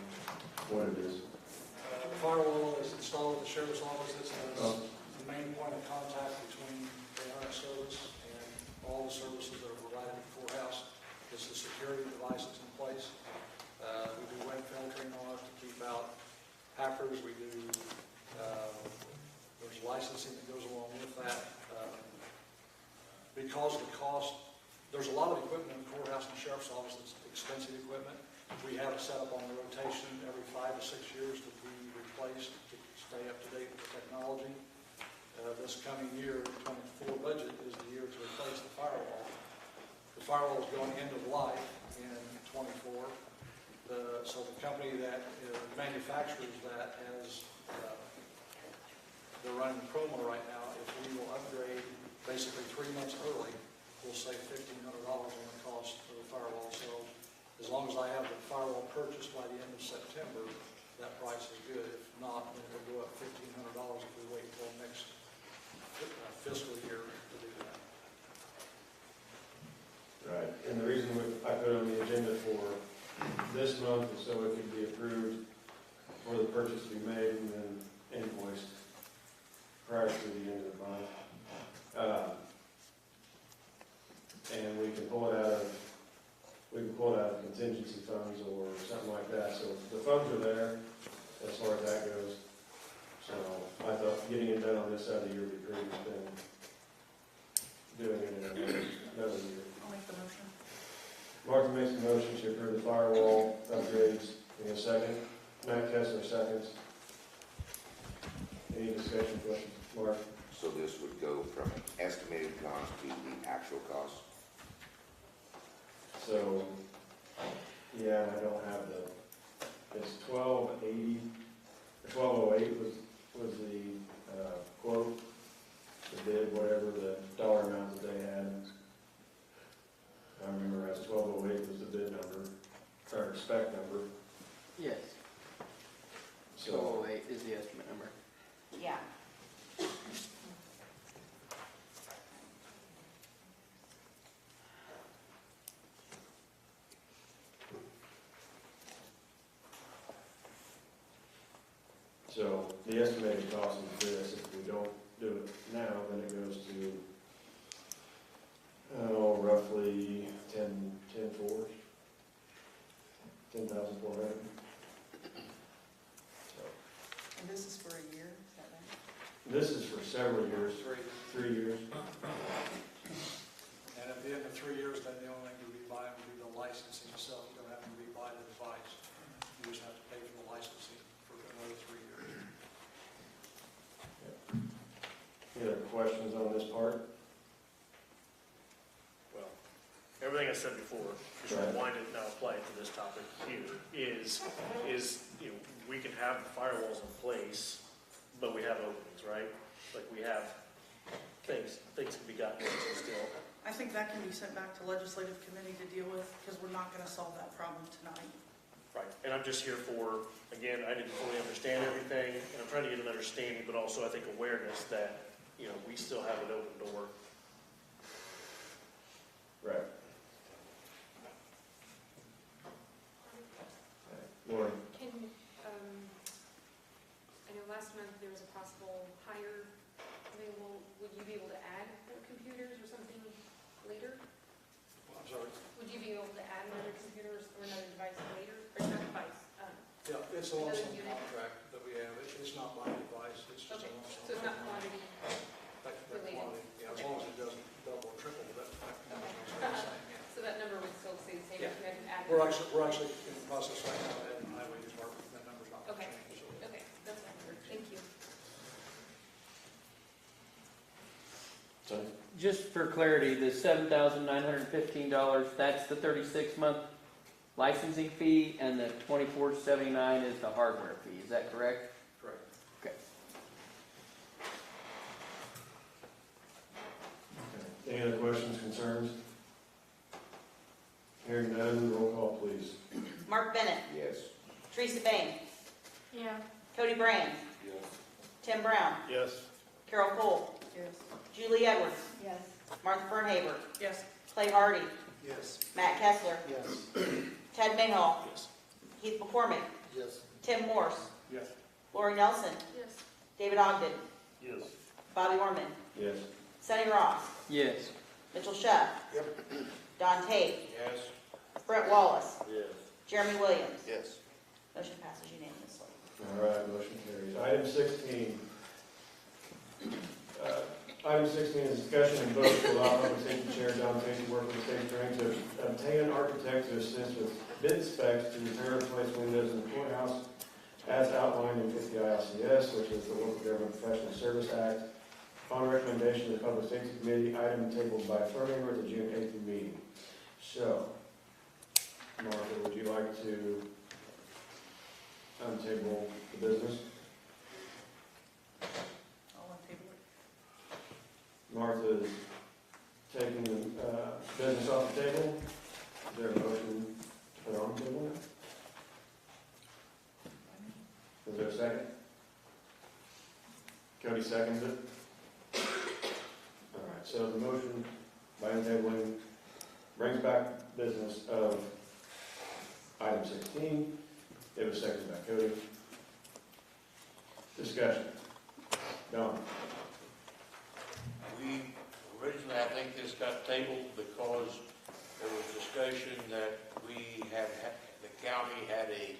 Speaker 4: What it is?
Speaker 21: The firewall is installed at the sheriff's office. It's
Speaker 4: Oh.
Speaker 21: the main point of contact between the IRS service and all the services that are provided at the courthouse. It's the security devices in place. We do web filtering on it to keep out hackers. We do, there's licensing that goes along with that. Because of the cost, there's a lot of equipment in the courthouse and sheriff's office that's expensive equipment. We have it set up on the rotation every 5 to 6 years to be replaced to stay up to date with the technology. This coming year, the '24 budget is the year to replace the firewall. The firewall is going end of life in '24. So the company that manufactures that has, they're running the promo right now. If we will upgrade basically 3 months early, we'll save $1,500 on the cost of the firewall. So as long as I have the firewall purchased by the end of September, that price is good. If not, then it'll go up $1,500 if we wait until next fiscal year to do that.
Speaker 4: Right, and the reason I put it on the agenda for this month is so it could be approved for the purchase to be made and then invoiced prior to the end of the month. And we can pull it out of contingency funds or something like that. So the funds are there as far as that goes. So I thought getting it done on this side of the year would be pretty than doing it in another year.
Speaker 8: I'll make the motion.
Speaker 4: Martha makes the motion to approve the firewall upgrades. In a second. Matt Kessler seconds. Any discussion, questions? Mark?
Speaker 13: So this would go from an estimated cost to the actual cost?
Speaker 4: So, yeah, I don't have it's 1280, 1208 was the quote, the bid, whatever the dollar amount that they had. I remember as 1208 was the bid number, or spec number.
Speaker 7: Yes.
Speaker 4: So
Speaker 7: 1208 is the estimate number.
Speaker 2: Yeah.
Speaker 4: So the estimated cost is this. If we don't do it now, then it goes to, roughly 10,400. So
Speaker 8: And this is for a year, is that right?
Speaker 4: this is for several years, 3 years.
Speaker 21: And at the end of 3 years, then the only thing you rebuy would be the licensing itself. You don't have to rebuy the device. You just have to pay for the licensing for another 3 years.
Speaker 4: Any other questions on this part?
Speaker 11: Well, everything I said before, just
Speaker 4: Right.
Speaker 11: rewind it and now apply it to this topic here, is, we can have the firewalls in place, but we have openings, right? Like we have things can be gotten into still.
Speaker 8: I think that can be sent back to legislative committee to deal with, because we're not gonna solve that problem tonight.
Speaker 11: Right, and I'm just here for, again, I didn't fully understand everything, and I'm trying to get an understanding, but also I think awareness that, we still have an open door.
Speaker 4: Right. Lauren?
Speaker 6: Can, I know last month there was a possible hire available. Would you be able to add more computers or something later?
Speaker 21: I'm sorry.
Speaker 6: Would you be able to add another computer or another device later? Or not device,
Speaker 21: Yeah, it's a lump sum contract. we're actually in the process right now, in the highway department, that number's not going to
Speaker 6: Okay.
Speaker 21: change.
Speaker 6: Okay, that's fine. Thank you.
Speaker 7: Just for clarity, the $7,915, that's the 36-month licensing fee, and the $2,479 is the hardware fee. Is that correct?
Speaker 21: Correct.
Speaker 7: Okay.
Speaker 4: Any other questions, concerns? Hearing none, roll call, please.
Speaker 2: Mark Bennett,
Speaker 13: Yes.
Speaker 2: Teresa Bain,
Speaker 20: Yeah.
Speaker 2: Cody Brand,
Speaker 13: Yes.
Speaker 2: Tim Brown,
Speaker 11: Yes.
Speaker 2: Carol Cole,
Speaker 8: Yes.
Speaker 2: Julie Edwards,
Speaker 12: Yes.
Speaker 2: Martha Fernhaber,
Speaker 8: Yes.
Speaker 2: Clay Hardy,
Speaker 21: Yes.
Speaker 2: Matt Kessler,
Speaker 3: Yes.
Speaker 2: Ted Mayhall,
Speaker 11: Yes.
Speaker 2: Keith McCormick,
Speaker 19: Yes.
Speaker 2: Tim Morse,
Speaker 21: Yes.
Speaker 2: Lori Nelson,
Speaker 6: Yes.
Speaker 2: David Ogden,
Speaker 15: Yes.
Speaker 2: Bobby Orman,
Speaker 4: Yes.
Speaker 2: Sonny Ross,
Speaker 7: Yes.
Speaker 2: Mitchell Shuff,
Speaker 19: Yep.
Speaker 2: Don Tate,
Speaker 19: Yes.
Speaker 2: Brett Wallace,
Speaker 15: Yes.
Speaker 2: Jeremy Williams.
Speaker 19: Yes.
Speaker 2: Motion passes unanimously.
Speaker 4: All right, motion carries. Item 16. Item 16 is discussion and vote to allow Public Safety Chair Don Tate to work with the state attorney to obtain an architect to assist with bid specs to repair and replace windows in the courthouse as outlined in 50 ILCS, which is the Local Government Professional Service Act. Upon recommendation of the Public Safety Committee, item tabled by Furninger at the June 8th meeting. So, Martha, would you like to untable the business?
Speaker 8: I'll untable it.
Speaker 4: Martha is taking the business off the table. Is there a motion to put on the table now? Is there a second? Cody seconds it. All right, so the motion by untabling brings back business of item 16. It was seconded by Cody. Discussion. Don?
Speaker 5: We, originally, I think this got tabled because there was discussion that we had, the county had a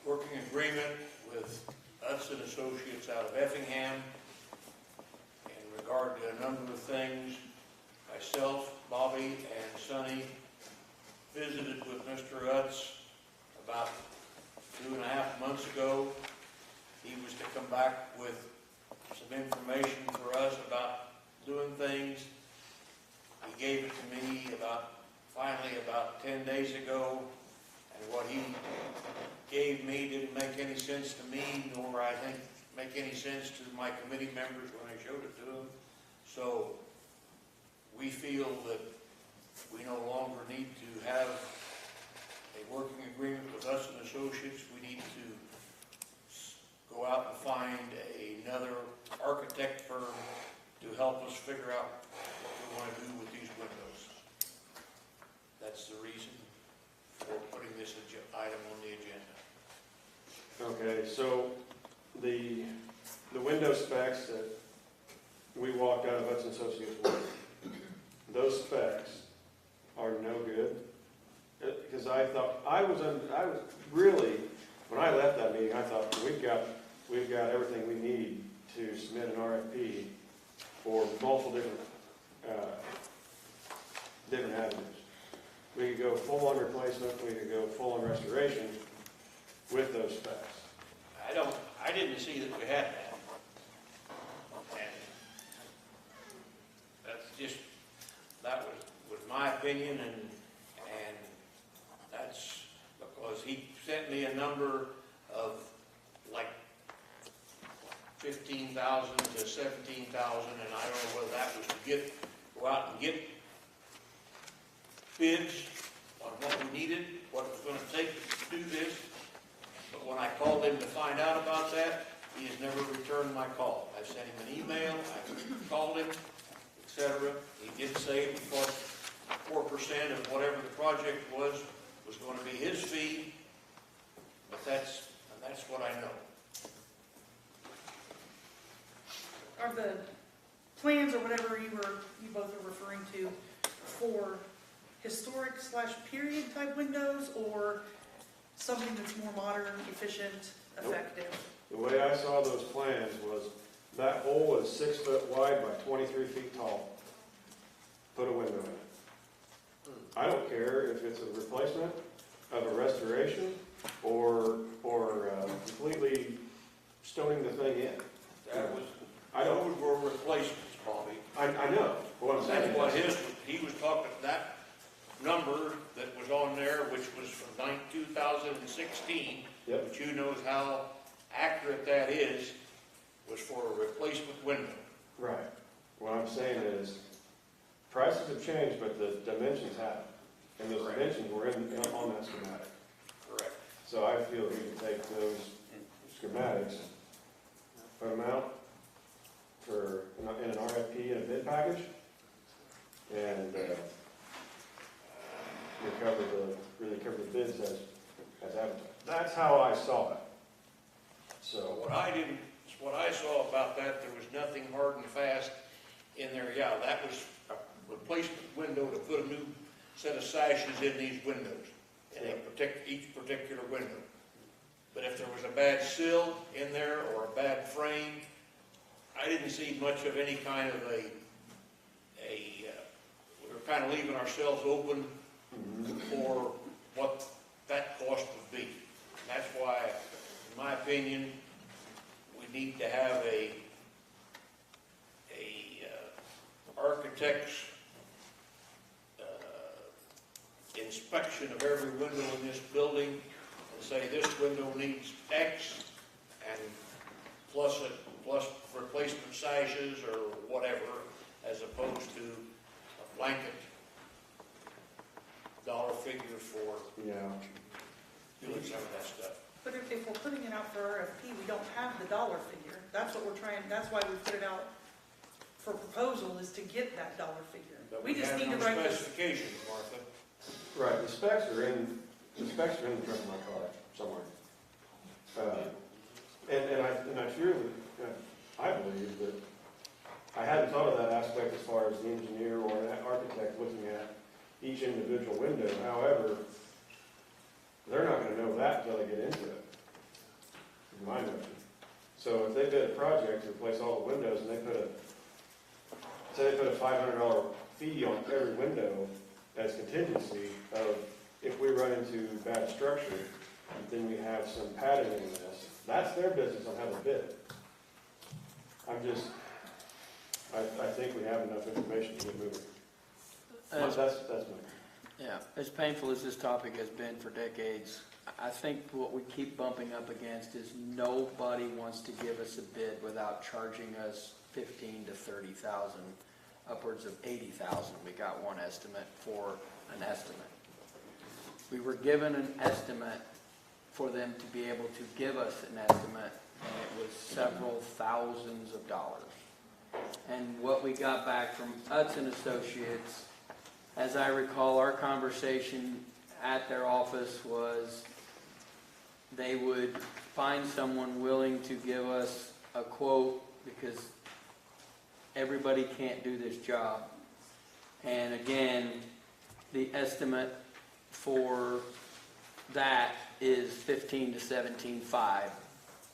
Speaker 5: working agreement with Hudson Associates out of Effingham in regard to a number of things. Myself, Bobby, and Sonny visited with Mr. Utz about 2.5 months ago. He was to come back with some information for us about doing things. He gave it to me finally about 10 days ago, and what he gave me didn't make any sense to me, nor I think make any sense to my committee members when I showed it to them. So we feel that we no longer need to have a working agreement with us and Associates. We need to go out and find another architect firm to help us figure out what we want to do with these windows. That's the reason for putting this item on the agenda.
Speaker 4: Okay, so the window specs that we walked out of Hudson Associates with, those specs are no good. Because I thought, I was really, when I left that meeting, I thought, we've got everything we need to submit an RFP for multiple different avenues. We could go full on replacement, we could go full on restoration with those specs.
Speaker 5: I didn't see that we had that. And that was my opinion, and that's because he sent me a number of like 15,000 to 17,000, and I don't know whether that was to go out and get bids on what we needed, what it was going to take to do this. But when I called him to find out about that, he has never returned my call. I sent him an email, I called him, etc. He did say because 4% of whatever the project was going to be his fee, but that's what I know.
Speaker 8: Are the plans or whatever you both are referring to for historic / period type windows, or something that's more modern, efficient, effective?
Speaker 4: The way I saw those plans was that hole is 6 foot wide by 23 feet tall. Put a window in it. I don't care if it's a replacement of a restoration or completely stoning the thing in.
Speaker 9: Those were replacements, Bobby.
Speaker 4: I know, what I'm saying.
Speaker 9: That's what he was talking, that number that was on there, which was from 2016,
Speaker 4: Yep.
Speaker 9: which who knows how accurate that is, was for a replacement window.
Speaker 4: Right. What I'm saying is, prices have changed, but the dimensions haven't. And those dimensions were on that schematic.
Speaker 9: Correct.
Speaker 4: So I feel we can take those schematics, put them out in an RFP and a bid package, and really cover the bids as advertised. That's how I saw it. So
Speaker 9: What I saw about that, there was nothing hard and fast in there. Yeah, that was a replacement window to put a new set of sashes in these windows, and they protect each particular window. But if there was a bad sill in there or a bad frame, I didn't see much of any kind of we were kind of leaving ourselves open for what that cost would be. And that's why, in my opinion, we need to have a architect's inspection of every window in this building and say this window needs X and plus replacement sashes or whatever, as opposed to a blanket dollar figure for doing some of that stuff.
Speaker 8: But if we're putting it out for RFP, we don't have the dollar figure. That's what we're trying, that's why we put it out for proposal, is to get that dollar figure.
Speaker 9: But
Speaker 8: We just need to
Speaker 9: no
Speaker 8: write this.
Speaker 9: specifications, Martha.
Speaker 4: right, the specs are in the trunk of my car somewhere. And I truly, I believe that I hadn't thought of that aspect as far as the engineer or an architect looking at each individual window. However, they're not going to know that until they get into it, in my notion. So if they bid a project to replace all the windows and they put a $500 fee on every window as contingency of if we run into bad structure, then we have some padding in this. That's their business on how to bid it. I think we have enough information to get moving. That's me.
Speaker 7: Yeah, as painful as this topic has been for decades, I think what we keep bumping up against is nobody wants to give us a bid without charging us $15,000 to $30,000, upwards of $80,000. We got one estimate for an estimate. We were given an estimate for them to be able to give us an estimate, and it was several thousands of dollars. And what we got back from Hudson Associates, as I recall, our conversation at their office was they would find someone willing to give us a quote because everybody can't do this job. And again, the estimate for that is $15,000 to $17,500,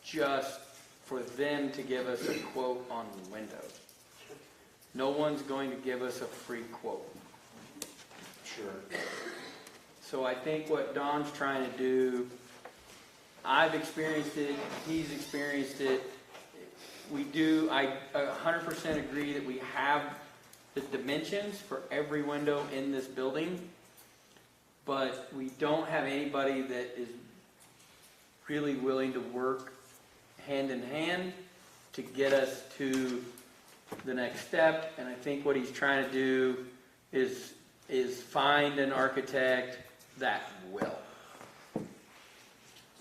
Speaker 7: just for them to give us a quote on the windows. No one's going to give us a free quote.
Speaker 4: Sure.
Speaker 7: So I think what Don's trying to do, I've experienced it, he's experienced it. I 100% agree that we have the dimensions for every window in this building, but we don't have anybody that is really willing to work hand in hand to get us to the next step. And I think what he's trying to do is find an architect that will.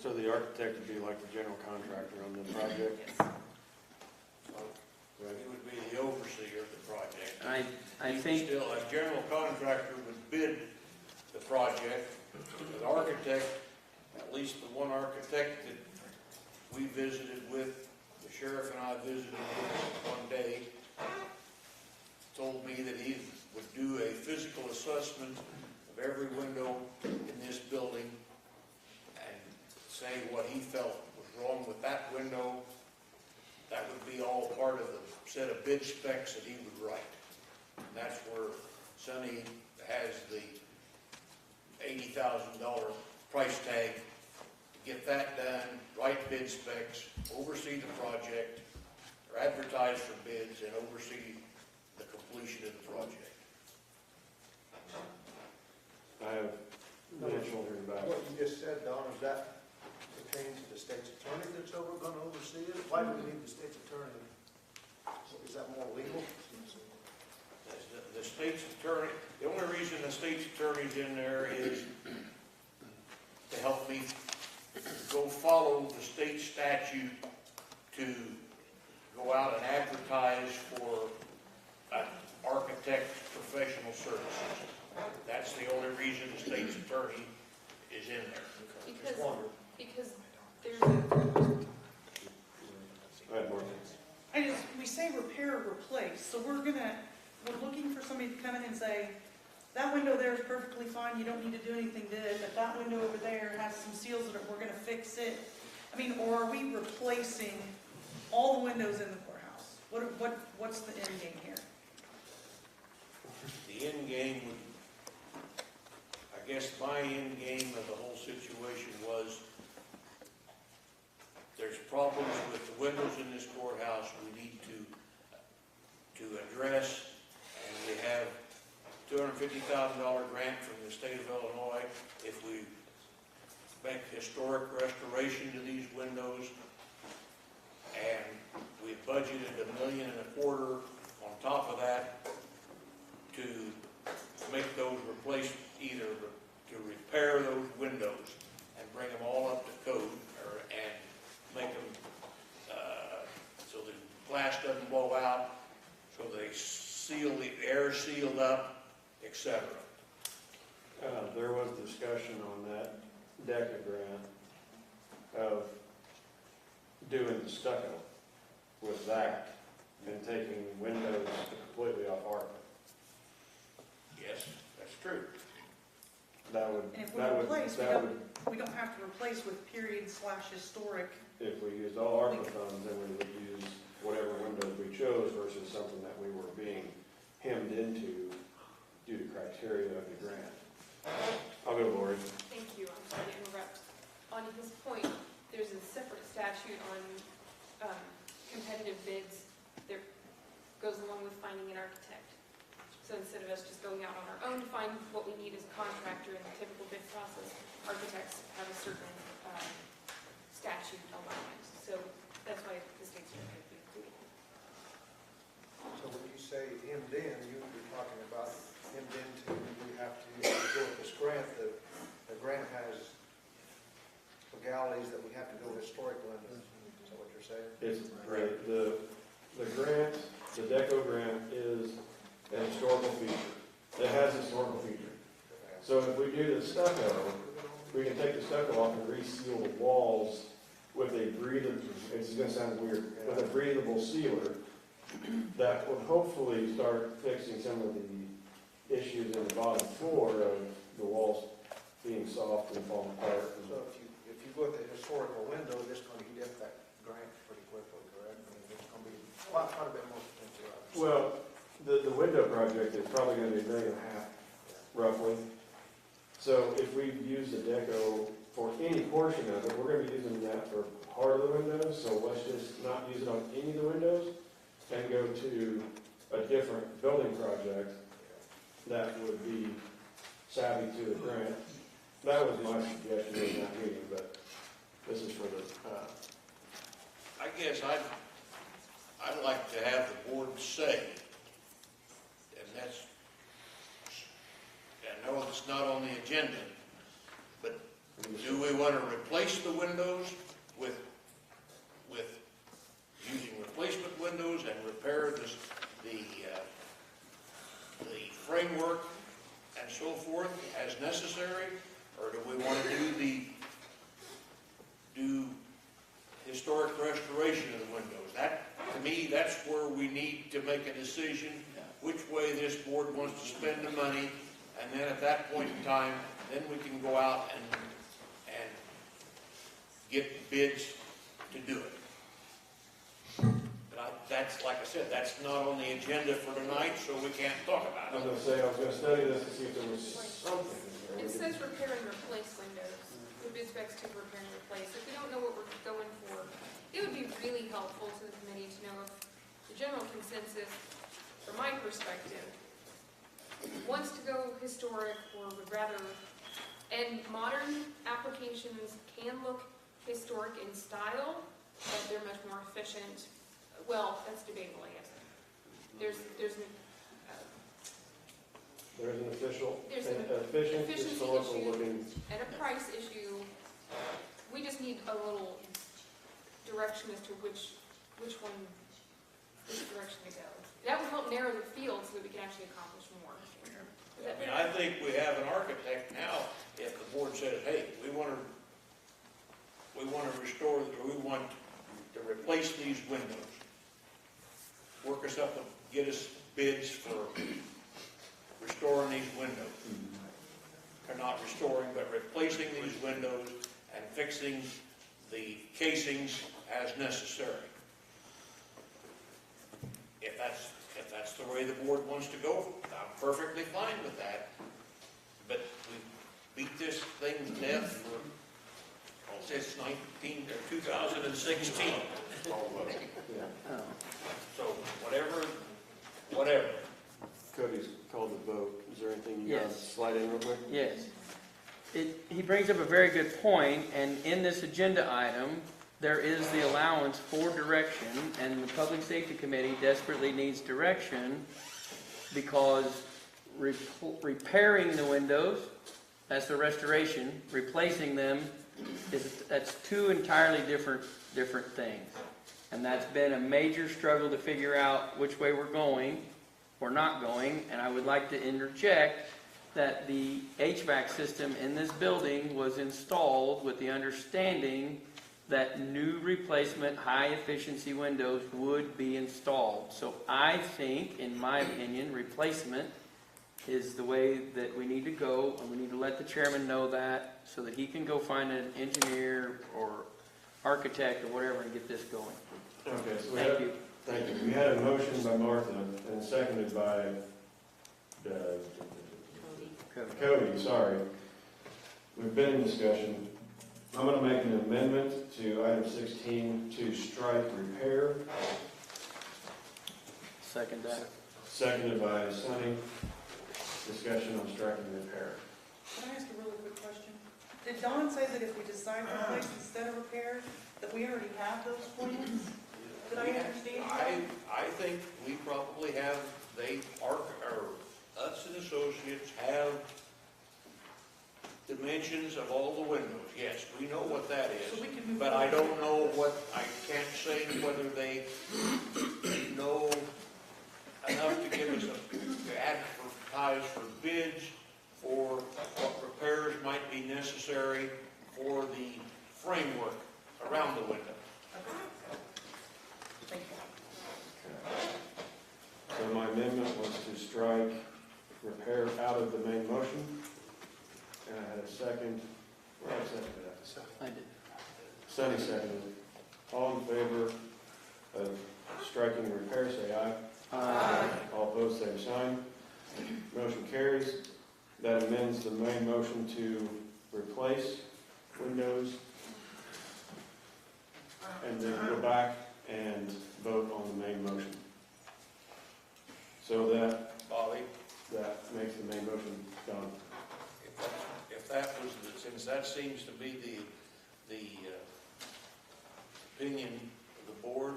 Speaker 4: So the architect would be like the general contractor on the project?
Speaker 9: He would be the overseer of the project.
Speaker 7: I think
Speaker 9: Still, a general contractor would bid the project. The architect, at least the one architect that we visited with, the sheriff and I visited with one day, told me that he would do a physical assessment of every window in this building and say what he felt was wrong with that window. That would be all part of the set of bid specs that he would write. And that's where Sonny has the $80,000 price tag to get that done, write bid specs, oversee the project, or advertise for bids, and oversee the completion of the project.
Speaker 4: I have no children back.
Speaker 1: What you just said, Don, is that pertains to the state's attorney that's gonna oversee it? Why do we need the state's attorney? Is that more legal?
Speaker 9: The state's attorney, the only reason the state's attorney's in there is to help me go follow the state statute to go out and advertise for an architect's professional services. That's the only reason the state's attorney is in there.
Speaker 6: Because there's
Speaker 4: I have more things.
Speaker 8: we say repair or replace, so we're looking for somebody to come in and say, that window there is perfectly fine, you don't need to do anything to it, but that window over there has some seals that we're gonna fix it. I mean, or are we replacing all the windows in the courthouse? What's the end game here?
Speaker 9: The end game would, I guess my end game of the whole situation was there's problems with the windows in this courthouse we need to address, and we have $250,000 grant from the state of Illinois if we make historic restoration to these windows, and we budgeted $1.25 million on top of that to make those either to repair those windows and bring them all up to code, and make them so the glass doesn't blow out, so they the air sealed up, etc.
Speaker 4: There was discussion on that DECA grant of doing the stucco with that and taking windows completely off ARPA.
Speaker 9: Yes, that's true.
Speaker 4: That would,
Speaker 8: And if we
Speaker 4: that would,
Speaker 8: replace,
Speaker 4: that would,
Speaker 8: we don't have to replace with period/historic.
Speaker 4: if we used all ARPA funds, then we would use whatever windows we chose versus something that we were being hemmed into due to criteria of the grant. I'll go, Lori.
Speaker 6: Thank you, I'm sorry to interrupt. On his point, there's a separate statute on competitive bids that goes along with finding an architect. So instead of us just going out on our own to find what we need as a contractor in the typical bid process, architects have a certain statute allowance. So that's why the state's going to be included.
Speaker 1: So when you say hemmed in, you're talking about hemmed into, we have to go with this grant. The grant has legalities that we have to go historic windows. Is that what you're saying?
Speaker 4: It's right. The grant, the DECO grant is a historical feature. It has a historical feature. So if we do the stucco, we can take the stucco off and reseal the walls with a breathable, it's going to sound weird, with a breathable sealer that would hopefully start fixing some of the issues in the bottom floor of the walls being soft and falling apart.
Speaker 1: So if you go with the historical window, it's going to get that grant pretty quickly, correct? I mean, there's going to be quite a bit more potential out there.
Speaker 4: Well, the window project is probably going to be $1.5 million, roughly. So if we use the DECO for any portion of it, we're going to be using that for part of the windows, so let's just not use it on any of the windows and go to a different building project that would be savvy to the grant. That was my suggestion in that meeting, but this is for the,
Speaker 9: I guess I'd like to have the board say, and that's, I know it's not on the agenda, but do we want to replace the windows with using replacement windows and repair the framework and so forth as necessary, or do we want to do historic restoration of the windows? That, to me, that's where we need to make a decision which way this board wants to spend the money, and then at that point in time, then we can go out and get bids to do it. But that's, like I said, that's not on the agenda for tonight, so we can't talk about
Speaker 4: I was
Speaker 9: it.
Speaker 4: gonna say, I was gonna study this to see if there was something. in there.
Speaker 6: It says repair and replace windows, the bid specs to repair and replace. If we don't know what we're going for, it would be really helpful to the committee to know if the general consensus, from my perspective, wants to go historic or would rather, and modern applications can look historic in style, but they're much more efficient. Well, that's debatable, I guess. There's an
Speaker 4: There's an
Speaker 6: There's an
Speaker 4: efficient,
Speaker 6: efficiency
Speaker 4: historical
Speaker 6: issue.
Speaker 4: looking.
Speaker 6: and a price issue. We just need a little direction as to which direction to go. That would help narrow the field so that we can actually accomplish more.
Speaker 9: I mean, I think we have an architect now, if the board says, hey, we want to restore, or we want to replace these windows. Work us up and get us bids for restoring these windows. Or not restoring, but replacing these windows and fixing the casings as necessary. If that's the way the board wants to go, I'm perfectly fine with that. But we beat this thing to death for, well, since 2016. So whatever.
Speaker 4: Cody's called the vote. Is there anything you want to
Speaker 7: Yes.
Speaker 4: slide in real quick?
Speaker 7: Yes. He brings up a very good point, and in this agenda item, there is the allowance for direction, and the Public Safety Committee desperately needs direction because repairing the windows, that's the restoration, replacing them, that's two entirely different things. And that's been a major struggle to figure out which way we're going or not going, and I would like to interject that the HVAC system in this building was installed with the understanding that new replacement high-efficiency windows would be installed. So I think, in my opinion, replacement is the way that we need to go, and we need to let the chairman know that so that he can go find an engineer or architect or whatever and get this going.
Speaker 4: Okay, so
Speaker 7: Thank you.
Speaker 4: Thank you. We had a motion by Martha and seconded by Cody, sorry. We've been in discussion. I'm going to make an amendment to item 16 to strike repair.
Speaker 7: Second that.
Speaker 4: Seconded by Sonny. Discussion on striking repair.
Speaker 8: Can I ask a really quick question? Did Don say that if we decide to replace instead of repair, that we already have those plans? Did I understand that?
Speaker 9: I think we probably have, us and associates have dimensions of all the windows. Yes, we know what that is.
Speaker 8: So we can move
Speaker 9: But I
Speaker 8: forward.
Speaker 9: don't know I can't say whether they know enough to give us to advertise for bids for what repairs might be necessary for the framework around the window.
Speaker 8: Thank you.
Speaker 4: So my amendment was to strike repair out of the main motion. And I had a second. Where did I second that?
Speaker 7: I did.
Speaker 4: Sonny seconded. All in favor of striking repair, say aye.
Speaker 7: Aye.
Speaker 4: All opposed, same sign. Motion carries. That amends the main motion to replace windows. And then go back and vote on the main motion. So that
Speaker 9: Bobby,
Speaker 4: makes the main motion done.
Speaker 9: if that was, since that seems to be the opinion of the board,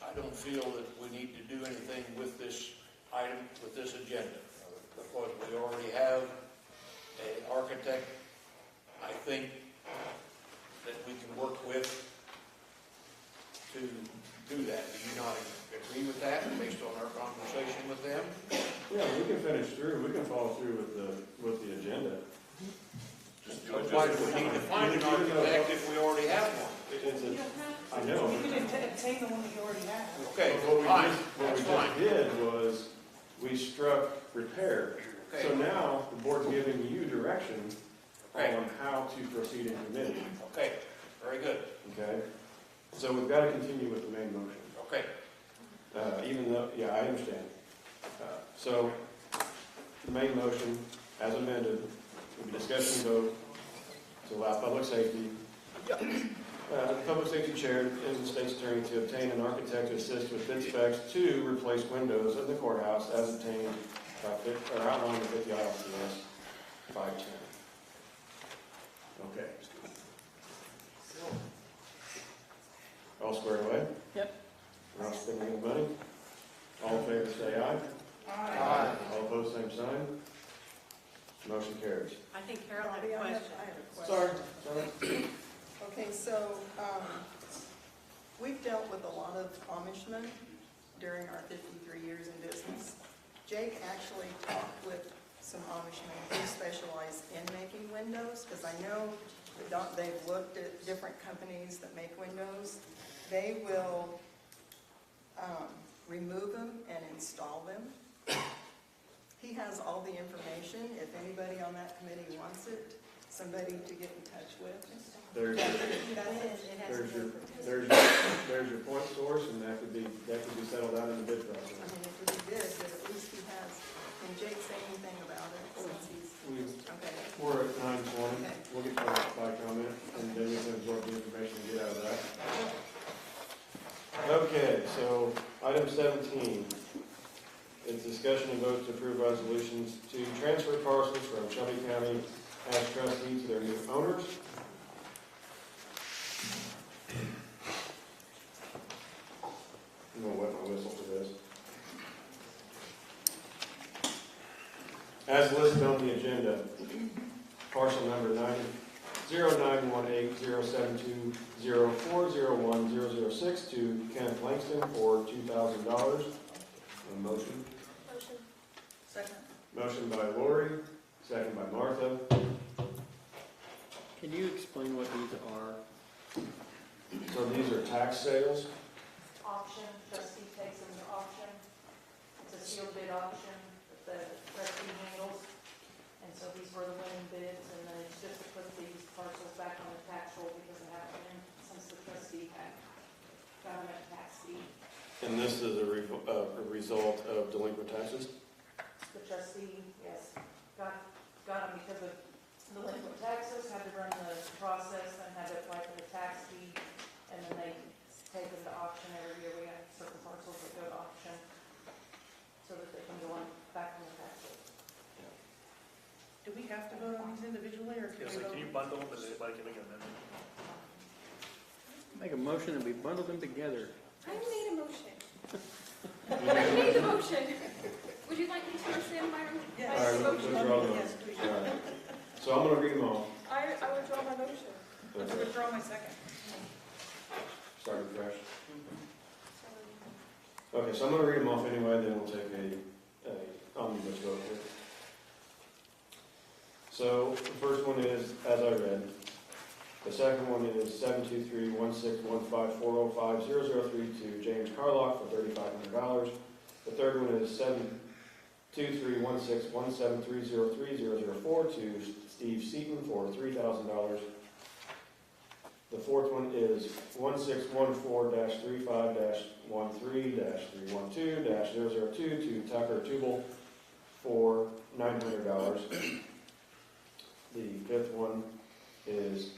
Speaker 9: I don't feel that we need to do anything with this item, with this agenda, because we already have an architect, I think, that we can work with to do that. Do you not agree with that, based on our conversation with them?
Speaker 4: Yeah, we can finish through, we can follow through with the agenda.
Speaker 9: Why do we need to find an architect if we already have one?
Speaker 4: I know.
Speaker 8: You can obtain the one that you already have.
Speaker 9: Okay,
Speaker 4: What we
Speaker 9: that's
Speaker 4: just
Speaker 9: fine.
Speaker 4: did was, we struck repair.
Speaker 9: Okay.
Speaker 4: So now, the board's giving you direction
Speaker 9: Okay.
Speaker 4: on how to proceed in committee,
Speaker 9: Okay, very good.
Speaker 4: okay? So we've got to continue with the main motion.
Speaker 9: Okay.
Speaker 4: Even though, yeah, I understand. So the main motion, as amended, will be discussion and vote to allow public safety. The public safety chair and the state's attorney to obtain an architect to assist with bid specs to replace windows in the courthouse as obtained or outlined in 50 ILCS 510. Okay. All squared away?
Speaker 7: Yep.
Speaker 4: We're not spending any money? All in favor say aye.
Speaker 8: Aye.
Speaker 4: All opposed, same sign. Motion carries.
Speaker 20: I think Carol had
Speaker 10: Bobby,
Speaker 20: a
Speaker 10: I have
Speaker 20: question.
Speaker 10: a question. Okay, so, we've dealt with a lot of Amishmen during our 53 years in business. Jake actually talked with some Amishmen who specialize in making windows, because I know that they've looked at different companies that make windows. They will remove them and install them. He has all the information. If anybody on that committee wants it, somebody to get in touch with.
Speaker 4: There's your point source, and that could be settled out in the bid
Speaker 10: I
Speaker 4: process.
Speaker 10: mean, it would be good, but at least he has, can Jake say anything about it since he's, okay.
Speaker 4: We're at 9:20.
Speaker 10: Okay.
Speaker 4: We'll get by comment, and then we can absorb the information and get out of that. Okay, so item 17 is discussion and vote to approve resolutions to transfer parcels from Shelby County as trustee to their new owners. I'm gonna wet my whistle for this. As listed on the agenda, parcel number 09180720401006 to Kenneth Langston for $2,000. A motion?
Speaker 8: Motion. Second.
Speaker 4: Motion by Lori, second by Martha.
Speaker 7: Can you explain what these are?
Speaker 4: So these are tax sales.
Speaker 12: Auction, trustee takes them to auction. It's a sealed bid auction that the trustee handles. And so these were the winning bids, and then it's just to put these parcels back on the tax roll because it happened since the trustee had got them at tax deed.
Speaker 4: And this is a result of delinquent taxes?
Speaker 12: The trustee, yes, got them because of delinquent taxes, had to run the process, and had to apply for the tax deed, and then they take them to auction every year. We have certain parcels that go to auction so that they can go on back on the tax roll.
Speaker 8: Do we have to vote on these individually, or can
Speaker 11: Yes,
Speaker 8: we
Speaker 11: like,
Speaker 8: vote?
Speaker 11: can you bundle them, and anybody can make an amendment?
Speaker 7: Make a motion and we bundle them together.
Speaker 6: I made a motion. I made the motion. Would you like me to rescind my
Speaker 8: Yes.
Speaker 4: All right,
Speaker 6: motion?
Speaker 4: withdraw them.
Speaker 8: Yes, please.
Speaker 4: All right. So I'm gonna read them all.
Speaker 6: I withdraw my motion.
Speaker 8: Let's withdraw my second.
Speaker 4: Starting fresh. Okay, so I'm gonna read them off anyway, then we'll take a omnibus vote here. So the first one is, as I read. The second one is 723-1615405-003 to James Carlock for $3,500. The third one is 723-1617303-004 to Steve Seaton for $3,000. The fourth one is 1614-35-13-312-002 to Tucker Tubal for $900. The fifth one is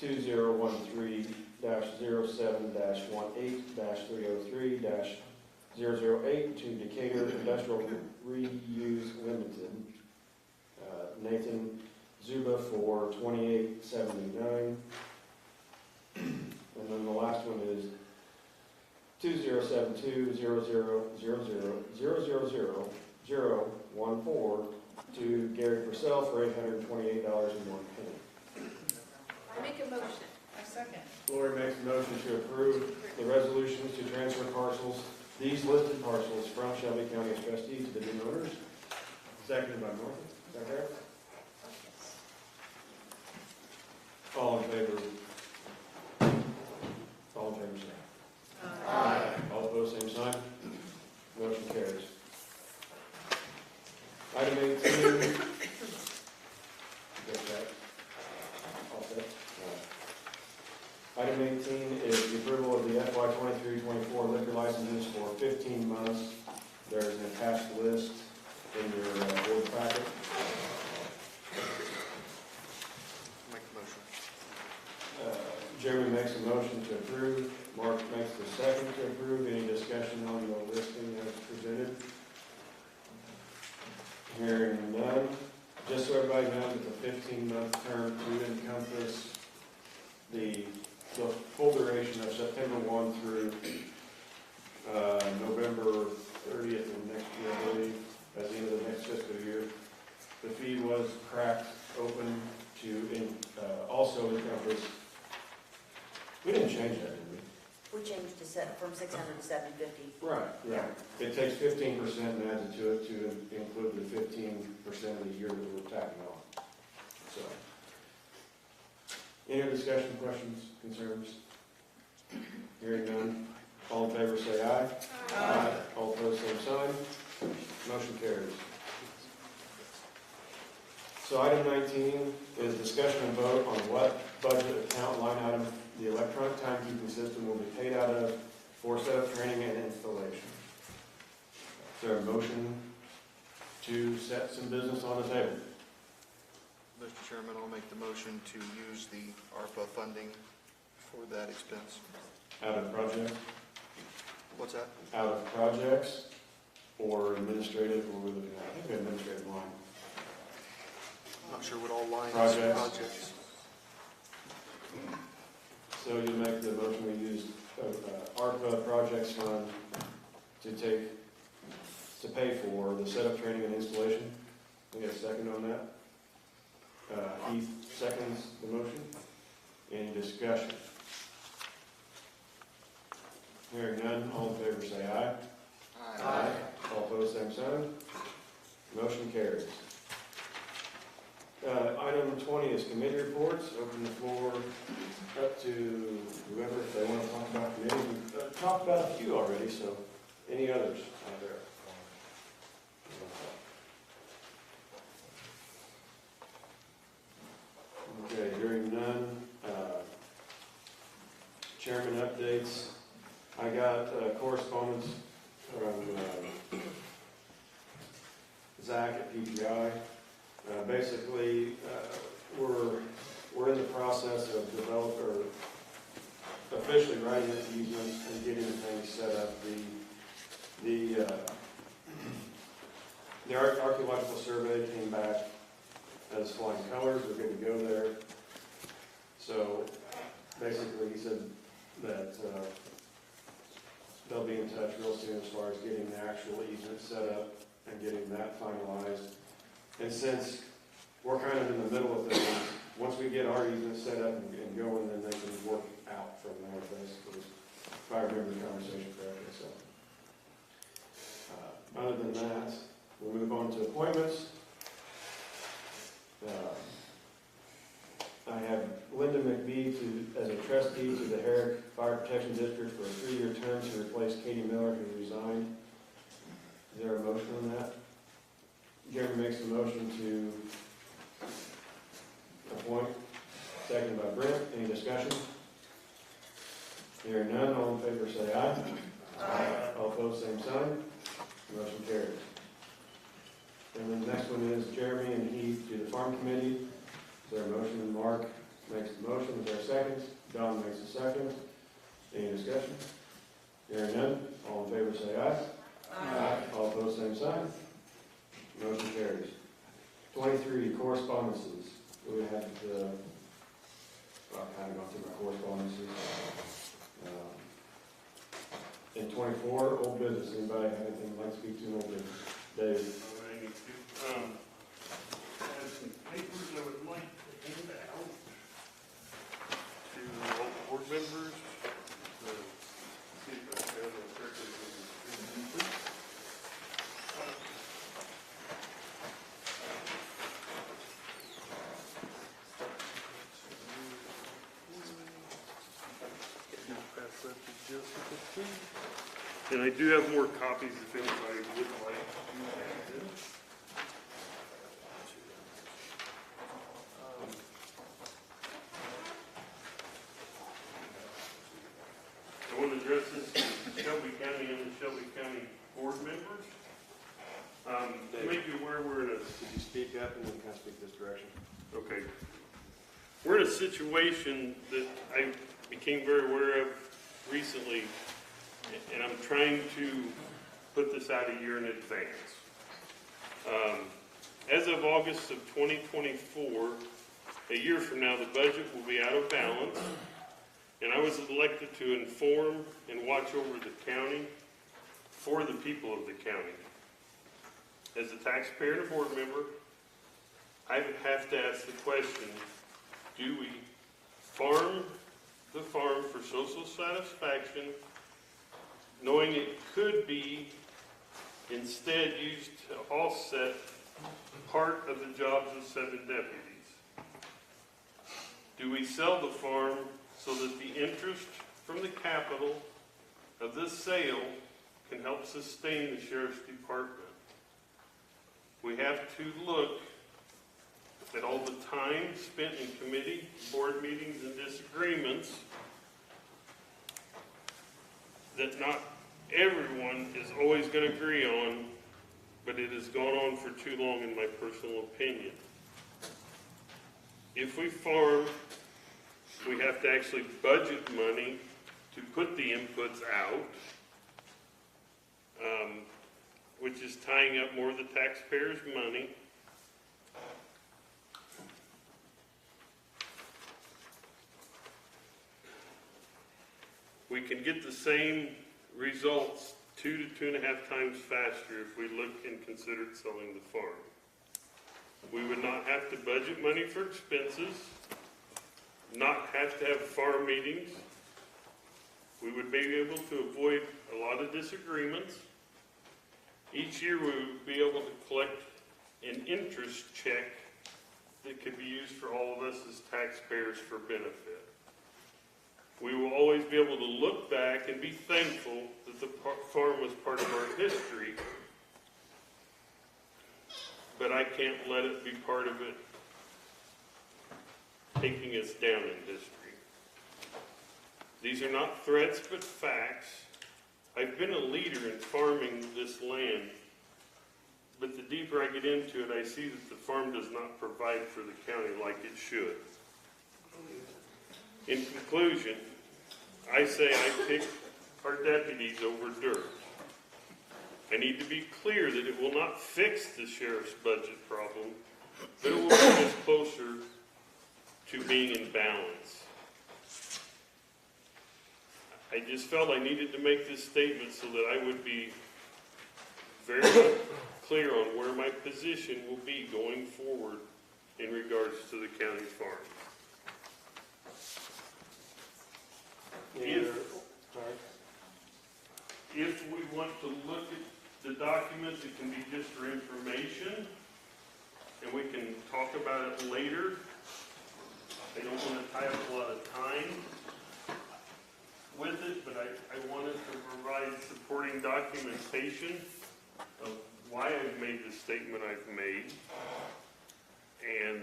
Speaker 4: 2013-07-18-303-008 to Decatur Industrial Reuse Limited. Nathan Zuba for $28.79. And then the last one is 2072-0000000014 to Gary Purcell for $828.01.
Speaker 6: I make a motion.
Speaker 8: I second.
Speaker 4: Lori makes a motion to approve the resolutions to transfer parcels, these listed parcels from Shelby County as trustee to the new owners. Seconded by Martha. Is that correct? All in favor? All in favor, say aye. All opposed, same sign. Motion carries. Item 18. Get that. All set. Item list in your board packet.
Speaker 17: Make the motion.
Speaker 4: Jeremy makes a motion to approve, Mark makes the second to approve. Any discussion on the listing as presented? Hearing none. Just so everybody knows, it's a 15-month term to encompass the full duration of September 1 through November 30th of next year, I believe, at the end of the next fiscal year. The fee was cracked open to also encompass, we didn't change that, did we?
Speaker 2: We changed to from 600 to 750.
Speaker 4: Right. Yeah. It takes 15% and adds it to it to include the 15% of the year that we're tacking on. So, any other discussion, questions, concerns? Hearing none. All in favor say aye. Aye. All opposed, same sign. Motion carries. So item 19 is discussion and vote on what budget account line item the electronic timekeeping system will be paid out of for setup, training, and installation. Is there a motion to set some business on the table?
Speaker 17: Mr. Chairman, I'll make the motion to use the ARPA funding for that expense.
Speaker 4: Out of projects?
Speaker 17: What's that?
Speaker 4: Out of projects or administrative, or we're looking at, I think administrative line.
Speaker 17: Not sure what all lines.
Speaker 4: Projects. So you make the motion, we use ARPA projects fund to pay for the setup, training, and installation. We get a second on that. Heath seconds the motion. Any discussion? Hearing none, all in favor say aye. Aye. All opposed, same sign. Motion carries. Item 20 is committee reports. Open the floor up to whoever, if they want to talk about committee. We've talked about a few already, so any others out there? Okay, hearing none. Chairman updates. I got correspondence from Zach at PGI. Basically, we're in the process of officially writing the easement and getting things set up. The archaeological survey came back as flying colors. We're good to go there. So basically, he said that they'll be in touch real soon as far as getting the actual easement set up and getting that finalized. And since we're kind of in the middle of things, once we get our easement set up and going, then they can work out from there, basically, if I remember the conversation correctly. So, other than that, we'll move on to appointments. I have Linda McBee as a trustee to the Herrick Fire Protection District for a 3-year term to replace Katie Miller, who resigned. Is there a motion on that? Jeremy makes a motion to appoint, seconded by Brent. Any discussion? Hearing none, all in favor say aye. Aye. All opposed, same sign. Motion carries. And then the next one is Jeremy and Heath to the Farm Committee. Is there a motion? Mark makes the motion. Is there a second? Don makes a second. Any discussion? Hearing none, all in favor say aye. Aye. All opposed, same sign. Motion carries. 23, correspondences. We had, I've kind of gone through my correspondences. In 24, old business. Anybody have anything they'd like to speak to in old business? Dave.
Speaker 15: I have some papers I would like to hand out to all the board members. See if I have them correctly. And I do have more copies if anybody would like to have them. I want to address this to Shelby County and the Shelby County board members. make you aware we're in a,
Speaker 4: Could you speak up and then kind of speak this direction?
Speaker 15: okay. We're in a situation that I became very aware of recently, and I'm trying to put this out a year in advance. As of August of 2024, a year from now, the budget will be out of balance, and I was elected to inform and watch over the county for the people of the county. As a taxpayer and a board member, I would have to ask the question, do we farm the farm for social satisfaction, knowing it could be instead used to offset part of the jobs of 7 deputies? Do we sell the farm so that the interest from the capital of this sale can help sustain the sheriff's department? We have to look at all the time spent in committee, board meetings, and disagreements that not everyone is always going to agree on, but it has gone on for too long in my personal opinion. If we farm, we have to actually budget money to put the inputs out, which is tying up more of the taxpayers' money. We can get the same results 2 to 2.5 times faster if we look and considered selling the farm. We would not have to budget money for expenses, not have to have farm meetings. We would be able to avoid a lot of disagreements. Each year we would be able to collect an interest check that could be used for all of us as taxpayers for benefit. We will always be able to look back and be thankful that the farm was part of our history, but I can't let it be part of it taking us down in history. These are not threats, but facts. I've been a leader in farming this land, but the deeper I get into it, I see that the farm does not provide for the county like it should. In conclusion, I say I pick our deputies over dirt. I need to be clear that it will not fix the sheriff's budget problem, but it will bring us closer to being in balance. I just felt I needed to make this statement so that I would be very clear on where my position will be going forward in regards to the county farm. If we want to look at the documents, it can be just for information, and we can talk about it later. I don't want to tie up a lot of time with it, but I wanted to provide supporting documentation of why I've made the statement I've made. And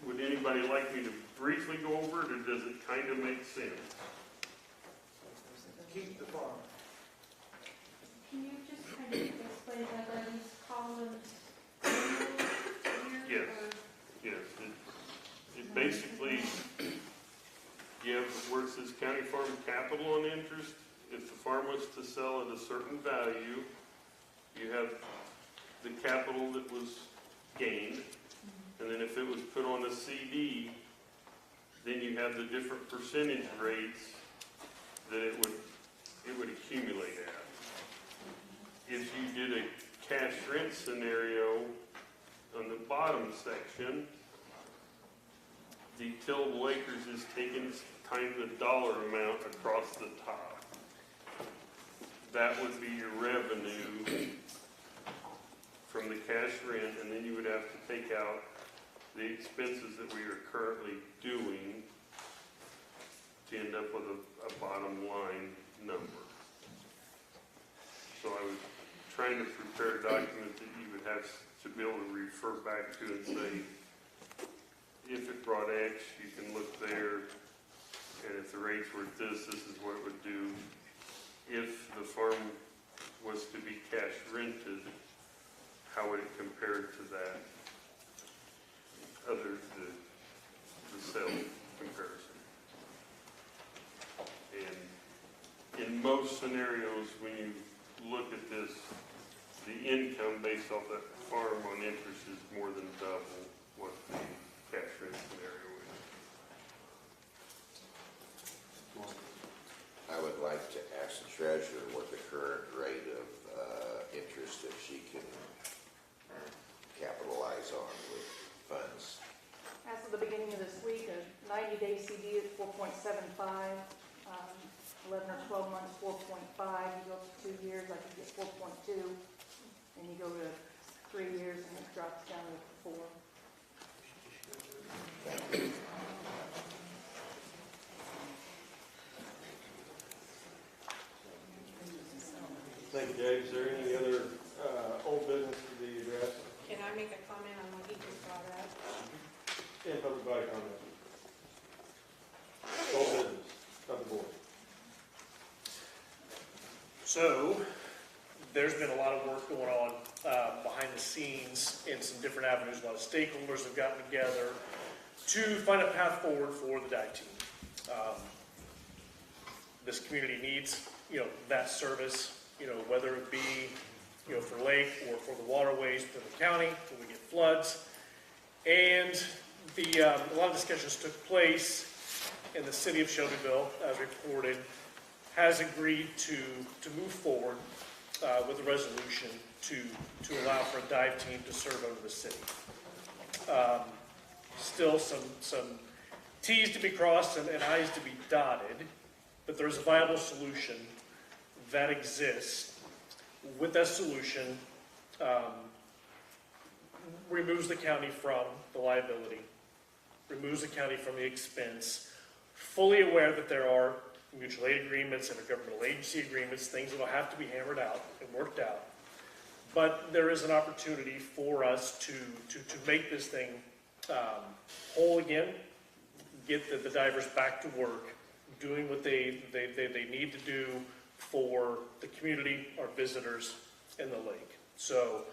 Speaker 15: would anybody like me to briefly go over it, or does it kind of make sense?
Speaker 1: Keep the farm.
Speaker 12: Can you just kind of explain that, are these columns here?
Speaker 15: Yes. Yes. It basically, you have where it says county farm capital on interest. If the farm was to sell at a certain value, you have the capital that was gained. And then if it was put on a CD, then you have the different percentage rates that it would accumulate at. If you did a cash rent scenario on the bottom section, the tillable acres is taken times the dollar amount across the top. That would be your revenue from the cash rent, and then you would have to take out the expenses that we are currently doing to end up with a bottom line number. So I was trying to prepare a document that you would have to be able to refer back to and say, if it brought X, you can look there, and if the rates were this is what it would do. If the farm was to be cash rented, how would it compare to that other, the sale comparison? And in most scenarios, when you look at this, the income based off that farm on interest is more than double what the cash rent scenario is.
Speaker 13: I would like to ask the treasurer what the current rate of interest that she can capitalize on with funds.
Speaker 8: As of the beginning of this week, a 90-day CD is 4.75, 11 or 12 months, 4.5. You go to 2 years, I could get 4.2. And you go to 3 years, and it drops down to 4.
Speaker 4: Thank you, Dave. Is there any other old business to be addressed?
Speaker 20: Can I make a comment on what he just brought up?
Speaker 4: Yeah, public body comment. Old business, of the board.
Speaker 11: So, there's been a lot of work going on behind the scenes in some different avenues. A lot of stakeholders have gotten together to find a path forward for the dive team. This community needs, that service, whether it be, for lake or for the waterways within the county when we get floods. And a lot of discussions took place, and the city of Shelbyville, as reported, has agreed to move forward with a resolution to allow for a dive team to serve under the city. Still some T's to be crossed and I's to be dotted, but there's a viable solution that exists. With that solution, removes the county from the liability, removes the county from the expense, fully aware that there are mutual aid agreements and governmental agency agreements, things that will have to be hammered out and worked out. But there is an opportunity for us to make this thing whole again, get the divers back to work, doing what they need to do for the community, our visitors, and the lake. So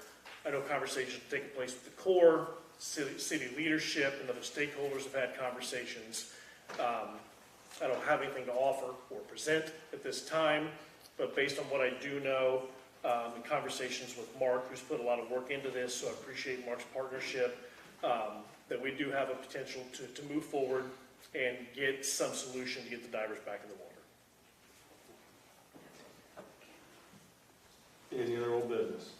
Speaker 11: I know conversations have taken place with the Corps, city leadership, and other stakeholders have had conversations. I don't have anything to offer or present at this time, but based on what I do know, in conversations with Mark, who's put a lot of work into this, so I appreciate Mark's partnership, that we do have a potential to move forward and get some solution to get the divers back in the water.
Speaker 4: Any other old business?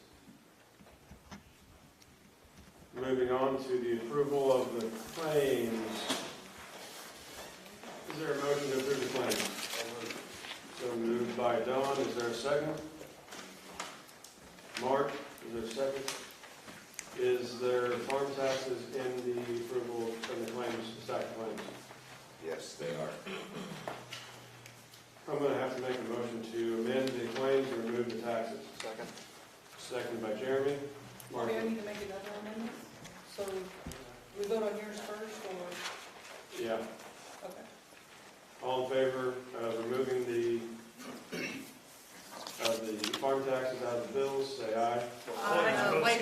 Speaker 4: Moving on to the approval of the claims. Is there a motion to approve the claims? So moved by Don. Is there a second? Mark, is there a second? Is there farm taxes in the approval of the claims, stack of claims?
Speaker 13: Yes, they are.
Speaker 4: I'm going to have to make a motion to amend the claims and remove the taxes.
Speaker 17: Second.
Speaker 4: Second by Jeremy. Mark.
Speaker 8: Do I need to make another amendment? So we vote on yours first, or?
Speaker 4: Yeah.
Speaker 8: Okay.
Speaker 4: All in favor of removing the farm taxes out of the bills, say aye.
Speaker 8: Wait.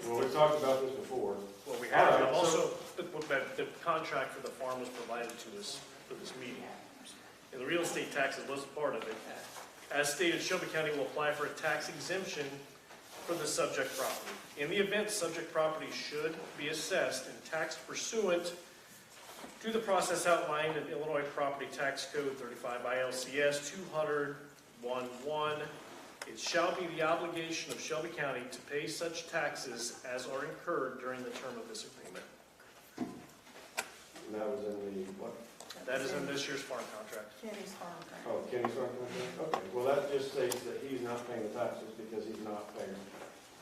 Speaker 4: Well, we've talked about this before.
Speaker 11: Well, we have,
Speaker 4: All right,
Speaker 11: also, the contract for the farm was provided to us for this meeting. And the real estate taxes was part of it. As stated, Shelby County will apply for a tax exemption for the subject property. In the event subject property should be assessed and taxed pursuant to the process outlined in Illinois Property Tax Code 35 ILCS 200-11, it shall be the obligation of Shelby County to pay such taxes as are incurred during the term of this agreement.
Speaker 4: And that was in the what?
Speaker 11: That is in this year's farm contract.
Speaker 8: Kenny's farm contract.
Speaker 4: Oh, Kenny's farm contract? Okay, well, that just states that he's not paying the taxes because he's not paying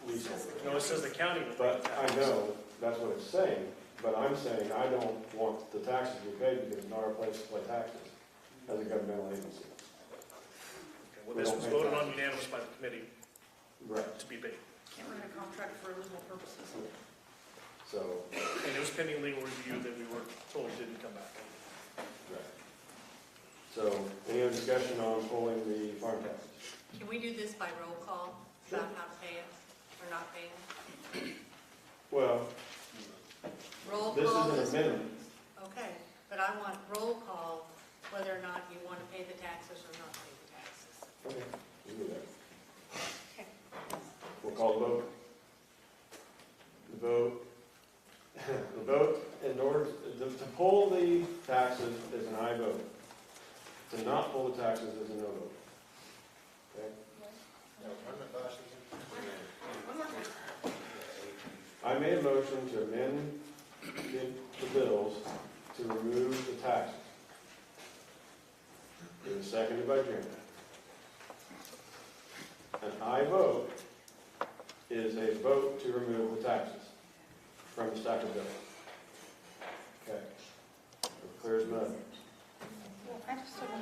Speaker 4: leasehold.
Speaker 11: No, it says the county will pay
Speaker 4: But
Speaker 11: the
Speaker 4: I
Speaker 11: taxes.
Speaker 4: know, that's what it's saying, but I'm saying I don't want the taxes to be paid because it's not our place to pay taxes as a governmental agency.
Speaker 11: Okay, well, this was voted on unanimous by the committee
Speaker 4: Right.
Speaker 11: to be paid.
Speaker 8: Can't run a contract for legal purposes.
Speaker 4: So,
Speaker 11: And it was pending legal review that we were told didn't come back.
Speaker 4: right. So, any other discussion on pulling the farm taxes?
Speaker 20: Can we do this by roll call about how to pay it or not pay it?
Speaker 4: Well,
Speaker 20: Roll
Speaker 4: this
Speaker 20: call
Speaker 4: is an amendment.
Speaker 20: Okay, but I want roll call whether or not you want to pay the taxes or not pay the taxes.
Speaker 4: Okay, we can do that.
Speaker 20: Okay.
Speaker 4: We'll call the vote. The vote in order, to pull the taxes is an aye vote. To not pull the taxes is a no vote. Okay? I made a motion to amend the bills to remove the taxes. It was seconded by Jeremy. An aye vote is a vote to remove the taxes from the stack of bills. Okay. Clear as mud.
Speaker 12: Well, I just don't know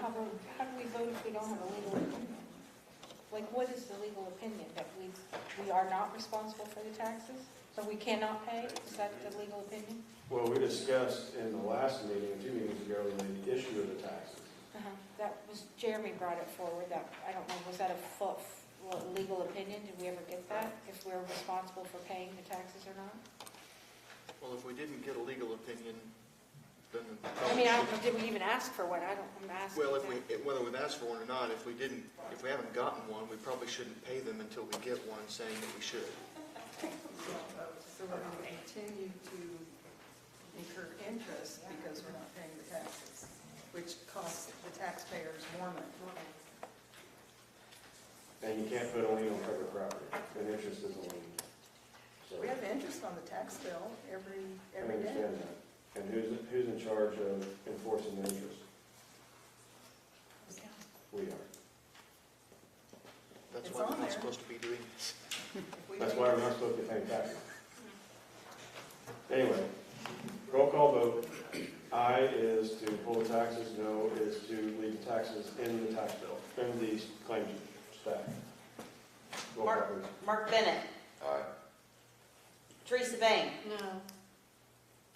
Speaker 12: how do we vote if we don't have a legal opinion? Like, what is the legal opinion? That we are not responsible for the taxes? So we cannot pay? Is that the legal opinion?
Speaker 4: Well, we discussed in the last meeting, 2 meetings ago, the issue of the taxes.
Speaker 12: That was, Jeremy brought it forward, that, I don't know, was that a legal opinion? Did we ever get that? If we're responsible for paying the taxes or not?
Speaker 17: Well, if we didn't get a legal opinion, then.
Speaker 12: I mean, did we even ask for one? I'm asking.
Speaker 17: Well, whether we've asked for one or not, if we haven't gotten one, we probably shouldn't pay them until we get one saying that we should.
Speaker 10: So we're going to continue to incur interest because we're not paying the taxes, which costs the taxpayers more money.
Speaker 4: And you can't put a lien on private property, and interest is a lien. So,
Speaker 10: We have interest on the tax bill every
Speaker 4: I
Speaker 10: day.
Speaker 4: understand that. And who's in charge of enforcing the interest? We are.
Speaker 17: That's
Speaker 10: It's
Speaker 17: why we're
Speaker 10: on
Speaker 17: not
Speaker 10: there.
Speaker 17: supposed to be doing this.
Speaker 4: That's why we're not supposed to pay taxes. Anyway, roll call vote. Aye is to pull the taxes, no is to leave the taxes in the tax bill, in the claims stack. Roll call, please.
Speaker 2: Mark Bennett.
Speaker 13: Aye.
Speaker 2: Teresa Bain.
Speaker 20: No.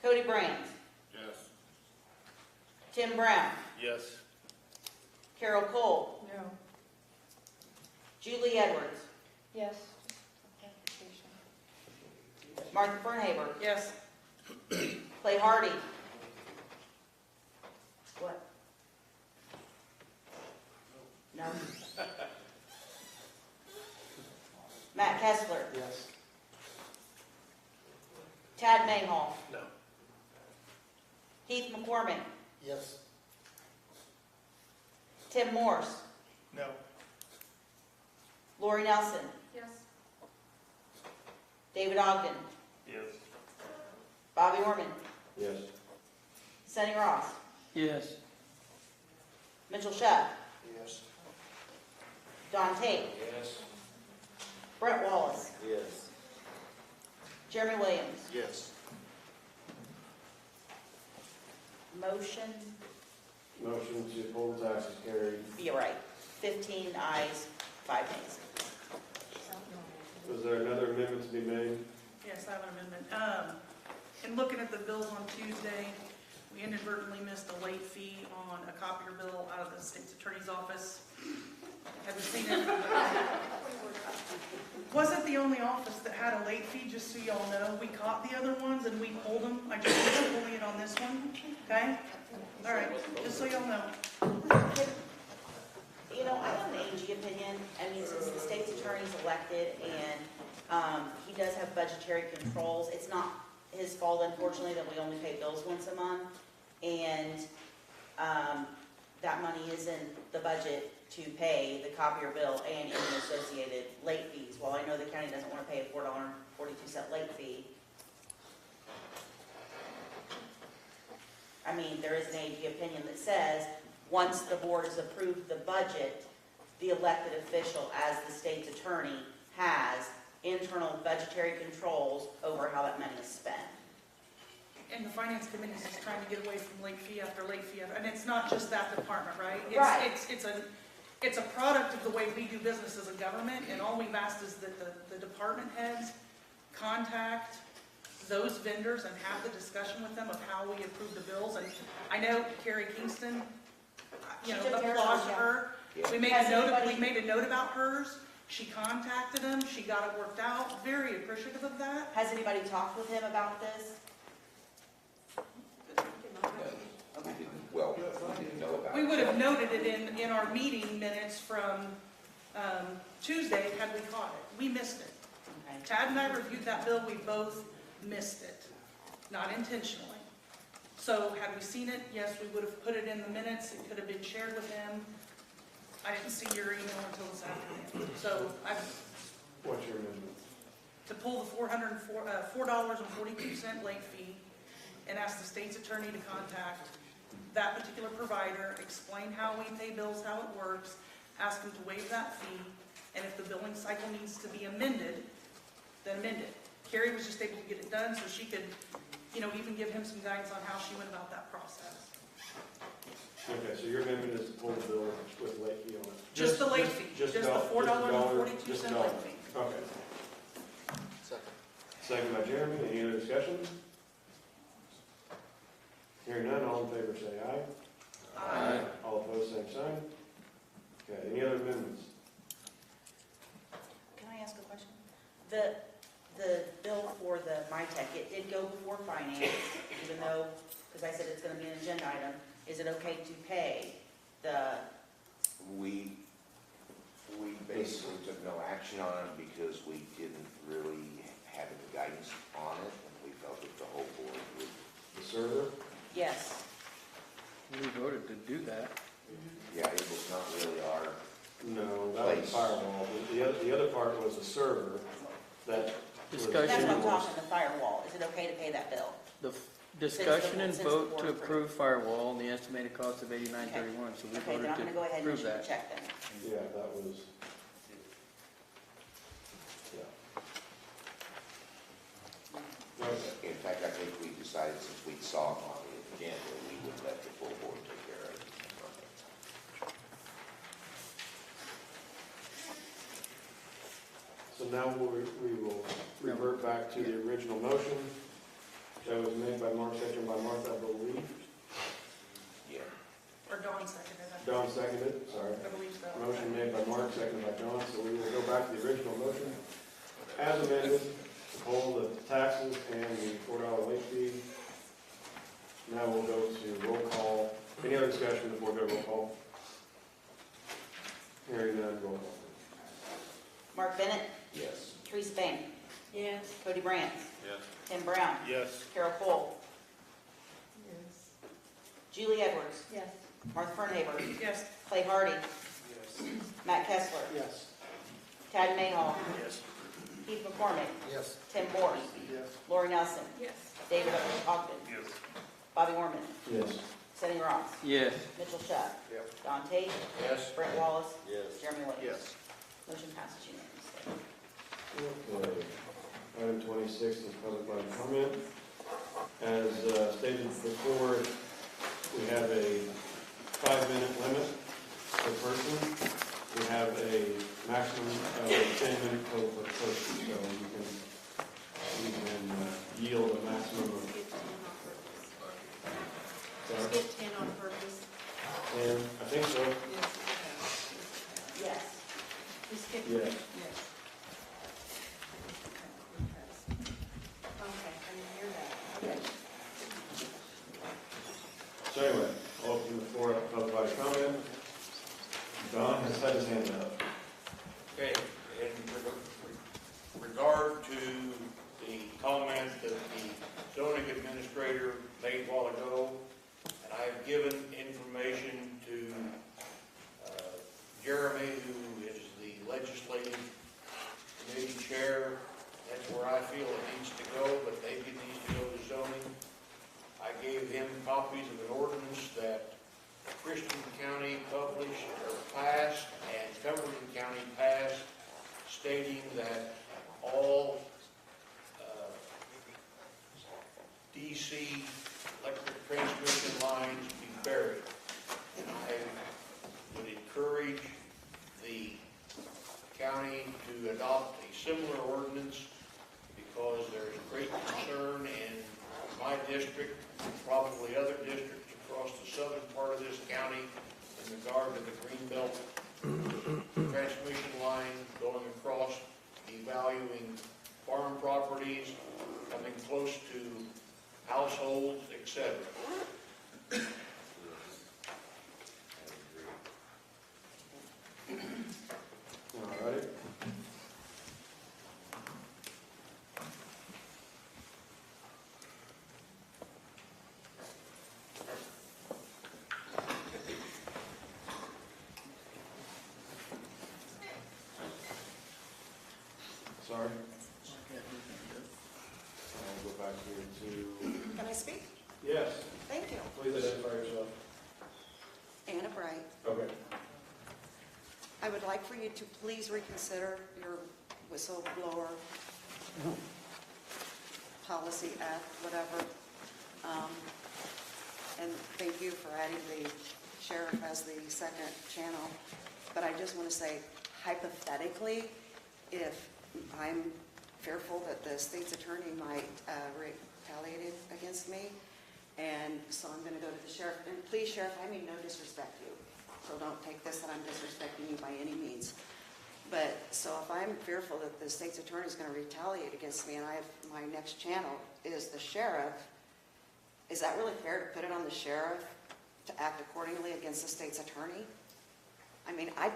Speaker 2: Cody Brandt.
Speaker 9: Yes.
Speaker 2: Tim Brown.
Speaker 11: Yes.
Speaker 2: Carol Cole.
Speaker 10: No.
Speaker 2: Julie Edwards.
Speaker 12: Yes.
Speaker 2: Martha Fernhaber.
Speaker 8: Yes.
Speaker 2: Clay Hardy. What? No. Matt Kessler.
Speaker 3: Yes.
Speaker 2: Tad Mayhall.
Speaker 11: No.
Speaker 2: Heath McCormick.
Speaker 19: Yes.
Speaker 2: Tim Morse.
Speaker 11: No.
Speaker 2: Lori Nelson.
Speaker 6: Yes.
Speaker 2: David Ogden.
Speaker 15: Yes.
Speaker 2: Bobby Orman.
Speaker 4: Yes.
Speaker 2: Sonny Ross.
Speaker 7: Yes.
Speaker 2: Mitchell Shutt.
Speaker 9: Yes.
Speaker 2: Don Tate.
Speaker 9: Yes.
Speaker 2: Brett Wallace.
Speaker 13: Yes.
Speaker 2: Jeremy Williams.
Speaker 17: Yes.
Speaker 2: Motion,
Speaker 4: Motion to pull the taxes carried.
Speaker 2: you're right. 15 ayes, 5 nays.
Speaker 4: Was there another amendment to be made?
Speaker 8: Yes, I have an amendment. In looking at the bills on Tuesday, we inadvertently missed a late fee on a copier bill out of the state's attorney's office. Have you seen it? Wasn't the only office that had a late fee, just so y'all know. We caught the other ones and we pulled them. I just was pulling it on this one, okay? All right, just so y'all know.
Speaker 2: You know, I have an AG opinion. I mean, since the state's attorney's elected and he does have budgetary controls, it's not his fault, unfortunately, that we only pay bills once a month. And that money is in the budget to pay the copier bill and any associated late fees. While I know the county doesn't want to pay a $4.42 late fee, I mean, there is an AG opinion that says, once the board has approved the budget, the elected official, as the state's attorney, has internal budgetary controls over how that money is spent.
Speaker 8: And the finance committee is just trying to get away from late fee after late fee after, and it's not just that department, right?
Speaker 2: Right.
Speaker 8: It's a product of the way we do business as a government, and all we've asked is that the department heads contact those vendors and have the discussion with them of how we approve the bills. And I know Carrie Kingston, you
Speaker 2: She
Speaker 8: know,
Speaker 2: took care of
Speaker 8: applause
Speaker 2: hers,
Speaker 8: to
Speaker 2: yeah.
Speaker 8: her.
Speaker 13: Yeah.
Speaker 8: We
Speaker 2: Has anybody-
Speaker 8: made a note about hers. She contacted him, she got it worked out, very appreciative of that.
Speaker 2: Has anybody talked with him about this?
Speaker 13: We didn't, well, we didn't know about it.
Speaker 8: We would have noted it in our meeting minutes from Tuesday had we caught it. We missed it.
Speaker 2: Okay.
Speaker 8: Tad and I reviewed that bill, we both missed it, not intentionally. So had we seen it, yes, we would have put it in the minutes, it could have been shared with him. I didn't see your email until this afternoon. So
Speaker 4: What's your amendment?
Speaker 8: to pull the $4.42 late fee and ask the state's attorney to contact that particular provider, explain how we pay bills, how it works, ask them to waive that fee, and if the billing cycle needs to be amended, then amend it. Carrie was just able to get it done, so she could, you know, even give him some guidance on how she went about that process.
Speaker 4: Okay, so your amendment is to pull the bill with late fee on it?
Speaker 8: Just the late fee, just the $4.42
Speaker 4: just
Speaker 8: late
Speaker 4: dollar.
Speaker 8: fee.
Speaker 4: Okay.
Speaker 17: Second.
Speaker 4: Second by Jeremy, any other discussion? Hearing none, all in favor say aye.
Speaker 8: Aye.
Speaker 4: All opposed, same sign. Okay, any other amendments?
Speaker 2: Can I ask a question? The bill for the MyTech, it did go before finance, even though, because I said it's gonna be an agenda item. Is it okay to pay the,
Speaker 13: We basically took no action on it because we didn't really have any guidance on it, and we felt that the whole board would.
Speaker 4: The server?
Speaker 2: yes?
Speaker 7: We voted to do that.
Speaker 13: Yeah, it was not really our.
Speaker 4: No, that was
Speaker 13: Place.
Speaker 4: firewall. The other part was the server that was.
Speaker 7: Discussion.
Speaker 2: That's what I'm talking, the firewall. Is it okay to pay that bill?
Speaker 7: The discussion and
Speaker 2: Since the
Speaker 7: vote
Speaker 2: board
Speaker 7: to
Speaker 2: approved.
Speaker 7: approve firewall and the estimated cost of $89.31, so we
Speaker 2: Okay, then
Speaker 7: voted
Speaker 2: I'm gonna
Speaker 7: to
Speaker 2: go ahead and
Speaker 7: approve
Speaker 2: issue the
Speaker 7: that.
Speaker 2: check then.
Speaker 4: Yeah, that was. Yeah. Okay.
Speaker 13: In fact, I think we decided since we saw it on the agenda, we would let the full board take care of it.
Speaker 4: So now we will revert back to the original motion. That was made by Mark, seconded by Martha, I believe.
Speaker 13: Yeah.
Speaker 8: Or Dawn seconded it.
Speaker 4: John seconded, sorry.
Speaker 8: I believe so.
Speaker 4: Motion made by Mark, seconded by John, so we will go back to the original motion. As amended, to hold the taxes and the $4 late fee. Now we'll go to roll call. Any other discussion before we go to roll call? Hearing none, roll call.
Speaker 2: Mark Bennett,
Speaker 13: Yes.
Speaker 2: Teresa Bank,
Speaker 20: Yes.
Speaker 2: Cody Brandt,
Speaker 15: Yes.
Speaker 2: Tim Brown,
Speaker 11: Yes.
Speaker 2: Carol Cole,
Speaker 10: Yes.
Speaker 2: Julie Edwards,
Speaker 20: Yes.
Speaker 2: Martha Fernhaber,
Speaker 8: Yes.
Speaker 2: Clay Hardy,
Speaker 11: Yes.
Speaker 2: Matt Kessler,
Speaker 11: Yes.
Speaker 2: Tad Mayhall,
Speaker 11: Yes.
Speaker 2: Keith McCormick,
Speaker 19: Yes.
Speaker 2: Tim Moore,
Speaker 11: Yes.
Speaker 2: Lori Nelson,
Speaker 6: Yes.
Speaker 2: David Ogden,
Speaker 15: Yes.
Speaker 2: Bobby Orman,
Speaker 4: Yes.
Speaker 2: Sonny Ross,
Speaker 7: Yes.
Speaker 2: Mitchell Shutt,
Speaker 11: Yep.
Speaker 2: Don Tate,
Speaker 9: Yes.
Speaker 2: Brent Wallace,
Speaker 11: Yes.
Speaker 2: Jeremy Williams.
Speaker 11: Yes.
Speaker 2: Motion passes unanimously.
Speaker 4: Okay. Item 26 is public body comment. As stated before, we have a 5-minute limit per person. We have a maximum of 10-minute total per person, so you can yield a maximum of.
Speaker 20: Skip 10 on purpose.
Speaker 4: And I think so.
Speaker 2: Yes.
Speaker 20: We skipped.
Speaker 4: Yeah.
Speaker 20: Yes. Okay, I didn't hear that. Okay.
Speaker 4: So anyway, I'll open the floor up for public body comment. Don has had his hand up.
Speaker 9: Okay, in regard to the comment that the zoning administrator made a while ago, and I have given information to Jeremy, who is the legislative committee chair. That's where I feel it needs to go, but maybe it needs to go to zoning. I gave him copies of an ordinance that Christian County published or passed and Cumberland County passed, stating that all DC electric transmission lines be buried. And I would encourage the county to adopt a similar ordinance because there's great concern in my district, probably other districts across the southern part of this county, in regard to the Greenbelt transmission line going across, devaluing farm properties, coming close to households, etc.
Speaker 4: All right. Sorry. I'll go back here to,
Speaker 14: Can I speak?
Speaker 4: yes,
Speaker 14: Thank you.
Speaker 4: please identify yourself.
Speaker 14: Anna Bright.
Speaker 4: Okay.
Speaker 14: I would like for you to please reconsider your whistleblower policy act, whatever. And thank you for adding the sheriff as the second channel. But I just want to say, hypothetically, if I'm fearful that the state's attorney might retaliate against me, and so I'm going to go to the sheriff. And please, Sheriff, I mean no disrespect to you, so don't take this that I'm disrespecting you by any means. But so if I'm fearful that the state's attorney is going to retaliate against me, and I have my next channel is the sheriff, is that really fair to put it on the sheriff to act accordingly against the state's attorney? I mean, I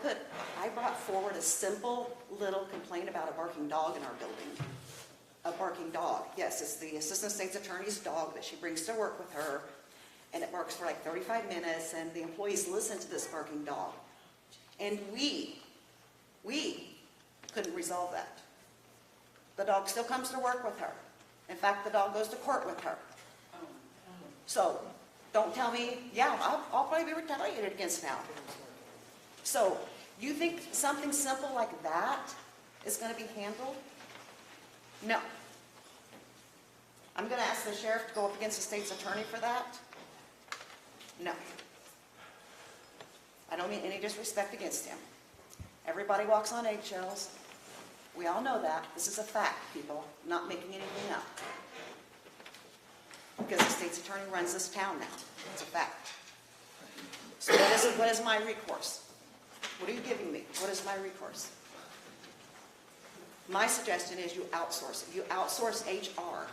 Speaker 14: brought forward a simple little complaint about a barking dog in our building. A barking dog. Yes, it's the assistant state's attorney's dog that she brings to work with her, and it barks for like 35 minutes, and the employees listen to this barking dog. And we couldn't resolve that. The dog still comes to work with her. In fact, the dog goes to court with her. So, don't tell me, yeah, I'll probably be retaliated against now. So, you think something simple like that is going to be handled? No. I'm going to ask the sheriff to go up against the state's attorney for that? No. I don't mean any disrespect against him. Everybody walks on eggshells. We all know that. This is a fact, people. I'm not making anything up. Because the state's attorney runs this town now. It's a fact. So what is my recourse? What are you giving me? What is my recourse? My suggestion is you outsource it. You outsource HR.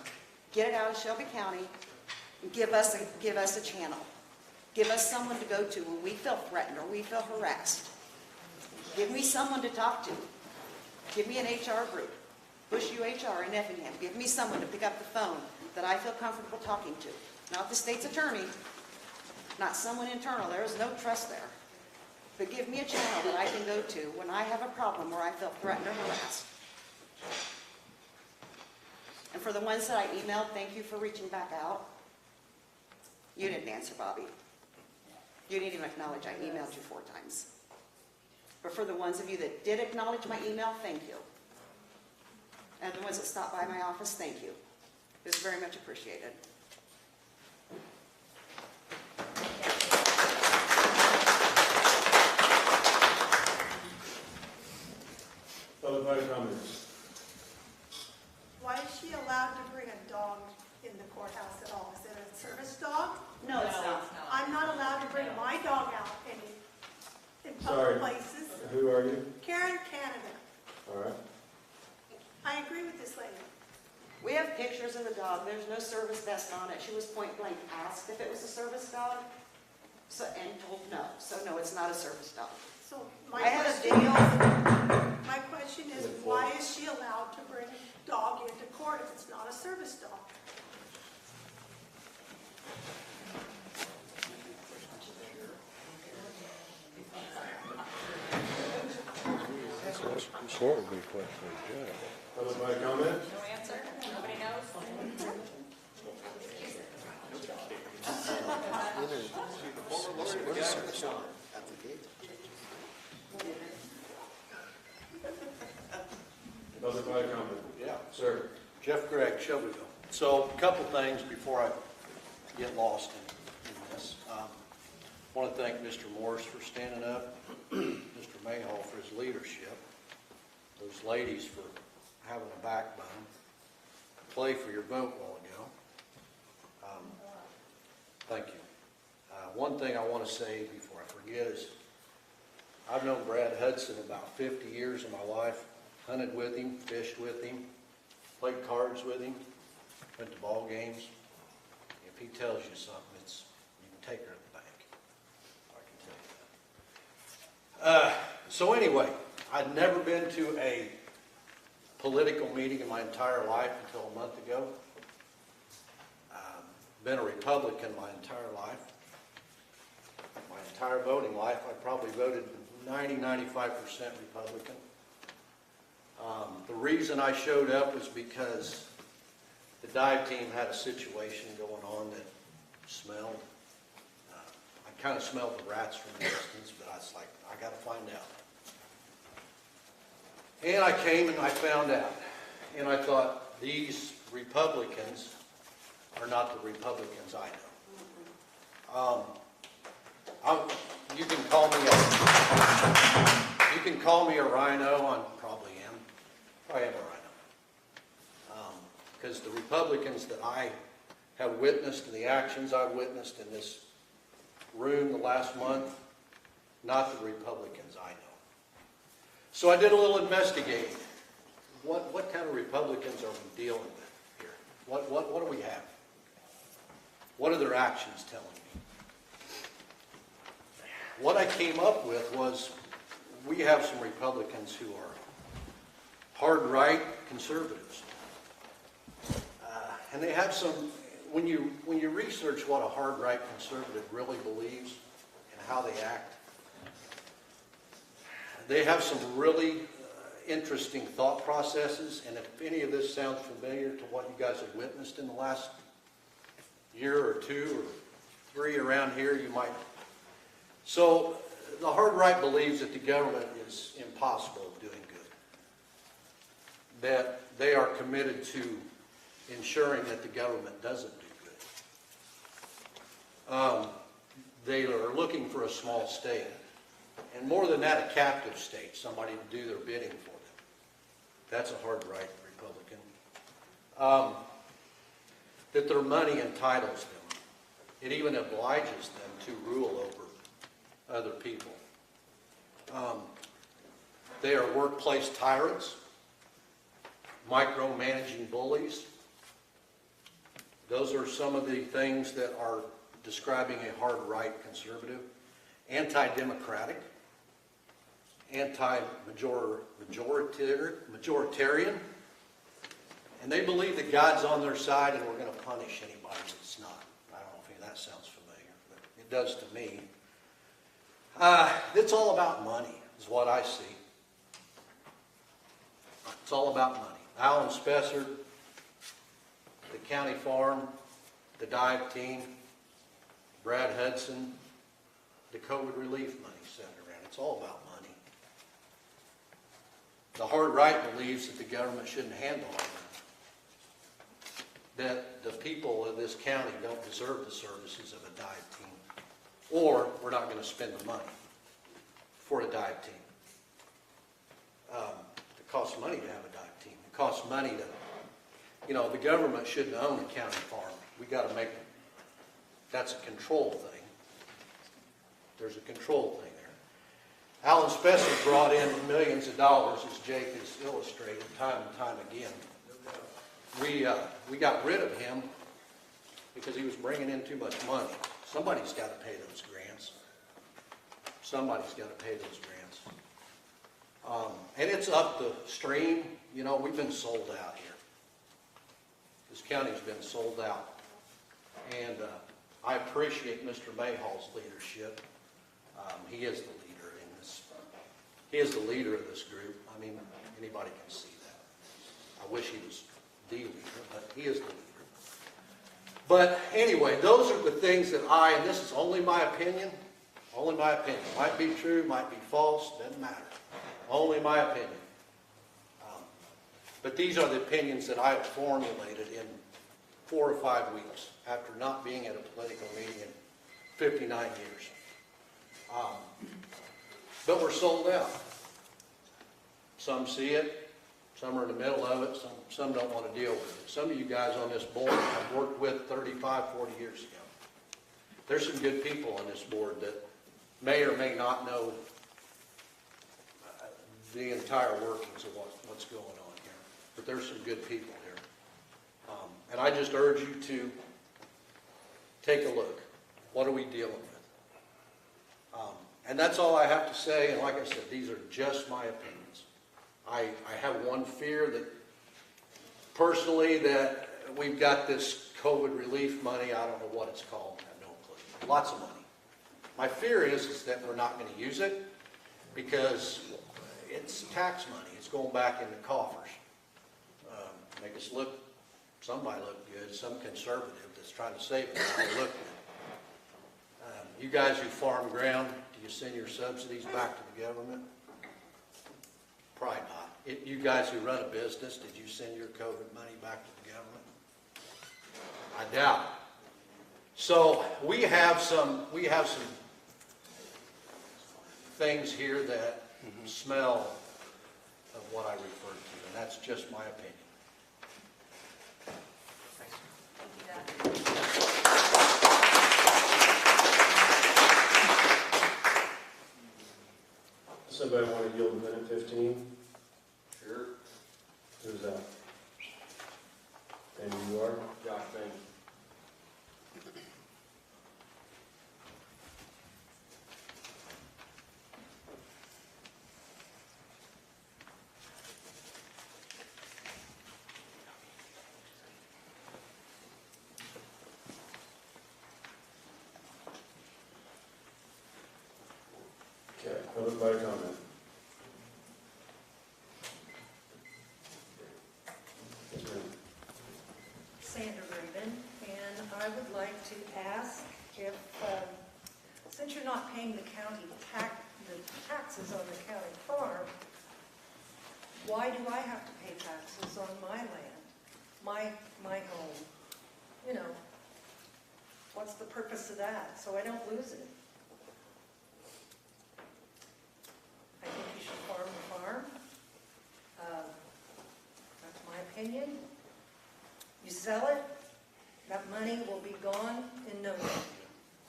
Speaker 14: Get it out of Shelby County. And give us a channel. Give us someone to go to when we feel threatened or we feel harassed. Give me someone to talk to. Give me an HR group. Bush UHR in Effingham. Give me someone to pick up the phone that I feel comfortable talking to. Not the state's attorney. Not someone internal. There is no trust there. But give me a channel that I can go to when I have a problem where I feel threatened or harassed. And for the ones that I emailed, thank you for reaching back out. You didn't answer, Bobby. You didn't even acknowledge I emailed you 4 times. But for the ones of you that did acknowledge my email, thank you. And the ones that stopped by my office, thank you. It's very much appreciated.
Speaker 4: Other comments?
Speaker 22: Why is she allowed to bring a dog in the courthouse at all? Is it a service dog?
Speaker 2: No, it's not.
Speaker 22: I'm not allowed to bring my dog out in
Speaker 4: Sorry.
Speaker 22: public places.
Speaker 4: Who are you?
Speaker 22: Karen, Canada.
Speaker 4: All right.
Speaker 22: I agree with this lady.
Speaker 14: We have pictures of the dog. There's no service vest on it. She was point blank asked if it was a service dog, and told no. So no, it's not a service dog.
Speaker 22: So
Speaker 14: I have a
Speaker 22: my question is, why is she allowed to bring a dog into court if it's not a service dog?
Speaker 5: Court would be a question for the judge.
Speaker 4: Other comment?
Speaker 6: No answer? Nobody knows?
Speaker 4: Other comment?
Speaker 23: Yeah.
Speaker 4: Sir.
Speaker 23: Jeff Gregg, Shelbyville. So a couple things before I get lost in this. I want to thank Mr. Morris for standing up, Mr. Mayhall for his leadership, those ladies for having a backbone, Clay for your vote a while ago. Thank you. One thing I want to say before I forget is, I've known Brad Hudson about 50 years of my life, hunted with him, fished with him, played cards with him, went to ball games. If he tells you something, you can take her to the bank. I can tell you that. So anyway, I'd never been to a political meeting in my entire life until a month ago. Been a Republican my entire life. My entire voting life, I probably voted 90-95% Republican. The reason I showed up was because the dive team had a situation going on that smelled. I kind of smelled the rats from a distance, but I was like, I got to find out. And I came and I found out. And I thought, these Republicans are not the Republicans I know. You can call me a rhino. I probably am. I am a rhino. Because the Republicans that I have witnessed and the actions I've witnessed in this room the last month, not the Republicans I know. So I did a little investigating. What kind of Republicans are we dealing with here? What do we have? What are their actions telling me? What I came up with was, we have some Republicans who are hard right conservatives. And they have some, when you research what a hard right conservative really believes and how they act, they have some really interesting thought processes. And if any of this sounds familiar to what you guys have witnessed in the last year or two or three around here, you might. So the hard right believes that the government is impossible of doing good. That they are committed to ensuring that the government doesn't do good. They are looking for a small state. And more than that, a captive state, somebody to do their bidding for them. That's a hard right Republican. That their money entitles them. It even obliges them to rule over other people. They are workplace tyrants, micromanaging bullies. Those are some of the things that are describing a hard right conservative. Anti-democratic, majoritarian, and they believe that God's on their side and we're going to punish anybody that's not. I don't know if any of that sounds familiar, but it does to me. It's all about money, is what I see. It's all about money. Alan Spessard, the county farm, the dive team, Brad Hudson, the COVID relief money centered around. It's all about money. The hard right believes that the government shouldn't handle all that. That the people of this county don't deserve the services of a dive team. Or we're not going to spend the money for a dive team. It costs money to have a dive team. It costs money to, the government shouldn't own a county farm. We got to make it. That's a control thing. There's a control thing there. Alan Spessard brought in millions of dollars, as Jake has illustrated time and time again. We got rid of him because he was bringing in too much money. Somebody's got to pay those grants. Somebody's got to pay those grants. And it's up the stream. We've been sold out here. This county's been sold out. And I appreciate Mr. Mayhall's leadership. He is the leader in this. He is the leader of this group. I mean, anybody can see that. I wish he was the leader, but he is the leader. But anyway, those are the things that and this is only my opinion, might be true, might be false, doesn't matter. Only my opinion. But these are the opinions that I have formulated in 4 or 5 weeks after not being at a political meeting in 59 years. But we're sold out. Some see it, some are in the middle of it, some don't want to deal with it. Some of you guys on this board I've worked with 35, 40 years ago. there's some good people on this board that may or may not know the entire workings of what's going on here. But there's some good people here. And I just urge you to take a look. What are we dealing with? And that's all I have to say. And like I said, these are just my opinions. I have one fear that personally that we've got this COVID relief money. I don't know what it's called. I have no clue. Lots of money. My fear is that we're not going to use it because it's tax money. It's going back in the coffers. Make us look, somebody look good, some conservative that's trying to save it. They look good. You guys who farm ground, do you send your subsidies back to the government? Probably not. You guys who run a business, did you send your COVID money back to the government? I doubt it. So we have some things here that smell of what I referred to, and that's just my opinion.
Speaker 4: Somebody want to yield a minute 15?
Speaker 1: Sure.
Speaker 4: Who's that? And you are?
Speaker 1: Josh, thank you.
Speaker 4: Okay, public body comment. Yes, ma'am.
Speaker 16: Sandra Rubin, and I would like to ask if, since you're not paying the county the taxes on the county farm, why do I have to pay taxes on my land, my home? You know, what's the purpose of that? So I don't lose it. I think you should farm the farm. That's my opinion. You sell it, that money will be gone in no time.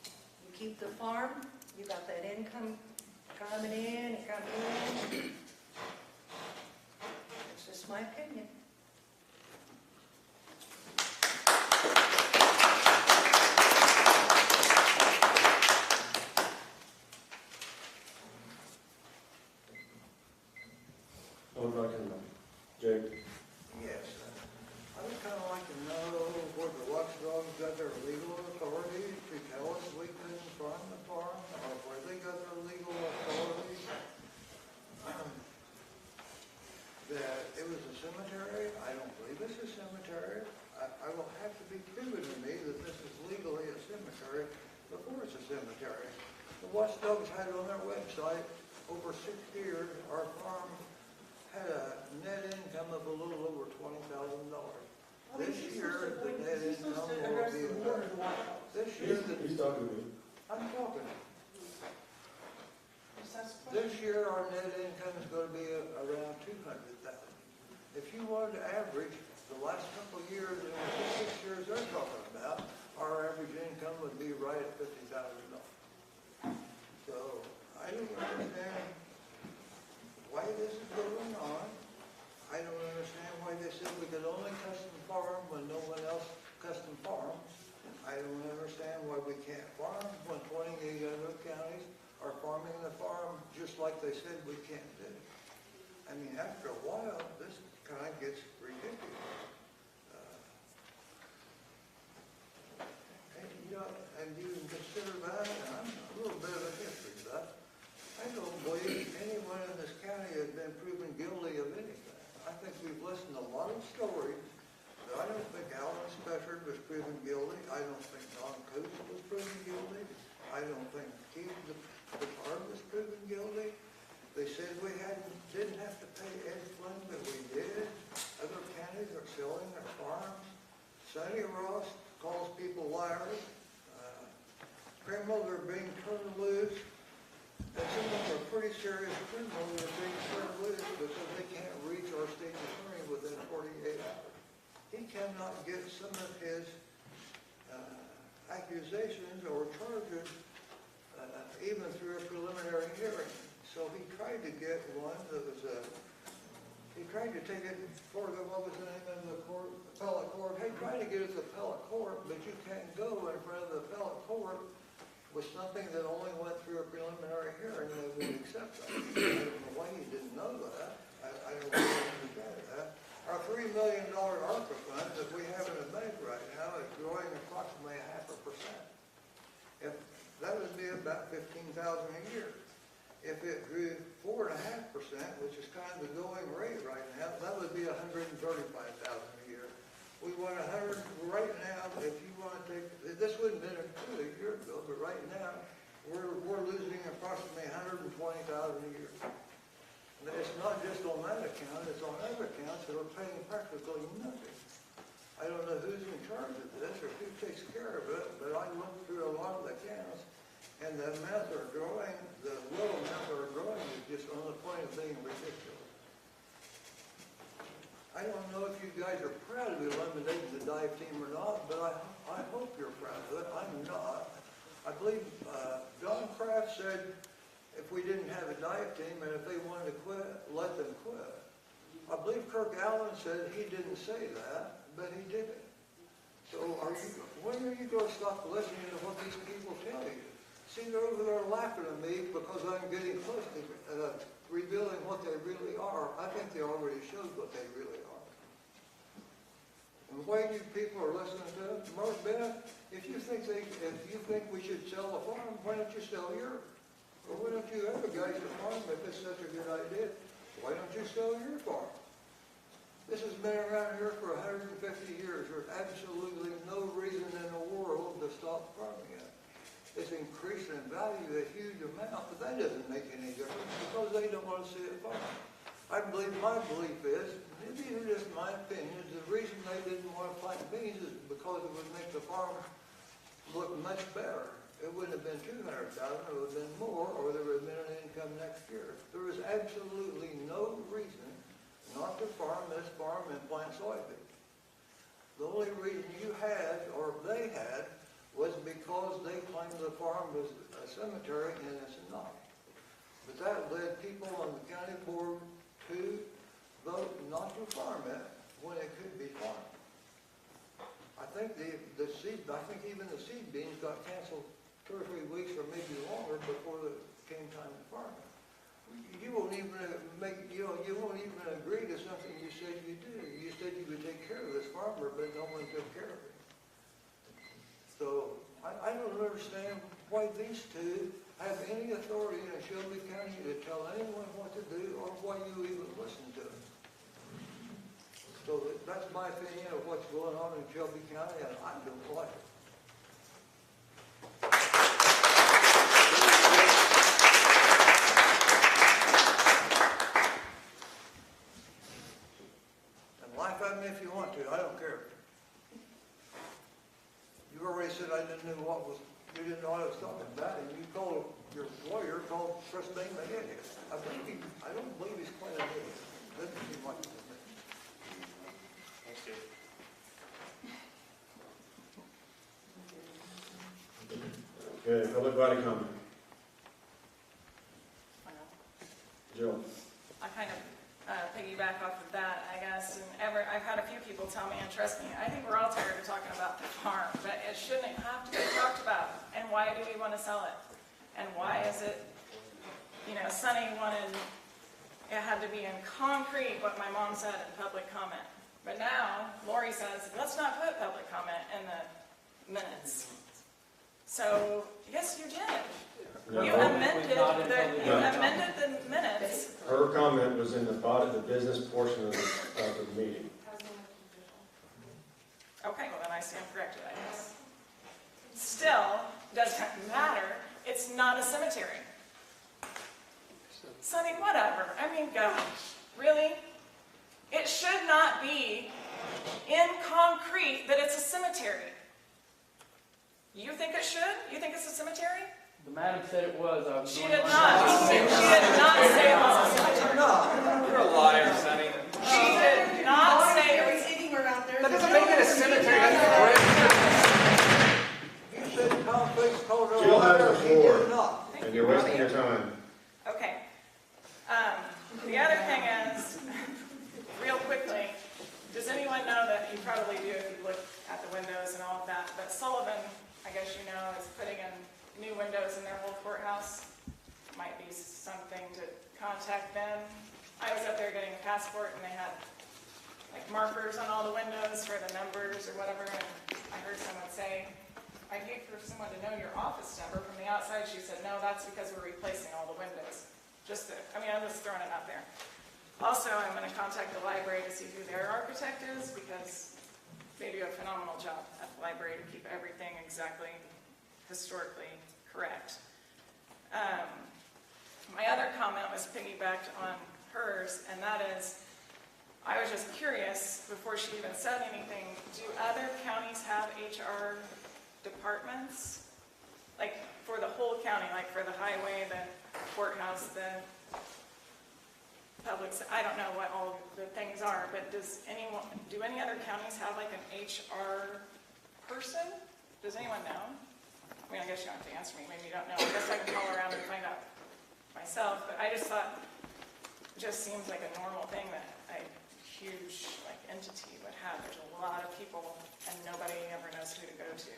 Speaker 16: You keep the farm, you got that income coming in, coming in. It's just my opinion.
Speaker 4: Public body comment. Jake?
Speaker 18: Yes, I would kind of like to know where the watchdogs got their legal authority to tell us we couldn't farm the farm, or where they got their legal authority that it was a cemetery. I don't believe it's a cemetery. I will have to be proven to me that this is legally a cemetery before it's a cemetery. The watchdogs had on their website, over 6 years, our farm had a net income of a little over $20,000. This year, the net income will be this year.
Speaker 4: He's talking to me.
Speaker 18: I'm talking. This year, our net income is going to be around $200,000. If you wanted to average the last couple of years, and the 6 years they're talking about, our average income would be right at $50,000. So I don't understand why this is going on. I don't understand why they said we could only custom farm when no one else custom farms. I don't understand why we can't farm when 28 other counties are farming the farm just like they said we can't do. I mean, after a while, this kind of gets ridiculous. And you can consider that, and I'm a little bit of a history buff. I don't believe anyone in this county has been proven guilty of anything. I think we've listened to a lot of stories, but I don't think Alan Spessard was proven guilty. I don't think Don Coates was proven guilty. I don't think Keith Picard was proven guilty. They said we didn't have to pay Ed Flynn, but we did. Other counties are selling their farms. Sonny Ross calls people liars. Criminals are being turned loose. And some of them are pretty serious criminals that are being turned loose because they can't reach our state attorney within 48 hours. He cannot get some of his accusations or charges charges, even through a preliminary hearing. So he tried to get one that was he tried to take it for the, what was the name of the court, appellate court. He tried to get it to appellate court, but you can't go in front of the appellate court with something that only went through a preliminary hearing and they would accept that. I don't know why he didn't know that. I don't really understand that. Our $3 million ARPA fund that we have in the bank right now is growing approximately 0.5%. If that would be about $15,000 a year. If it grew 4.5%, which is kind of the going rate right now, that would be $135,000 a year. We want 100 right now. If you want to take, this wouldn't have been a year ago, but right now we're losing approximately $120,000 a year. And it's not just on that account; it's on other accounts that are paying practically nothing. I don't know who's in charge of this or who takes care of it, but I looked through a lot of the accounts, and the amounts that are growing, the little amounts that are growing is just on the point of being ridiculous. I don't know if you guys are proud of eliminating the dive team or not, but I hope you're proud of it. I'm not. I believe John Kraft said if we didn't have a dive team and if they wanted to quit, let them quit. I believe Kirk Allen said he didn't say that, but he did it. So when are you going to stop listening to what these people tell you? See, they're over there laughing at me because I'm getting close to revealing what they really are. I think they already showed what they really are. And why you people are listening to it? Mark Bennett, if you think we should sell a farm, why don't you sell yours? Or why don't you ever guys a farm if it's such a good idea? Why don't you sell your farm? This has been around here for 150 years. There's absolutely no reason in the world to stop farming it. It's increased in value a huge amount, but that doesn't make any difference because they don't want to see it farmed. My belief is, these are just my opinions, the reason they didn't want to plant beans is because it would make the farm look much better. It wouldn't have been 200,000, it would have been more, or there would have been an income next year. There is absolutely no reason not to farm this farm and plant soybeans. The only reason you had, or they had, was because they claimed the farm was a cemetery and it's not. But that led people on the county board to vote not to farm it when it could be farmed. I think even the seed beans got canceled 2 or 3 weeks or maybe longer before it came time to farm it. You won't even agree to something you said you do. You said you would take care of this farmer, but no one took care of it. So I don't understand why these two have any authority in Shelby County to tell anyone what to do or why you even listen to them. So that's my opinion of what's going on in Shelby County, and I don't like it. And laugh at me if you want to, I don't care. You already said I didn't know you didn't know what I was talking about, and you called your lawyer, called Chris Bain an idiot. I don't believe he's quite an idiot. Doesn't seem like it to me.
Speaker 4: Okay, public body comment. Jill.
Speaker 3: I kind of piggyback off of that, I guess, and I've had a few people tell me, and trust me, I think we're all tired of talking about the farm, but it shouldn't have to be talked about, and why do we want to sell it? And why is it, Sonny wanted, it had to be in concrete what my mom said in public comment. But now, Lori says, let's not put public comment in the minutes. So, yes, you did.
Speaker 4: No,
Speaker 3: You amended the minutes.
Speaker 4: Her comment was in the business portion of the meeting.
Speaker 3: Okay, well then I stand corrected, I guess. Still, doesn't matter, it's not a cemetery. Sonny, whatever, I mean, gosh, really? It should not be in concrete that it's a cemetery. You think it should? You think it's a cemetery?
Speaker 7: The madam said it was.
Speaker 3: She did not. She did not say it was a cemetery.
Speaker 5: You're a liar, Sonny.
Speaker 3: She did not say it was.
Speaker 5: That doesn't make it a cemetery. That's
Speaker 18: You said concrete called
Speaker 4: Jill
Speaker 3: you probably do if you look at the windows and all of that, but Sullivan, I guess you know, is putting in new windows in their whole courthouse. Might be something to contact them. I was up there getting a passport and they had like markers on all the windows for the numbers or whatever, and I heard someone say, I'd hate for someone to know your office number from the outside. She said, no, that's because we're replacing all the windows. I'm just throwing it out there. Also, I'm going to contact the library to see who their architect is, because they do a phenomenal job at the library to keep everything exactly historically correct. My other comment was piggybacked on hers, and that is, I was just curious, before she even said anything, do other counties have HR departments? Like for the whole county, like for the highway, the courthouse, the public, I don't know what all the things are, but do any other counties have like an HR person? Does anyone know? I mean, I guess you don't have to answer me, maybe you don't know. I guess I can call around and find out myself, but I just thought it just seems like a normal thing that a huge like entity would have. There's a lot of people and nobody ever knows who to go to.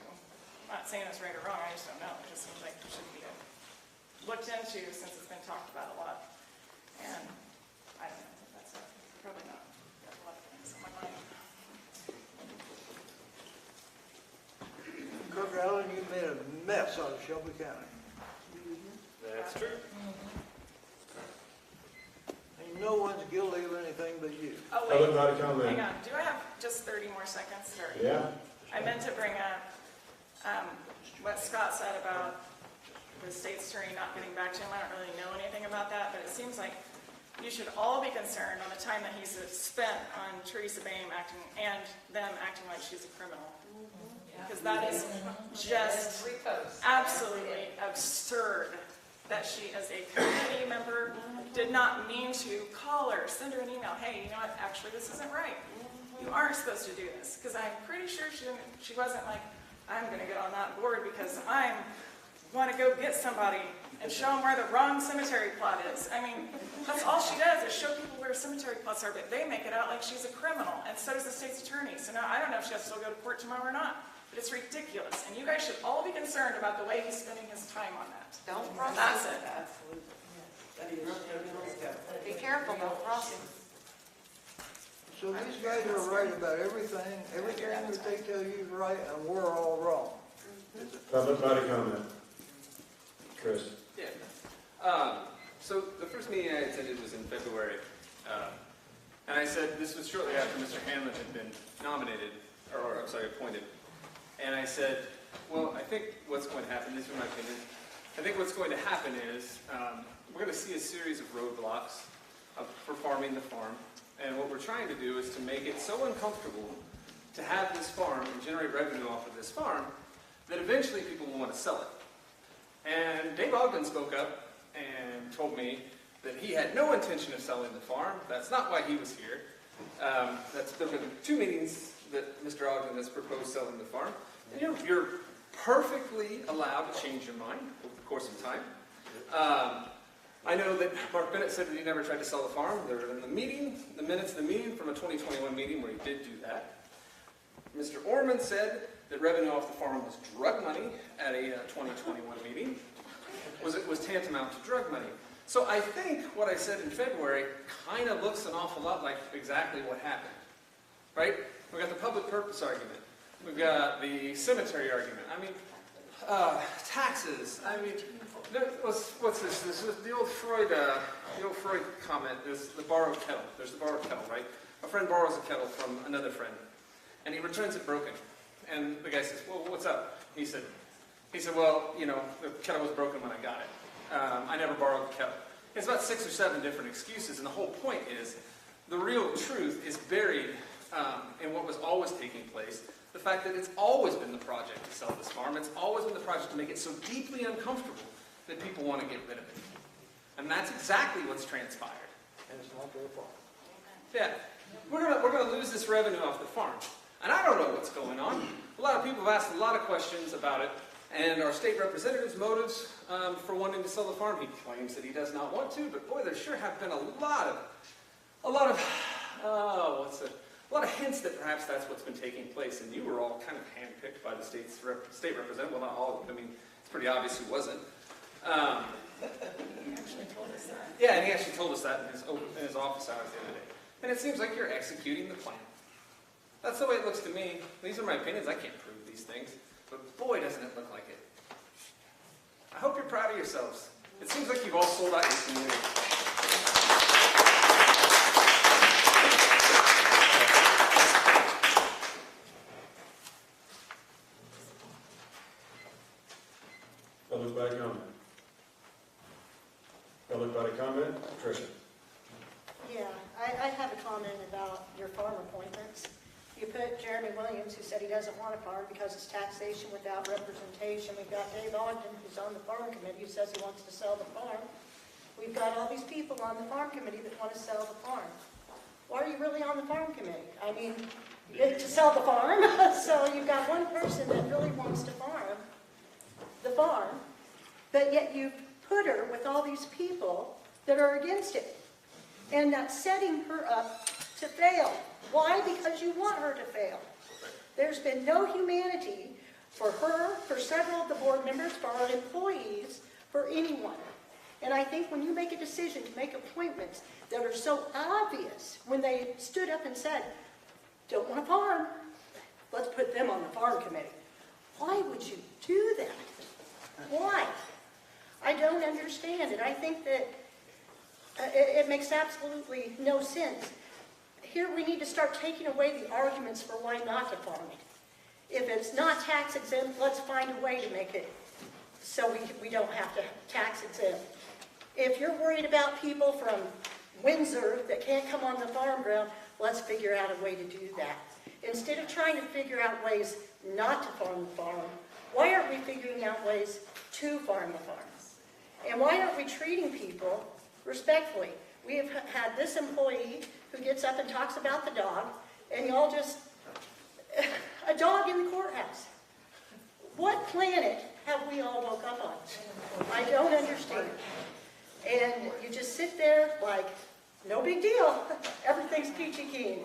Speaker 3: I'm not saying it's right or wrong, I just don't know. It just seems like it should be looked into since it's been talked about a lot. And I don't know, that's probably not got a lot of things on my mind.
Speaker 18: Kirk Allen, you made a mess out of Shelby County.
Speaker 11: That's true.
Speaker 18: And no one's guilty of anything but you.
Speaker 3: Oh,
Speaker 4: Public
Speaker 3: wait,
Speaker 4: body comment.
Speaker 3: hang on. Do I have just 30 more seconds? Or
Speaker 4: Yeah.
Speaker 3: I meant to bring up what Scott said about the state's attorney not getting back to him. I don't really know anything about that, but it seems like you should all be concerned on the time that he's spent on Teresa Boehm acting and them acting like she's a criminal. Because that is just absolutely absurd that she, as a community member, did not mean to call her, send her an email, hey, you know what, actually this isn't right. You aren't supposed to do this. Because I'm pretty sure she wasn't like, I'm going to get on that board because I want to go get somebody and show them where the wrong cemetery plot is. I mean, that's all she does is show people where cemetery plots are, but they make it out like she's a criminal, and so does the state's attorney. So now I don't know if she has to still go to court tomorrow or not, but it's ridiculous. And you guys should all be concerned about the way he's spending his time on that.
Speaker 14: Don't cross
Speaker 3: That's
Speaker 14: it.
Speaker 3: it.
Speaker 14: Be careful, don't cross it.
Speaker 18: So these guys are right about everything that they tell you is right, and we're all wrong.
Speaker 4: Public body comment. Chris.
Speaker 12: Yeah. So the first meeting I attended was in February. And I said, this was shortly after Mr. Hanlon had been nominated, or I'm sorry, appointed. And I said, well, I think what's going to happen, this is my opinion, I think what's going to happen is we're going to see a series of roadblocks for farming the farm. And what we're trying to do is to make it so uncomfortable to have this farm and generate revenue off of this farm that eventually people will want to sell it. And Dave Ogden spoke up and told me that he had no intention of selling the farm. That's not why he was here. There have been 2 meetings that Mr. Ogden has proposed selling the farm. And you're perfectly allowed to change your mind over the course of time. I know that Mark Bennett said that he never tried to sell the farm. They're in the meeting, the minutes of the meeting from a 2021 meeting where he did do that. Mr. Orman said that revenue off the farm was drug money at a 2021 meeting. It was tantamount to drug money. So I think what I said in February kind of looks an awful lot like exactly what happened, right? We've got the public purpose argument. We've got the cemetery argument. I mean, taxes. I mean, what's this? This is the old Freud comment. There's the borrowed kettle. There's the borrowed kettle, right? A friend borrows a kettle from another friend, and he returns it broken. And the guy says, well, what's up? He said, well, you know, the kettle was broken when I got it. I never borrowed the kettle. It's about 6 or 7 different excuses, and the whole point is the real truth is buried in what was always taking place. The fact that it's always been the project to sell this farm. It's always been the project to make it so deeply uncomfortable that people want to get rid of it. And that's exactly what's transpired.
Speaker 18: And it's not their fault.
Speaker 12: Yeah. We're gonna lose this revenue off the farm. And I don't know what's going on. A lot of people have asked a lot of questions about it. And our state representative's motives for wanting to sell the farm, he claims that he does not want to, but boy, there sure have been a lot of a lot of hints that perhaps that's what's been taking place, and you were all kind of handpicked by the state representative. Well, not all of them. I mean, it's pretty obvious who wasn't.
Speaker 3: He actually told us that.
Speaker 12: Yeah, and he actually told us that in his office hours the other day. And it seems like you're executing the plan. That's the way it looks to me. These are my opinions. I can't prove these things. But boy, doesn't it look like it. I hope you're proud of yourselves. It seems like you've all sold out your community.
Speaker 4: Public body comment. Public body comment, Tricia.
Speaker 16: Yeah, I have a comment about your farm appointments. You put Jeremy Williams, who said he doesn't want a farm because it's taxation without representation. We've got Dave Ogden, who's on the farm committee, who says he wants to sell the farm. We've got all these people on the farm committee that want to sell the farm. Why are you really on the farm committee? I mean, to sell the farm. So you've got one person that really wants to farm the farm, but yet you put her with all these people that are against it. And that's setting her up to fail. Why? Because you want her to fail. There's been no humanity for her, for several of the board members, for our employees, for anyone. And I think when you make a decision to make appointments that are so obvious, when they stood up and said, don't want to farm, let's put them on the farm committee. Why would you do that? Why? I don't understand it. I think that it makes absolutely no sense. Here we need to start taking away the arguments for why not to farm it. If it's not tax exempt, let's find a way to make it so we don't have to tax exempt. If you're worried about people from Windsor that can't come on the farm ground, let's figure out a way to do that. Instead of trying to figure out ways not to farm the farm, why aren't we figuring out ways to farm the farm? And why aren't we treating people respectfully? We have had this employee who gets up and talks about the dog, and y'all just, a dog in the courthouse. What planet have we all woke up on? I don't understand. And you just sit there like, no big deal. Everything's peachy keen.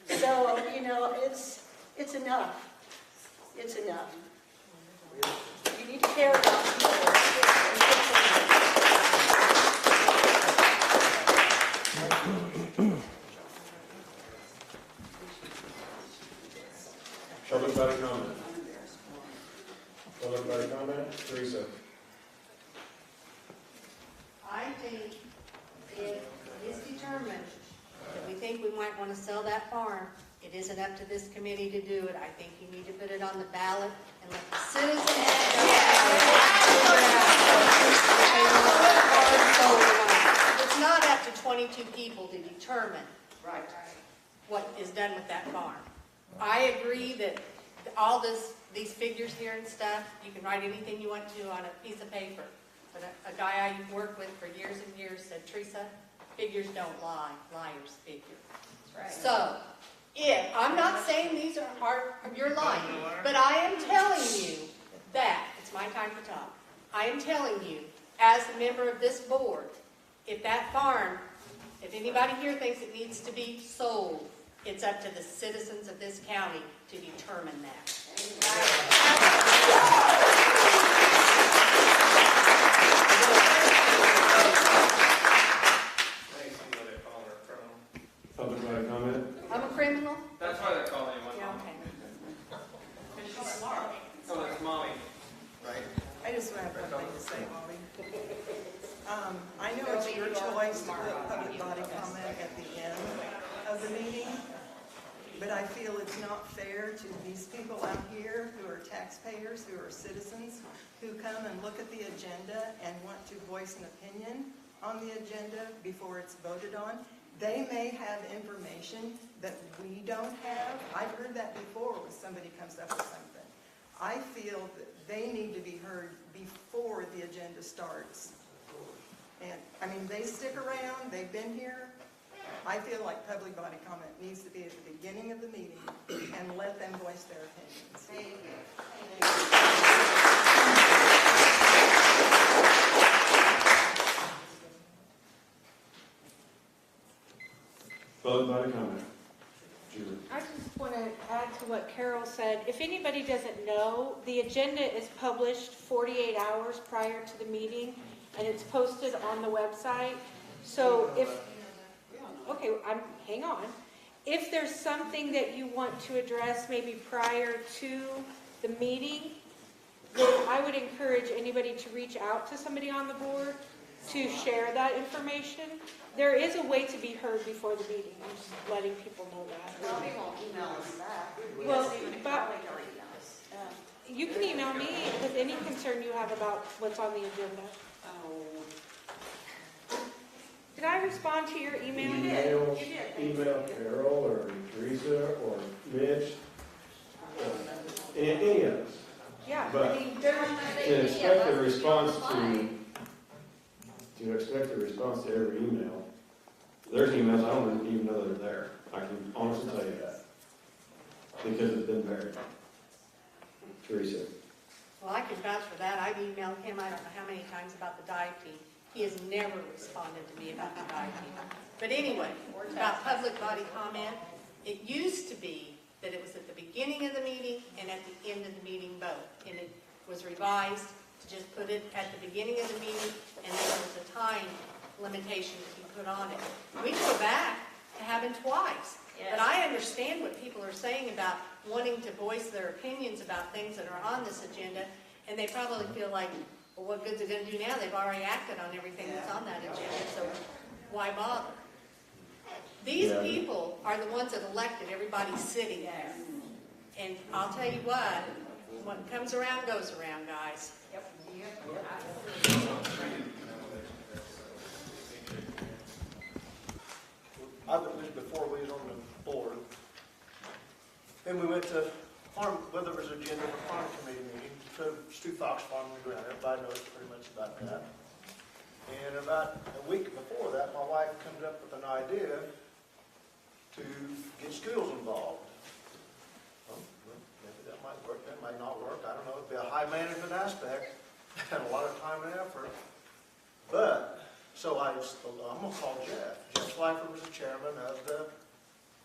Speaker 16: So, you know, it's enough. It's enough. You need to care about people.
Speaker 4: Public body comment. Public body comment, Teresa.
Speaker 20: I think if it's determined that we think we might want to sell that farm, it isn't up to this committee to do it. I think you need to put it on the ballot and let the citizens It's not up to 22 people to determine what is done with that farm. I agree that all these figures here and stuff, you can write anything you want to on a piece of paper. But a guy I worked with for years and years said, Teresa, figures don't lie, liars figure. So, I'm not saying these are you're lying, but I am telling you that, it's my time to talk, I am telling you, as a member of this board, if that farm, if anybody here thinks it needs to be sold, it's up to the citizens of this county to determine that.
Speaker 4: Public body comment.
Speaker 20: I'm a criminal?
Speaker 12: That's why they're calling you one.
Speaker 20: Yeah, okay.
Speaker 12: She's smart. Oh, that's mommy. Right?
Speaker 10: I just have one thing to say, Molly. I know it's your choice to put public body comment at the end of the meeting, but I feel it's not fair to these people out here who are taxpayers, who are citizens, who come and look at the agenda and want to voice an opinion on the agenda before it's voted on. They may have information that we don't have. I've heard that before when somebody comes up with something. I feel that they need to be heard before the agenda starts. And, I mean, they stick around, they've been here. I feel like public body comment needs to be at the beginning of the meeting and let them voice their opinions. Thank you.
Speaker 4: Public body comment, Julie.
Speaker 20: to what Carol said, if anybody doesn't know, the agenda is published 48 hours prior to the meeting, and it's posted on the website. So hang on. If there's something that you want to address maybe prior to the meeting, then I would encourage anybody to reach out to somebody on the board to share that information. There is a way to be heard before the meeting. I'm just letting people know that.
Speaker 14: Well, they won't email us back.
Speaker 20: Well, but you can email me with any concern you have about what's on the agenda. Did I respond to your email?
Speaker 4: Email Carol or Teresa or Mitch, any of us.
Speaker 20: Yeah,
Speaker 4: But
Speaker 20: I mean, there's,
Speaker 4: to expect a response to every email, there's emails I don't even know they're there. I can honestly tell you that. Because it's been buried. Teresa.
Speaker 20: well, I can vouch for that. I've emailed him, I don't know how many times about the dive team. He has never responded to me about the dive team. But anyway, about public body comment, it used to be that it was at the beginning of the meeting and at the end of the meeting both. And it was revised to just put it at the beginning of the meeting, and then there was a time limitation that you put on it. We can go back to having twice. But I understand what people are saying about wanting to voice their opinions about things that are on this agenda, and they probably feel like, well, what good's it going to do now? They've already acted on everything that's on that agenda, so why bother? These people are the ones that elected everybody sitting there. And I'll tell you what comes around goes around, guys.
Speaker 23: Before we was on the board, then we went to farm, whether it was agenda for farm committee meeting, so Stu Fox Farm on the ground, everybody knows pretty much about that. And about a week before that, my wife comes up with an idea to get schools involved. Well, maybe that might work, that might not work, I don't know, it'd be a high management aspect, and a lot of time and effort. But, so I'm gonna call Jeff. Jeff Schleifer was the chairman of the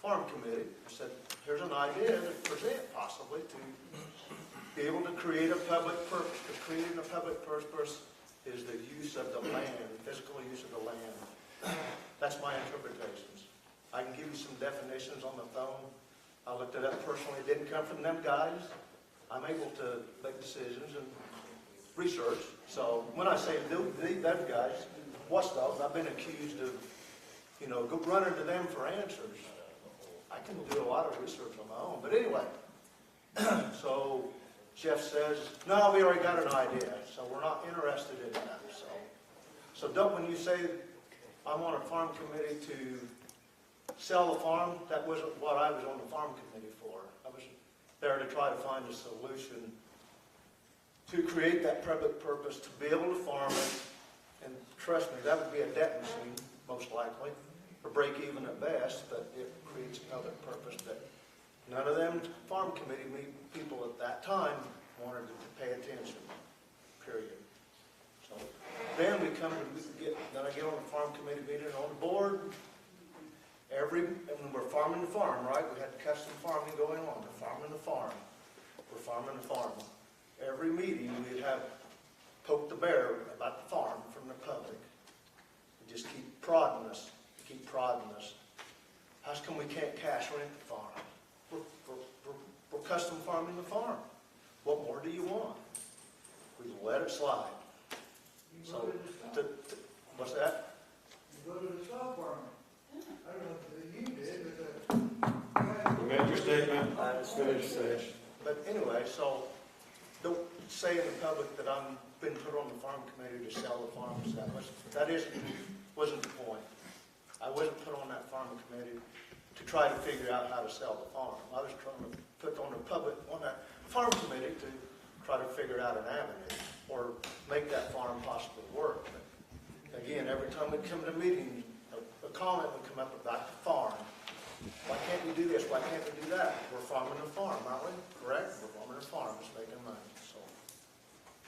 Speaker 23: farm committee. I said, here's an idea to present possibly to be able to create a public purpose. Because creating a public purpose is the use of the land, physical use of the land. That's my interpretations. I can give you some definitions on the phone. I looked it up personally. It didn't come from them guys. I'm able to make decisions and research. So when I say those guys, watchdogs, I've been accused of, go running to them for answers. I can do a lot of research on my own. But anyway, so Jeff says, no, we already got an idea, so we're not interested in that. So don't, when you say I'm on a farm committee to sell the farm, that wasn't what I was on the farm committee for. I was there to try to find a solution to create that public purpose, to be able to farm it. And trust me, that would be a debt machine, most likely, or break even at best, but it creates a public purpose that none of them farm committee people at that time wanted to pay attention, period. So then I get on the farm committee meeting on the board. And we're farming the farm, right? We had custom farming going on. We're farming the farm. We're farming the farm. Every meeting we'd have poke the bear about the farm from the public. We just keep prodding us. How come we can't cash rent the farm? We're custom farming the farm. What more do you want? We let it slide. So, what's that?
Speaker 18: You go to the straw farming. I don't know if you did, but
Speaker 4: You made your statement. It's finished, Sage.
Speaker 23: But anyway, so don't say in the public that I've been put on the farm committee to sell the farms. Wasn't the point. I wasn't put on that farm committee to try to figure out how to sell the farm. I was trying to put on that farm committee to try to figure out an avenue or make that farm possibly work. But again, every time we come to meetings, a comment would come up about the farm. Why can't we do this? Why can't we do that? We're farming the farm, aren't we? Correct? We're farming the farm. It's making money. So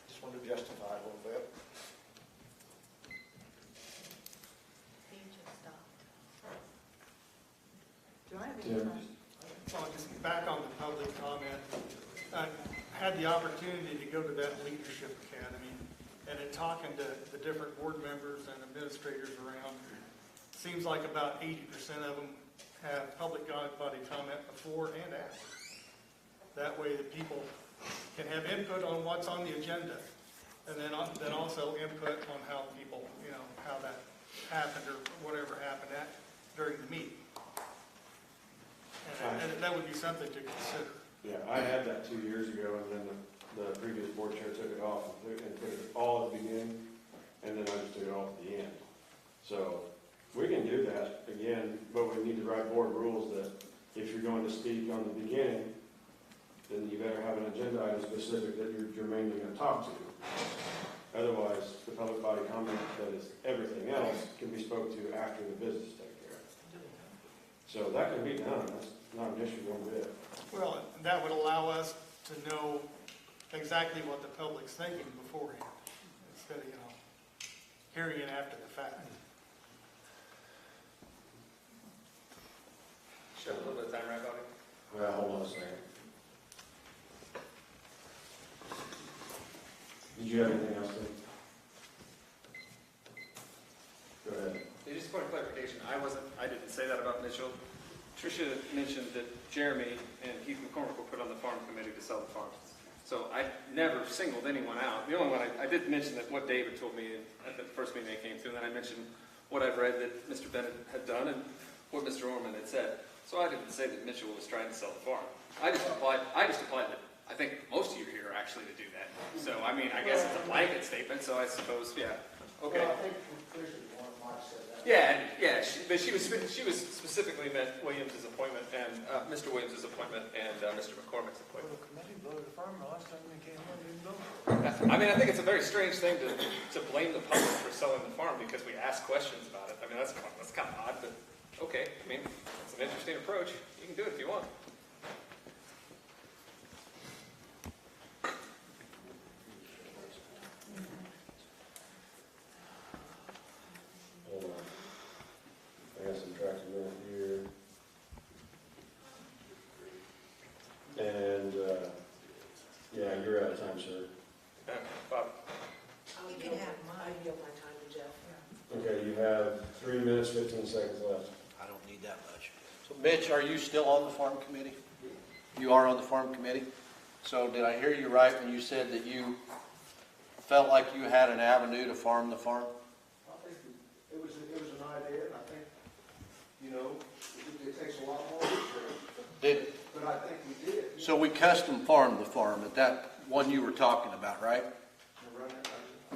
Speaker 23: just wanted to justify it a little bit.
Speaker 10: Do I have any questions?
Speaker 13: just back on the public comment, I had the opportunity to go to that leadership academy, and in talking to the different board members and administrators around, seems like about 80% of them have public body comment before and after. That way that people can have input on what's on the agenda, and then also input on how people, how that happened or whatever happened during the meeting. And that would be something to consider.
Speaker 4: Yeah, I had that 2 years ago, and then the previous board chair took it off and put it all at the beginning, and then I just took it all at the end. So we can do that again, but we need to write board rules that if you're going to speak on the beginning, then you better have an agenda item specific that you're mainly going to talk to. Otherwise, the public body comment that is everything else can be spoke to after the business take care of. So that can be done. That's not an issue one bit.
Speaker 13: Well, that would allow us to know exactly what the public's thinking beforehand, instead of, hearing it after the fact.
Speaker 12: Show a little bit of time, right, Bobby?
Speaker 4: Well, hold on a second. Did you have anything else, Dave? Go ahead.
Speaker 12: Yeah, just a point of clarification, I didn't say that about Mitchell. Tricia mentioned that Jeremy and Keith McCormick were put on the farm committee to sell the farm. So I never singled anyone out. The only one I did mention that what David told me at the first meeting I came to, and then I mentioned what I've read that Mr. Bennett had done and what Mr. Orman had said. So I didn't say that Mitchell was trying to sell the farm. I just implied that I think most of you are here actually to do that. So, I mean, I guess it's a blanket statement, so I suppose, yeah, okay.
Speaker 1: Well, I think Tricia Mark said that.
Speaker 12: Yeah, but she was specifically meant Williams' appointment and Mr. Williams' appointment and Mr. McCormick's appointment.
Speaker 18: Well, the committee voted the farm last time they came in, didn't vote.
Speaker 12: I mean, I think it's a very strange thing to blame the public for selling the farm because we ask questions about it. I mean, that's kind of odd, but okay. I mean, it's an interesting approach. You can do it if you want.
Speaker 4: Hold on. I got some tracks in here. And, yeah, you're out of time, sir.
Speaker 12: Bob.
Speaker 16: You can have mine.
Speaker 22: I yield my time to Jeff.
Speaker 4: Okay, you have 3 minutes, 15 seconds left.
Speaker 23: I don't need that much. So Mitch, are you still on the farm committee? You are on the farm committee? So did I hear you right when you said that you felt like you had an avenue to farm the farm?
Speaker 1: I think it was an idea, and I think, it takes a lot more research. But I think we did.
Speaker 23: So we custom farmed the farm at that one you were talking about, right?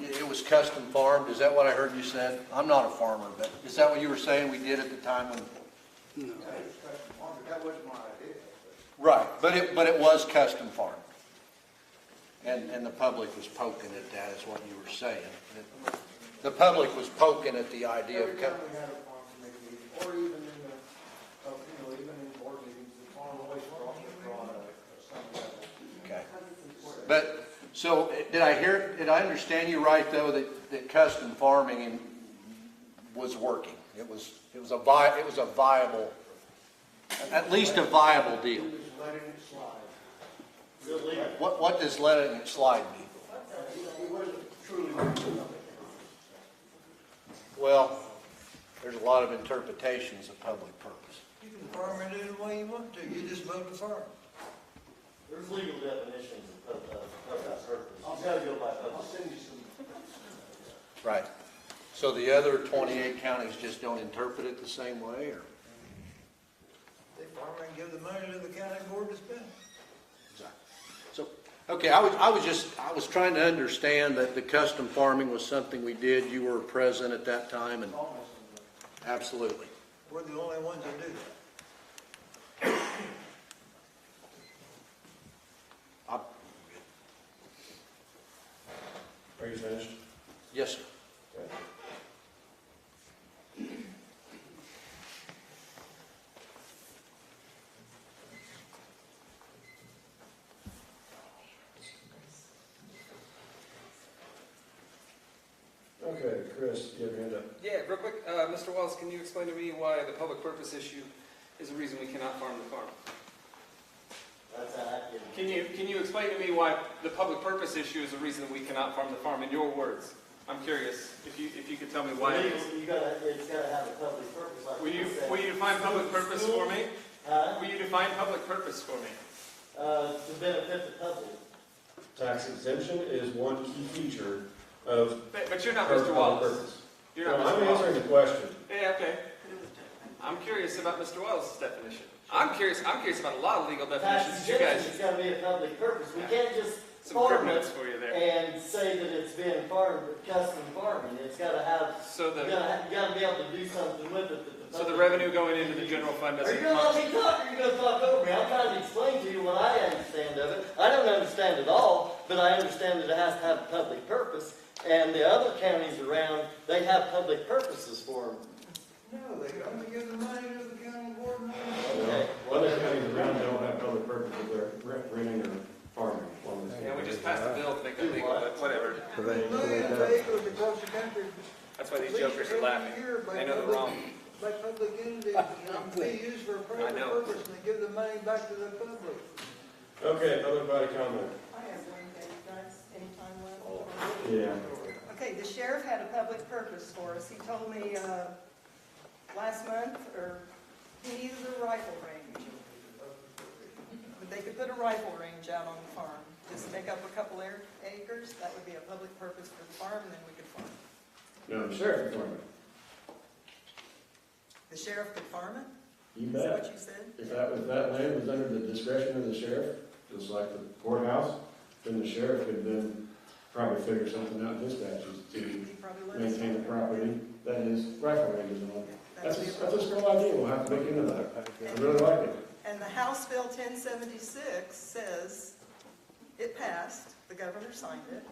Speaker 23: It was custom farmed, is that what I heard you said? I'm not a farmer, but is that what you were saying we did at the time when?
Speaker 1: No. That wasn't my idea.
Speaker 23: Right, but it was custom farmed. And the public was poking at that, is what you were saying. The public was poking at the idea of.
Speaker 1: Every time we had a farm committee meeting, or even in the, even in board meetings, the farm always brought some level.
Speaker 23: Okay. But, so, did I understand you right, though, that custom farming was working? It was a viable, at least a viable deal.
Speaker 1: He was letting it slide.
Speaker 23: What does letting it slide mean?
Speaker 1: He wasn't truly doing something.
Speaker 23: Well, there's a lot of interpretations of public purpose.
Speaker 18: You can farm it any way you want to, you just vote to farm.
Speaker 5: There's legal definitions of that purpose. I'll tell you about that. I'll send you some.
Speaker 23: Right. So the other 28 counties just don't interpret it the same way, or?
Speaker 18: They farm and give the money to the county board to spend.
Speaker 23: So, okay, I was trying to understand that the custom farming was something we did. You were present at that time, and absolutely.
Speaker 18: We're the only ones that do that.
Speaker 4: Are you finished?
Speaker 23: Yes, sir.
Speaker 4: Okay. Okay, Chris, you have your hand up.
Speaker 12: Yeah, real quick, Mr. Wallace, can you explain to me why the public purpose issue is a reason we cannot farm the farm? Can you explain to me why the public purpose issue is the reason we cannot farm the farm, in your words? I'm curious, if you could tell me why it is.
Speaker 8: It's gotta have a public purpose, like
Speaker 12: Will
Speaker 8: you said.
Speaker 12: you define public purpose for me? Will you define public purpose for me?
Speaker 8: To benefit the public.
Speaker 4: Tax exemption is one key feature of.
Speaker 12: But you're not
Speaker 4: public
Speaker 12: Mr. Wallace.
Speaker 4: purpose.
Speaker 12: You're not
Speaker 4: No,
Speaker 12: Mr.
Speaker 4: I'm
Speaker 12: Wallace.
Speaker 4: answering the question.
Speaker 12: Yeah, okay. I'm curious about Mr. Wallace's definition. I'm curious about a lot of legal definitions
Speaker 8: Tax
Speaker 12: that you guys.
Speaker 8: exemption is gotta be a public purpose. We can't just
Speaker 12: Some
Speaker 8: farm
Speaker 12: crib
Speaker 8: it
Speaker 12: notes for you there.
Speaker 8: and say that it's been farmed, custom farming. It's gotta have,
Speaker 12: So
Speaker 8: you gotta be able to do something with it that the
Speaker 12: So the
Speaker 8: public-
Speaker 12: revenue going into the general fund
Speaker 8: Are
Speaker 12: doesn't.
Speaker 8: you gonna let me talk, or are you gonna talk over me? I'm trying to explain to you what I understand of it. I don't understand it all, but I understand that it has to have a public purpose. And the other counties around, they have public purposes for them.
Speaker 18: No, they only give the money to the county board.
Speaker 8: Okay.
Speaker 4: Other counties around don't have public purposes, they're renting or farming.
Speaker 12: Yeah, we just passed a bill to make that legal, but whatever.
Speaker 18: Millions of acres across the country.
Speaker 12: That's why these jokers are laughing. They know they're wrong.
Speaker 18: By public entities, they use for a
Speaker 12: I
Speaker 18: private
Speaker 12: know.
Speaker 18: purpose, and they give the money back to the public.
Speaker 4: Okay, public body comment.
Speaker 10: I have one thing, guys, anytime left.
Speaker 4: Yeah.
Speaker 10: Okay, the sheriff had a public purpose for us. He told me, last month, or he needed a rifle range. But they could put a rifle range out on the farm. Just make up a couple acres, that would be a public purpose for the farm, and then we could farm.
Speaker 4: No, the sheriff can farm it.
Speaker 10: The sheriff could farm it?
Speaker 4: You
Speaker 10: Is that
Speaker 4: bet.
Speaker 10: what you said?
Speaker 4: If that land was under the discretion of the sheriff, just like the courthouse, then the sheriff could then probably figure something out in his statutes to
Speaker 10: He'd probably let us
Speaker 4: maintain the
Speaker 10: farm it.
Speaker 4: property that is rifle ranges and all. That's
Speaker 10: That'd be
Speaker 4: a cool idea, we'll have to look into that. I really like it.
Speaker 10: And the House Bill 1076 says, it passed, the governor signed it,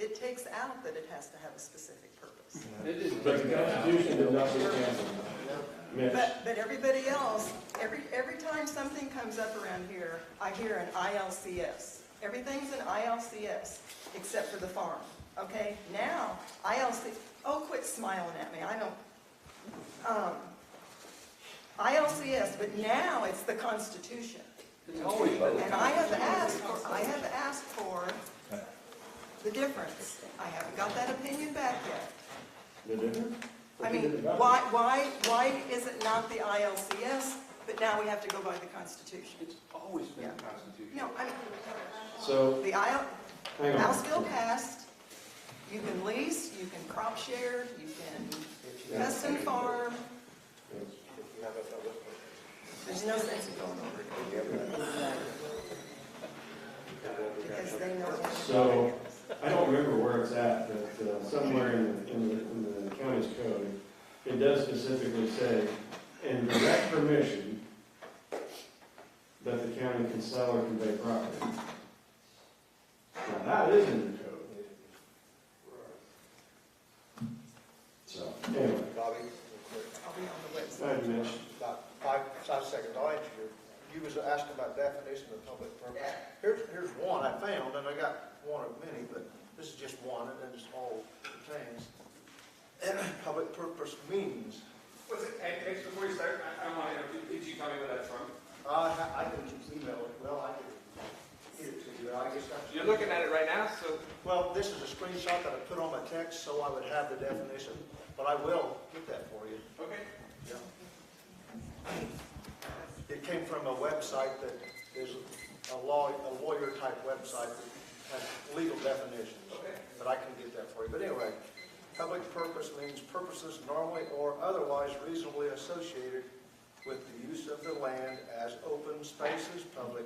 Speaker 10: it takes out that it has to have a specific purpose.
Speaker 4: But the Constitution did not get canceled. Mitch.
Speaker 10: But everybody else, every time something comes up around here, I hear an ILCS. Everything's an ILCS, except for the farm, okay? Now, quit smiling at me, I don't, ILCS, but now it's the Constitution. And I have asked for the difference. I haven't got that opinion back yet.
Speaker 4: The difference?
Speaker 10: I mean, why is it not the ILCS, but now we have to go by the Constitution?
Speaker 5: It's always been the Constitution.
Speaker 10: No, I mean,
Speaker 4: So,
Speaker 10: the
Speaker 4: hang on.
Speaker 10: House bill passed, you can lease, you can crop share, you can custom farm. There's no sense in going over it. Because they know.
Speaker 4: So, I don't remember where it's at, but somewhere in the county's code, it does specifically say, and direct permission that the county can sell or convey property. Now, that is in the code. So, anyway,
Speaker 1: Bobby,
Speaker 10: I'll be on the website.
Speaker 4: thank you, Mitch.
Speaker 1: about 5 seconds, I'll answer you was asking about definition of public purpose. Here's one I found, and I got one of many, but this is just one, and then it's all pertains. Public purpose means.
Speaker 12: What's it, hey, before you start, I want to, did you tell me where that's from?
Speaker 1: I can email it, well, I can get it to you, I guess that's.
Speaker 12: You're looking at it right now, so.
Speaker 1: Well, this is a screenshot that I put on my text, so I would have the definition, but I will get that for you.
Speaker 12: Okay.
Speaker 1: Yeah. It came from a website that is a lawyer type website that has legal definitions.
Speaker 12: Okay.
Speaker 1: But I can get that for you. But anyway, public purpose means purposes normally or otherwise reasonably associated with the use of the land as open spaces, public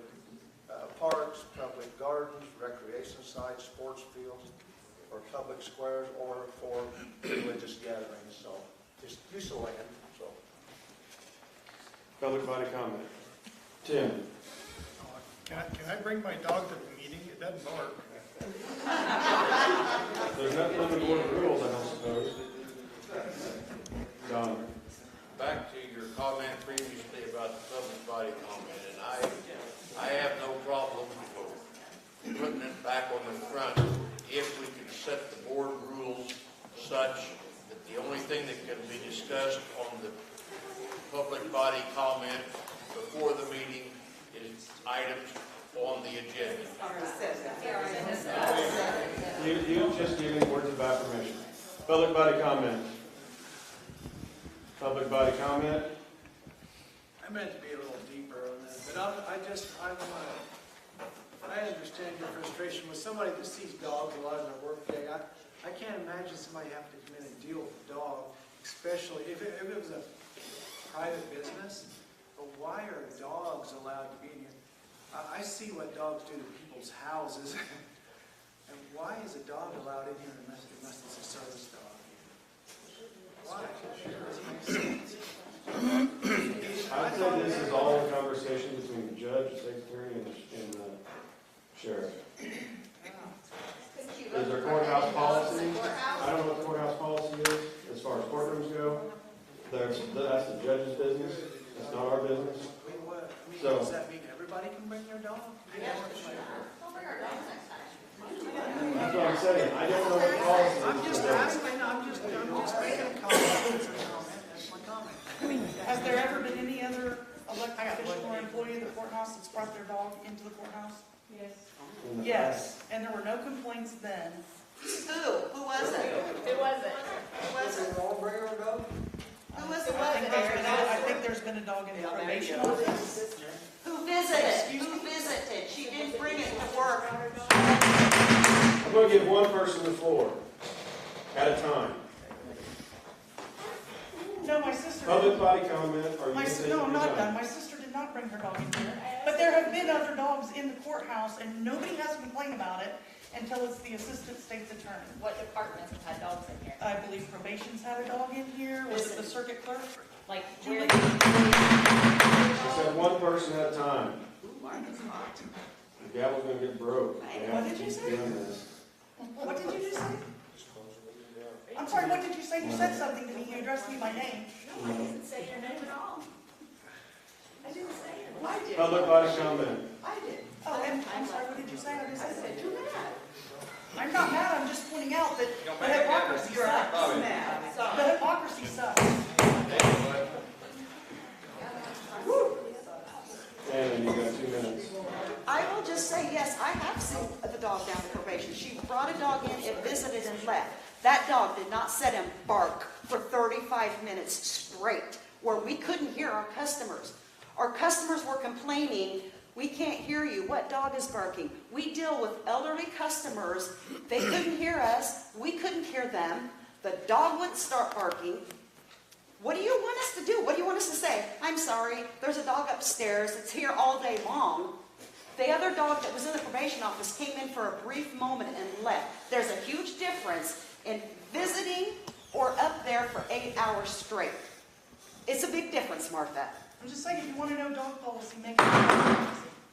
Speaker 1: parks, public gardens, recreation sites, sports fields, or public squares, or for religious gatherings. So just use of land. So.
Speaker 4: Public body comment. Tim?
Speaker 13: Can I bring my dog to the meeting? It doesn't bark.
Speaker 4: There's nothing on the board of rules, I don't suppose. Don?
Speaker 9: Back to your comment previously about the public body comment, and I have no problem putting it back on the front if we can set the board rules such that the only thing that can be discussed on the public body comment before the meeting is items on the agenda.
Speaker 4: You just giving words of affirmation. Public body comment. Public body comment.
Speaker 17: I meant to be a little deeper on that, but I understand your frustration with somebody that sees dogs a lot in their workday. I can't imagine somebody having to come in and deal with a dog, especially if it was a private business. But why are dogs allowed to be in here? I see what dogs do to people's houses, and why is a dog allowed in here unless it's a service dog? Why? It doesn't make sense.
Speaker 4: I'd say this is all a conversation between the judge, the state attorney, and the sheriff. Is there courthouse policy? I don't know what the courthouse policy is, as far as courtrooms go. That's the judge's business, that's not our business. So,
Speaker 17: Does that mean everybody can bring their dog?
Speaker 4: that's what I'm saying, I don't know what the policy is.
Speaker 17: I'm just asking, I'm just making a comment. That's my comment.
Speaker 19: I mean, has there ever been any other elected official or employee of the courthouse that's brought their dog into the courthouse?
Speaker 20: Yes.
Speaker 19: Yes, and there were no complaints then.
Speaker 2: Who was it?
Speaker 20: Who was it?
Speaker 2: Who was it?
Speaker 18: They all bring their dog?
Speaker 2: Who was it?
Speaker 19: I think there's been a dog in the probation office.
Speaker 2: Who visited? Who visited? She didn't bring it to work.
Speaker 4: I'm going to give one person the floor at a time.
Speaker 19: No, my sister.
Speaker 4: Public body comment, or you can take
Speaker 19: No, I'm
Speaker 4: your
Speaker 19: not
Speaker 4: time.
Speaker 19: done. My sister did not bring her dog in here. But there have been other dogs in the courthouse, and nobody has complained about it until it's the assistant state's attorney.
Speaker 2: What departments have had dogs in here?
Speaker 19: I believe probation's had a dog in here. Was it the circuit clerk?
Speaker 2: Like,
Speaker 19: Julie?
Speaker 4: She said one person at a time. The gavel's going to get broke. They have
Speaker 19: What
Speaker 4: to
Speaker 19: did you
Speaker 4: keep
Speaker 19: say?
Speaker 4: doing this.
Speaker 19: What did you just say? I'm sorry, what did you say? You said something to me. You addressed me by name.
Speaker 20: No, I didn't say your name at all. I didn't say it.
Speaker 2: I did.
Speaker 4: Public body comment.
Speaker 2: I did.
Speaker 19: Oh, and I'm sorry, what did you say? I didn't
Speaker 2: I
Speaker 19: say
Speaker 2: said
Speaker 19: that.
Speaker 2: you're mad.
Speaker 19: I'm not mad, I'm just pointing out that
Speaker 12: Don't
Speaker 19: the
Speaker 12: make it
Speaker 19: hypocrisy
Speaker 2: You're
Speaker 19: sucks.
Speaker 2: mad.
Speaker 19: The hypocrisy sucks.
Speaker 4: And you got 2 minutes.
Speaker 14: I will just say, yes, I have seen the dog down to probation. She brought a dog in, it visited and left. That dog did not sit and bark for 35 minutes straight, where we couldn't hear our customers. Our customers were complaining, we can't hear you, what dog is barking? We deal with elderly customers, they couldn't hear us, we couldn't hear them, the dog wouldn't start barking. What do you want us to do? What do you want us to say? I'm sorry, there's a dog upstairs, it's here all day long. The other dog that was in the probation office came in for a brief moment and left. There's a huge difference in visiting or up there for 8 hours straight. It's a big difference, Martha.
Speaker 19: I'm just saying, if you want to know dog policy, make it.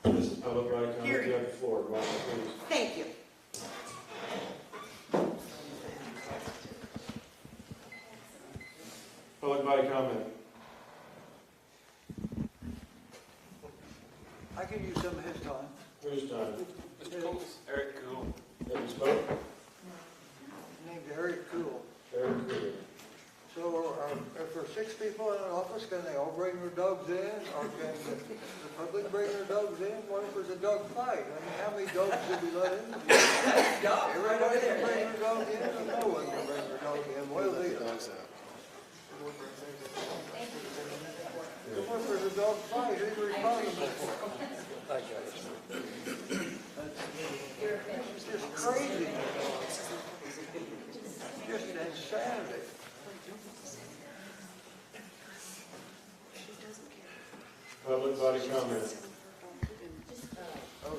Speaker 4: This is public body comment.
Speaker 19: Here.
Speaker 4: You have the floor. Martha, please.
Speaker 14: Thank you.
Speaker 4: Public body comment.
Speaker 18: I can use some of his time.
Speaker 4: Whose time?
Speaker 12: Mr. Coles, Eric Cool.
Speaker 4: Have you spoke?
Speaker 18: His name's Eric Cool.
Speaker 4: Eric Cool.
Speaker 18: So if there are 6 people in an office, can they all bring their dogs in? Or can the public bring their dogs in? What if there's a dog fight? I mean, how many dogs did we let in? Everybody can bring their dog in, or no one can bring their dog in? What if there's a dog fight? Who's responsible for it? It's just crazy. Just insanity.
Speaker 4: Public body comment.